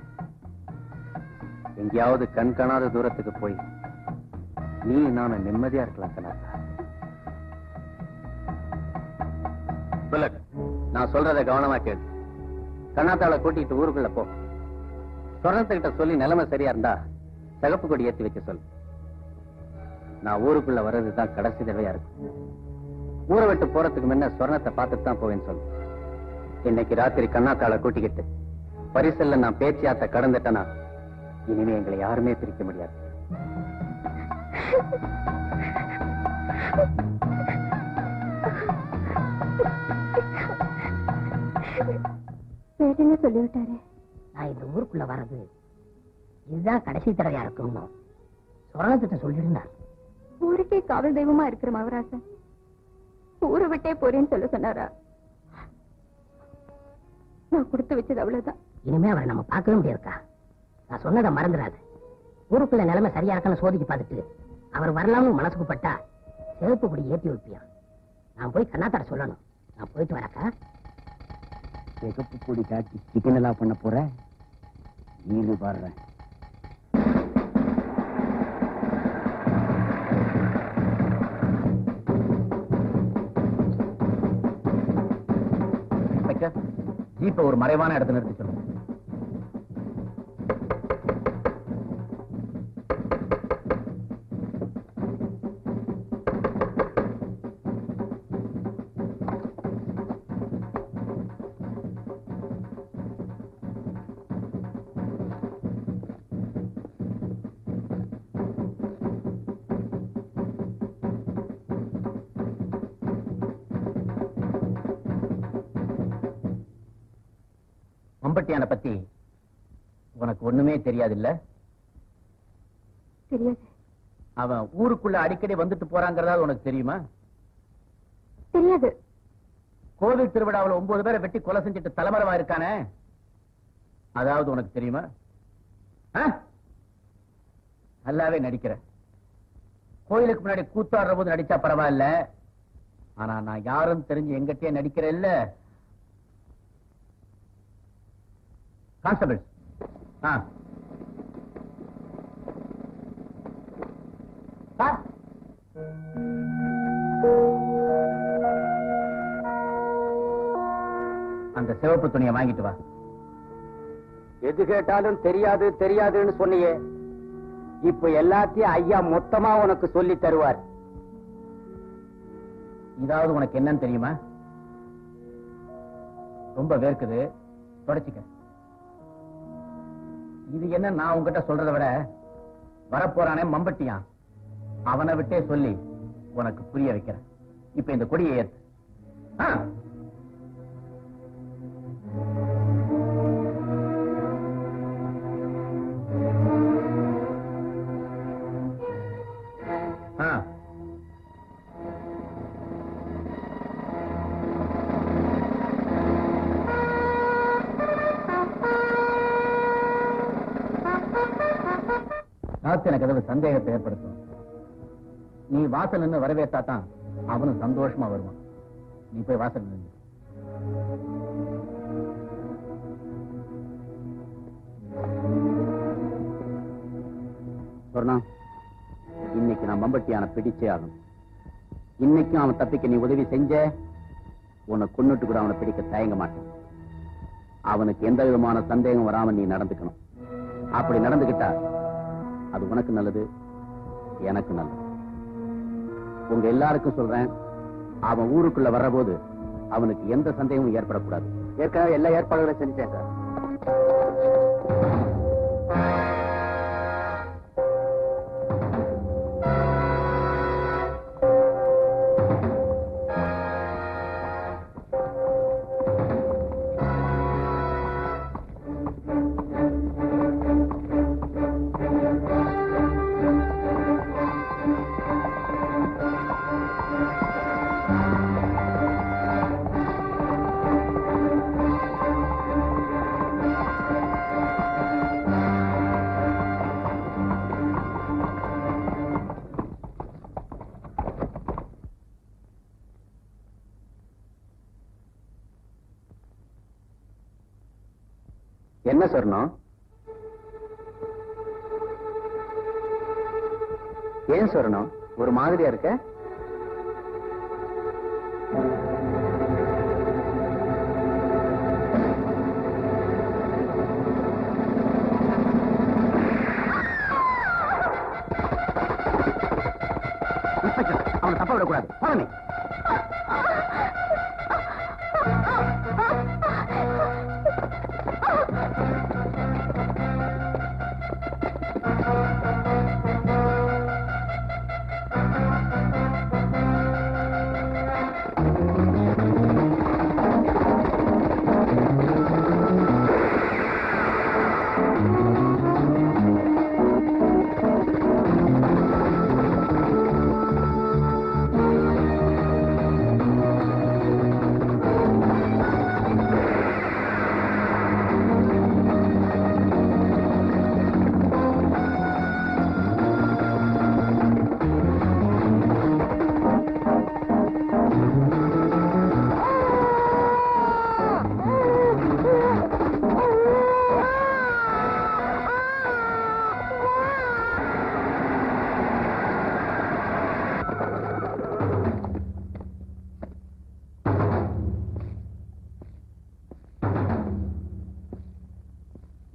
எங்கேயாவது கண் காணாத தூரத்துக்கு போய் நீ நானும் நிம்மதியா இருக்கலாம். கண்ணாத்தா, நான் சொல்றத கவனமா கேளு. கண்ணாத்தாளை கூட்டிட்டு ஊருக்குள்ள போ. சொர்ணத்துக்கிட்ட சொல்லி நிலைமை சரியா இருந்தா சிகப்பு கொடி ஏத்தி வைக்க சொல்லு. நான் ஊருக்குள்ள வர்றதுதான் கடைசி தடவையா இருக்கும். ஊரை விட்டு போறதுக்கு முன்ன சொர்ணத்தை பார்த்துட்டு தான் போவேன்னு சொல்லு. இன்னைக்கு ராத்திரி கண்ணாத்தாளை கூட்டிக்கிட்டு பரிசல்ல நான் பேச்சியாத்த கடந்துட்டேனா இனிமே எங்களை யாருமே பிரிக்க முடியாது. என்ன சொல்லிவிட்டாரு? நான் இந்த ஊருக்குள்ள வர்றது இதுதான் கடைசி தடவையா இருக்கும்னு சொர்ணத்திட்ட சொல்லியிருந்தார். ஊருக்கே காவல் தெய்வமா இருக்கிற மகராசன் ஊரை விட்டே போறேன்னு சொல்ல சொன்னாரா? நான் கொடுத்து வச்சது அவ்வளவுதான். இனிமே அவரை நம்ம பார்க்கவே முடியாதுக்கா. நான் சொன்னதை மறந்துடாது. ஊருக்குள்ள நிலைமை சரியா இருக்கான்னு சோதிச்சு பார்த்துட்டு அவர் வரலாம்னு மனசுக்கு பட்டா சிவப்பு கொடி ஏற்றி வைப்பியா. நான் போய் கண்ணாத்தாட சொல்லணும். நான் போயிட்டு வரக்கா. சிகப்பு கொடி காட்டி சிக்கன் எல்லாம் பண்ண போறேன். நீரு பாடுறேன். ஜீப்பை ஒரு மறைவான இடத்துல நிறுத்தி சொல்லுங்க. மம்பட்டியான பத்தி உனக்கு ஒண்ணுமே தெரியாது இல்ல? தெரியாது. அவன் ஊருக்குள்ள அடிக்கடி வந்துட்டு போறாங்கிறதா உனக்கு தெரியுமா? தெரியாது. கோவில் திருவிழாவில் 9 பேரை வெட்டி கொலை செஞ்சுட்டு தலைமறைவா இருக்கானே, அதாவது உனக்கு தெரியுமா? நல்லாவே நடிக்கிற. கோயிலுக்கு முன்னாடி கூத்தாடுற போது நடிச்சா பரவாயில்ல, ஆனா நான் யாரும் தெரிஞ்சு எங்கிட்டே நடிக்கிறேன் இல்ல. கான்ஸ்டபிள், அந்த சிவப்பு துணியை வாங்கிட்டு வா. எது கேட்டாலும் தெரியாது தெரியாதுன்னு சொன்னியே, இப்ப எல்லாத்தையும் ஐயா மொத்தமா உனக்கு சொல்லி தருவார். இதாவது உனக்கு என்னன்னு தெரியுமா? ரொம்ப வேர்க்குது, தொடச்சிக்க. இது என்ன நான் உங்ககிட்ட சொல்றதை விட வரப்போறானே மம்பட்டியான், அவனை விட்டே சொல்லி உனக்கு புரிய வைக்கிறேன். இப்ப இந்த கொடியை ஏத்து. எனக்கு ஏதாவது சந்தேகத்தை ஏற்படுத்தும். நீ வாசல் நின்று வரவேற்றாதான் அவனும் சந்தோஷமா வருவான். நீ போய் வாசல் நின்று. சொன்னா இன்னைக்கு நான் மம்பட்டியான பிடிச்சே ஆகணும். இன்னைக்கும் அவன் தப்பிக்க நீ உதவி செஞ்ச, உன்னை கொன்னுட்டு கூட அவனை பிடிக்க தயங்க மாட்டேன். அவனுக்கு எந்த விதமான சந்தேகம் வராம நீ நடந்துக்கணும். அப்படி நடந்துகிட்டா அது உனக்கு நல்லது, எனக்கு நல்லது. உங்க எல்லாருக்கும் சொல்றேன், அவன் ஊருக்குள்ள வர்ற போது அவனுக்கு எந்த சந்தேகமும் ஏற்படக்கூடாது. ஏற்கனவே எல்லா ஏற்பாடுகளையும் செஞ்சுட்டேன் சார். என்ன சொன்னோம்? ஏன் சொன்னோம் ஒரு மாதிரியா இருக்க? அவனை தப்ப விடக்கூடாது. போனே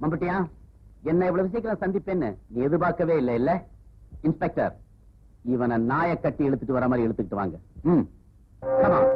மம்பட்டியா, என்ன இவ்வளவு சீக்கிரம் சந்திப்பேன்னு நீ எதிர்பார்க்கவே இல்லை இல்ல? இன்ஸ்பெக்டர், இவனை நாயை கட்டி இழுத்துட்டு வர மாதிரி இழுத்துக்கிட்டு வாங்க. Come on.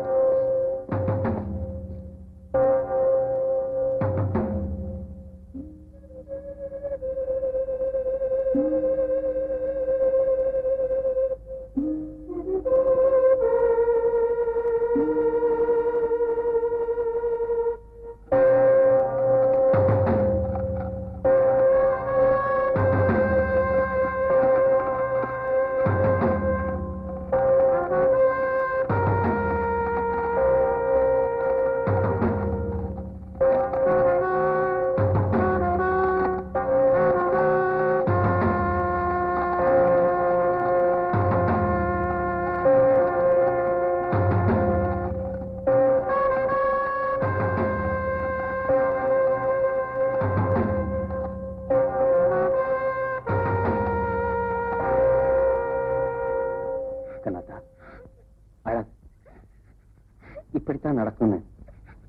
இப்படித்தான் நடக்கும்னு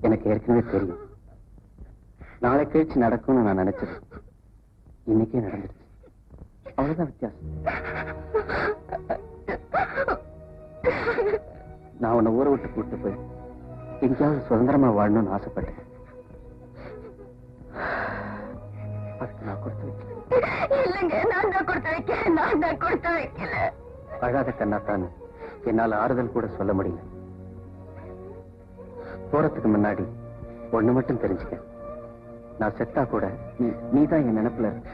எனக்கு ஏற்கனவே தெரியும். நாளை கழிச்சு நடக்கும்னு நான் நினைச்சது இன்னைக்கே நடந்துருச்சு. அவ்வளவுதான் வித்தியாசம். நான் உன்னை ஊரை விட்டு கூட்டு போய் எங்கேயாவது சுதந்திரமா வாழணும்னு ஆசைப்பட்டேன். அதுக்கு நான் கொடுத்து வைக்கல. இல்லைங்க, நான் தான் கொடுத்து வைக்கிறேன். நான் தான் கொடுத்து வைக்கல. அழாத கண்ணாத்தான்னு என்னால ஆறுதல் கூட சொல்ல முடியல. போறதுக்கு முன்னாடி ஒண்ணு மட்டும் தெரிஞ்சுக்க, நான் செத்தா கூட நீதான் என் நினைப்புல இருக்க.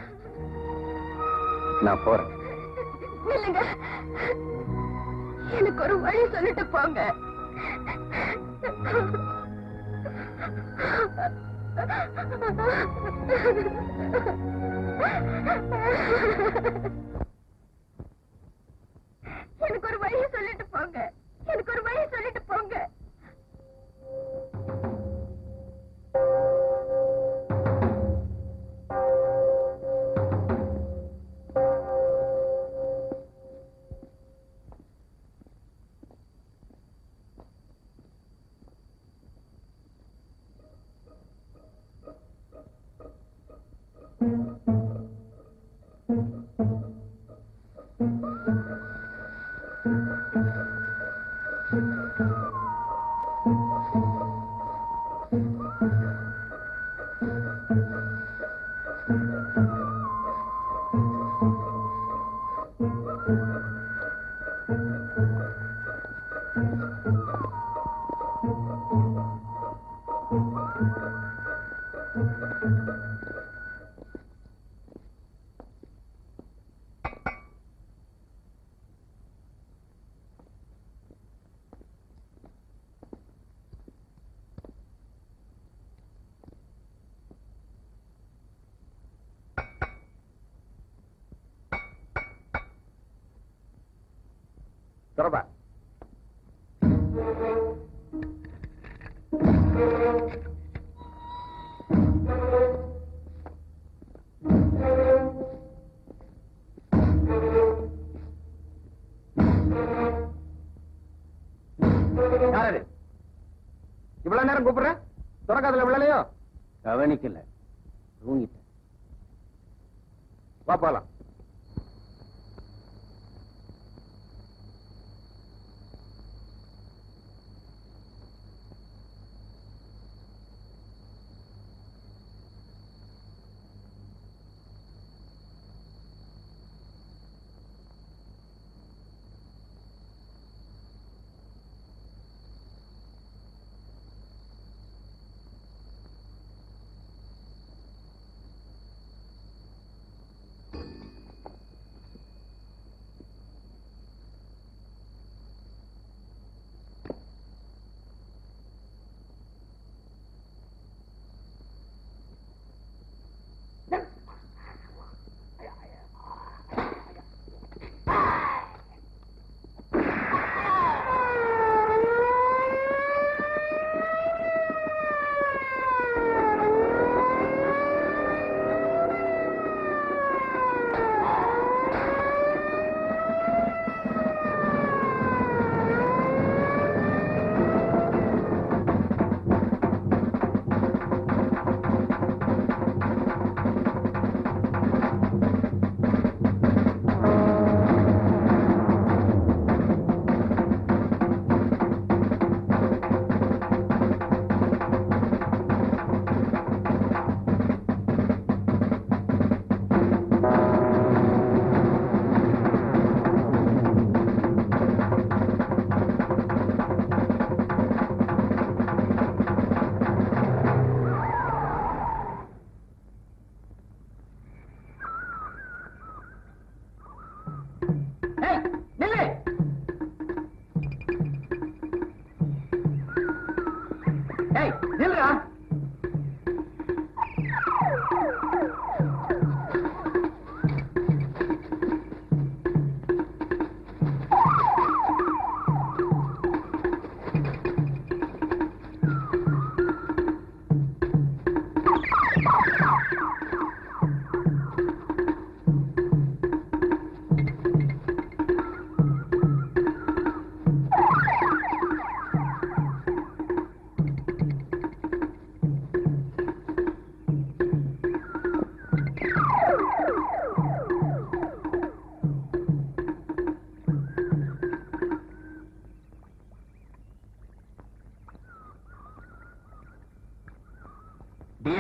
நான் போறேன். இல்லைங்க, எனக்கு ஒரு வழி சொல்லிட்டு போங்க. எனக்கு ஒரு வழி சொல்லிட்டு போங்க. எனக்கு ஒரு வழி சொல்லிட்டு போங்க. தொடப்பா. யாரு இவ்வளவு நேரம் கூப்பிடுற? தொடக்கத்துல விழலையோ? கவனிக்கல, தூங்கிட்டேன். வா போலாம்.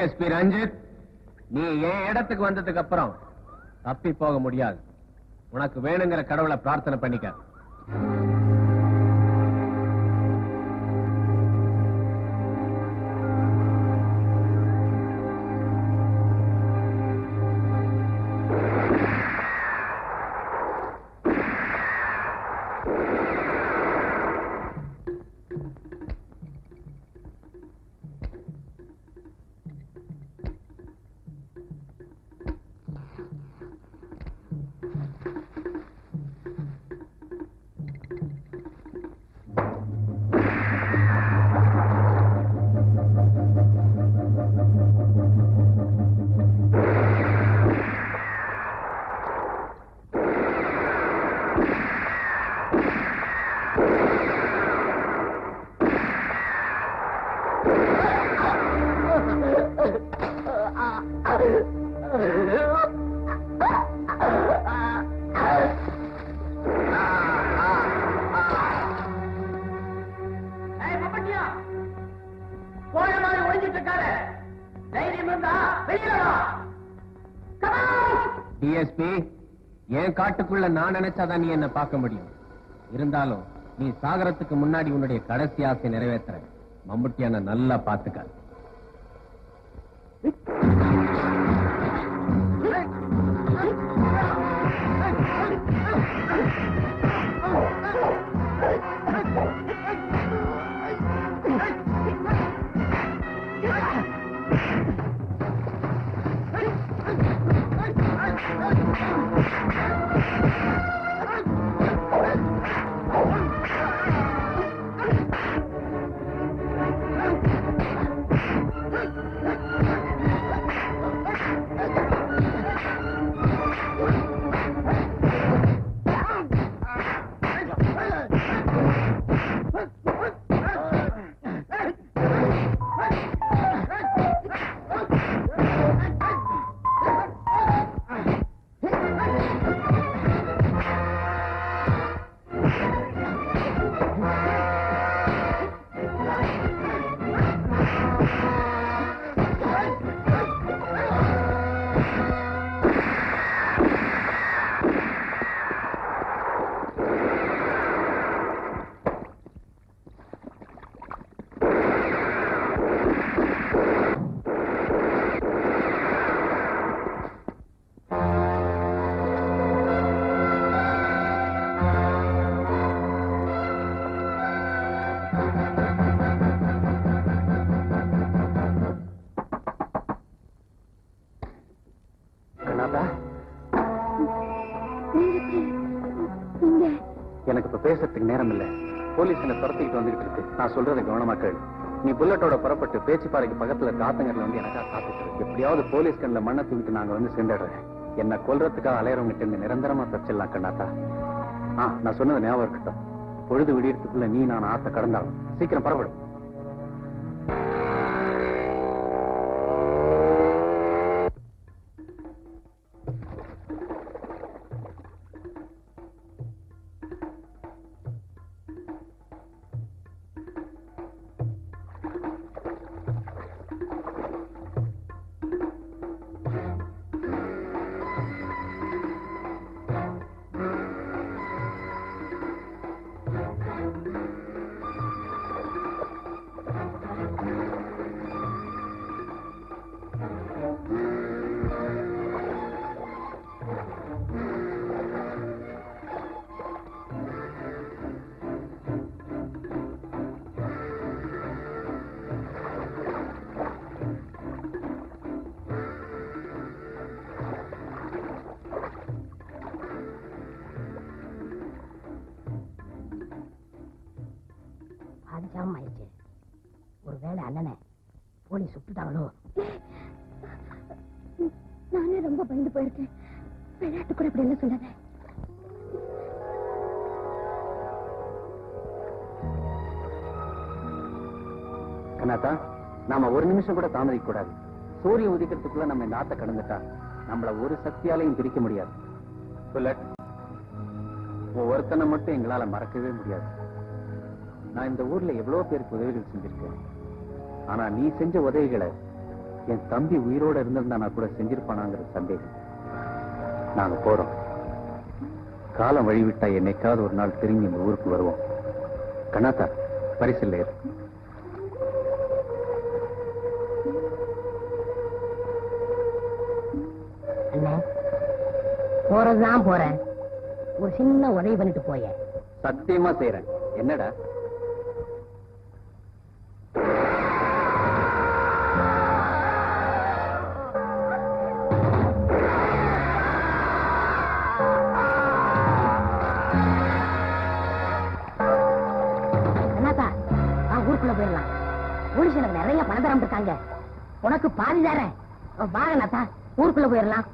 டிஎஸ்பி ரஞ்சித், நீ என் இடத்துக்கு வந்ததுக்கு அப்புறம் தப்பி போக முடியாது. உனக்கு வேணுங்கிற கடவுளை பிரார்த்தனை பண்ணிக்க. டிஎஸ்பி, என் காட்டுக்குள்ள நான் நினைச்சாதான் நீ என்ன பார்க்க முடியும். இருந்தாலும் நீ சாகரத்துக்கு முன்னாடி உன்னுடைய கடைசி ஆசை நிறைவேற்ற மம்முட்டியான நல்லா பாத்துக்க. எனக்கு இப்ப பேசுறதுக்கு நேரம் இல்ல. போலீஸ் என்ன துரத்திக்கிட்டு வந்துகிட்டு இருக்கு. நான் சொல்றதை கவனமா கேளு. நீ புல்லட்டோட புறப்பட்டு பேச்சுப்பாறைக்கு பக்கத்துல காத்தங்கர்ல வந்து எனக்கா காத்துட்டு. எப்படியாவது போலீஸ் கண்ணில் மண்ணை தூக்கிட்டு நாங்க வந்து சேர்ந்துடுறேன். என்ன கொல்றதுக்காக அலையறவங்கிட்ட இருந்து நிரந்தரமா தச்சிடலாம் கண்ணாத்தா. நான் சொன்னது ஞாபகம் இருக்கட்டும். பொழுது விடியறதுக்குள்ள நீ நான் ஆத்த கடந்தாலும் சீக்கிரம் புறப்படும். ஆயிடுச்சு. ஒருவேளை அண்ணனை போலீஸ் சுட்டுட்டாங்களோ? நானே ரொம்ப பயந்து போயிருக்கேன். விளையாட்டு கூட இப்படி என்ன சொல்லாத. கண்ணாத்தா, நாம ஒரு நிமிஷம் கூட தாமதிக்க கூடாது. சூரிய உதிக்கிறதுக்குள்ள நம்ம இந்த ஆத்த கடந்துட்டா நம்மள ஒரு சக்தியாலையும் பிரிக்க முடியாது. புல்லட், ஒவ்வொருத்தனை மட்டும் எங்களால மறக்கவே முடியாது. நான் இந்த ஊர்ல எவ்வளவு பேருக்கு உதவிகள் செஞ்சிருக்கேன். ஆனா நீ செஞ்ச உதவிகளை என் தம்பி உயிரோட இருந்திருந்தா நான் கூட செஞ்சிருப்பானாங்கிற சந்தேகம். நாங்க போறோம். காலம் வழிவிட்டா என்னைக்காவது ஒரு நாள் திரும்பி இந்த ஊருக்கு வருவோம். கண்ணாத்தா, பரிசில் ஏறு. போறதுதான் போறேன். ஒரு சின்ன உதவி பண்ணிட்டு போய. சத்தியமா செய்யறேன். என்னடா? ஊருக்குள்ள போயிடலாம். போலீஸ் எனக்கு நிறைய பணம் தரம் இருக்காங்க. உனக்கு பாதி தரேன். வாங்க நாத்தா, ஊருக்குள்ள போயிடலாம்.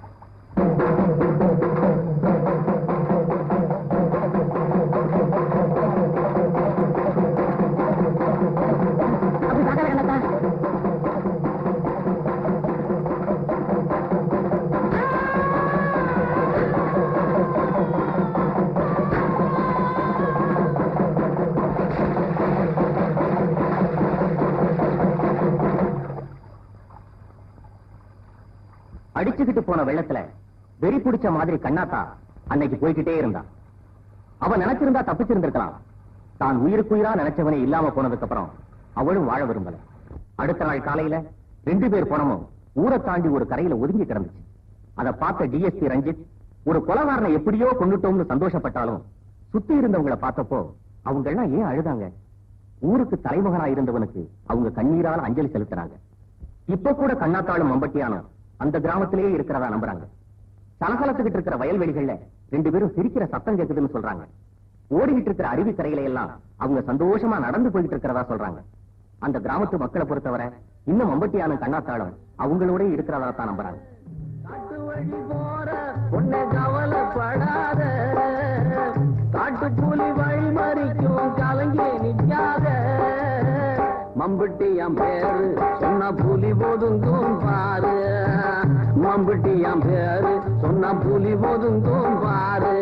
அப்படி பார்க்கல கண்ணாத்தா. அடிச்சுக்கிட்டு போன வெள்ளத்துல வெறி பிடிச்ச மாதிரி கண்ணாத்தா அன்னைக்கு போய்கிட்டே இருந்தான். அவன் நினைச்சிருந்தா தப்பிச்சிருந்திருக்கலாம். தான் உயிருக்குயிரா நினைச்சவனே இல்லாம போனதுக்கு அப்புறம் அவளும் வாழ விரும்பல. அடுத்த நாள் காலையில 2 பேர் பணமும் ஊரை தாண்டி ஒரு கரையில ஒதுங்கி கிடந்துச்சு. அதை பார்த்த டிஎஸ்பி ரஞ்சித் ஒரு கொலைகாரனை எப்படியோ கொண்டுட்டோம்னு சந்தோஷப்பட்டாலும் சுத்தி இருந்தவங்களை பார்த்தப்போ அவங்க எல்லாம் ஏன் அழுதாங்க? ஊருக்கு தலைமகனா இருந்தவனுக்கு அவங்க கண்ணீரால அஞ்சலி செலுத்தினாங்க. இப்ப கூட கண்ணாத்தாளும் மம்பட்டியானும் அந்த கிராமத்திலேயே இருக்கிறதா நம்புறாங்க. சலசலத்துக்கிட்டு இருக்கிற வயல்வெளிகள்ல 2 பேரும் சிரிக்கிற சத்தம் கேக்குதுன்னு சொல்றாங்க. ஓடிக்கிட்டு இருக்கிற அருவி கரையில எல்லாம் அவங்க சந்தோஷமா நடந்து போயிட்டு இருக்கிறதா சொல்றாங்க. அந்த கிராமத்து மக்களை பொறுத்தவரை இன்னும் மம்பட்டியானும் கண்ணாத்தாளும் அவங்களோட இருக்கிறதா தான் நம்புறாங்க. காட்டு வழி போற பொண்ணை கவலைப்படாத, காட்டு புலி வழி மறிக்கும் கலங்கி நிற்காத. மம்பட்டியாம் பேரு சொன்ன புலி ஒதுங்கும் பாரு, மம்பட்டியாம் பேரு சொன்ன புலி ஒதுங்கும் பாரு.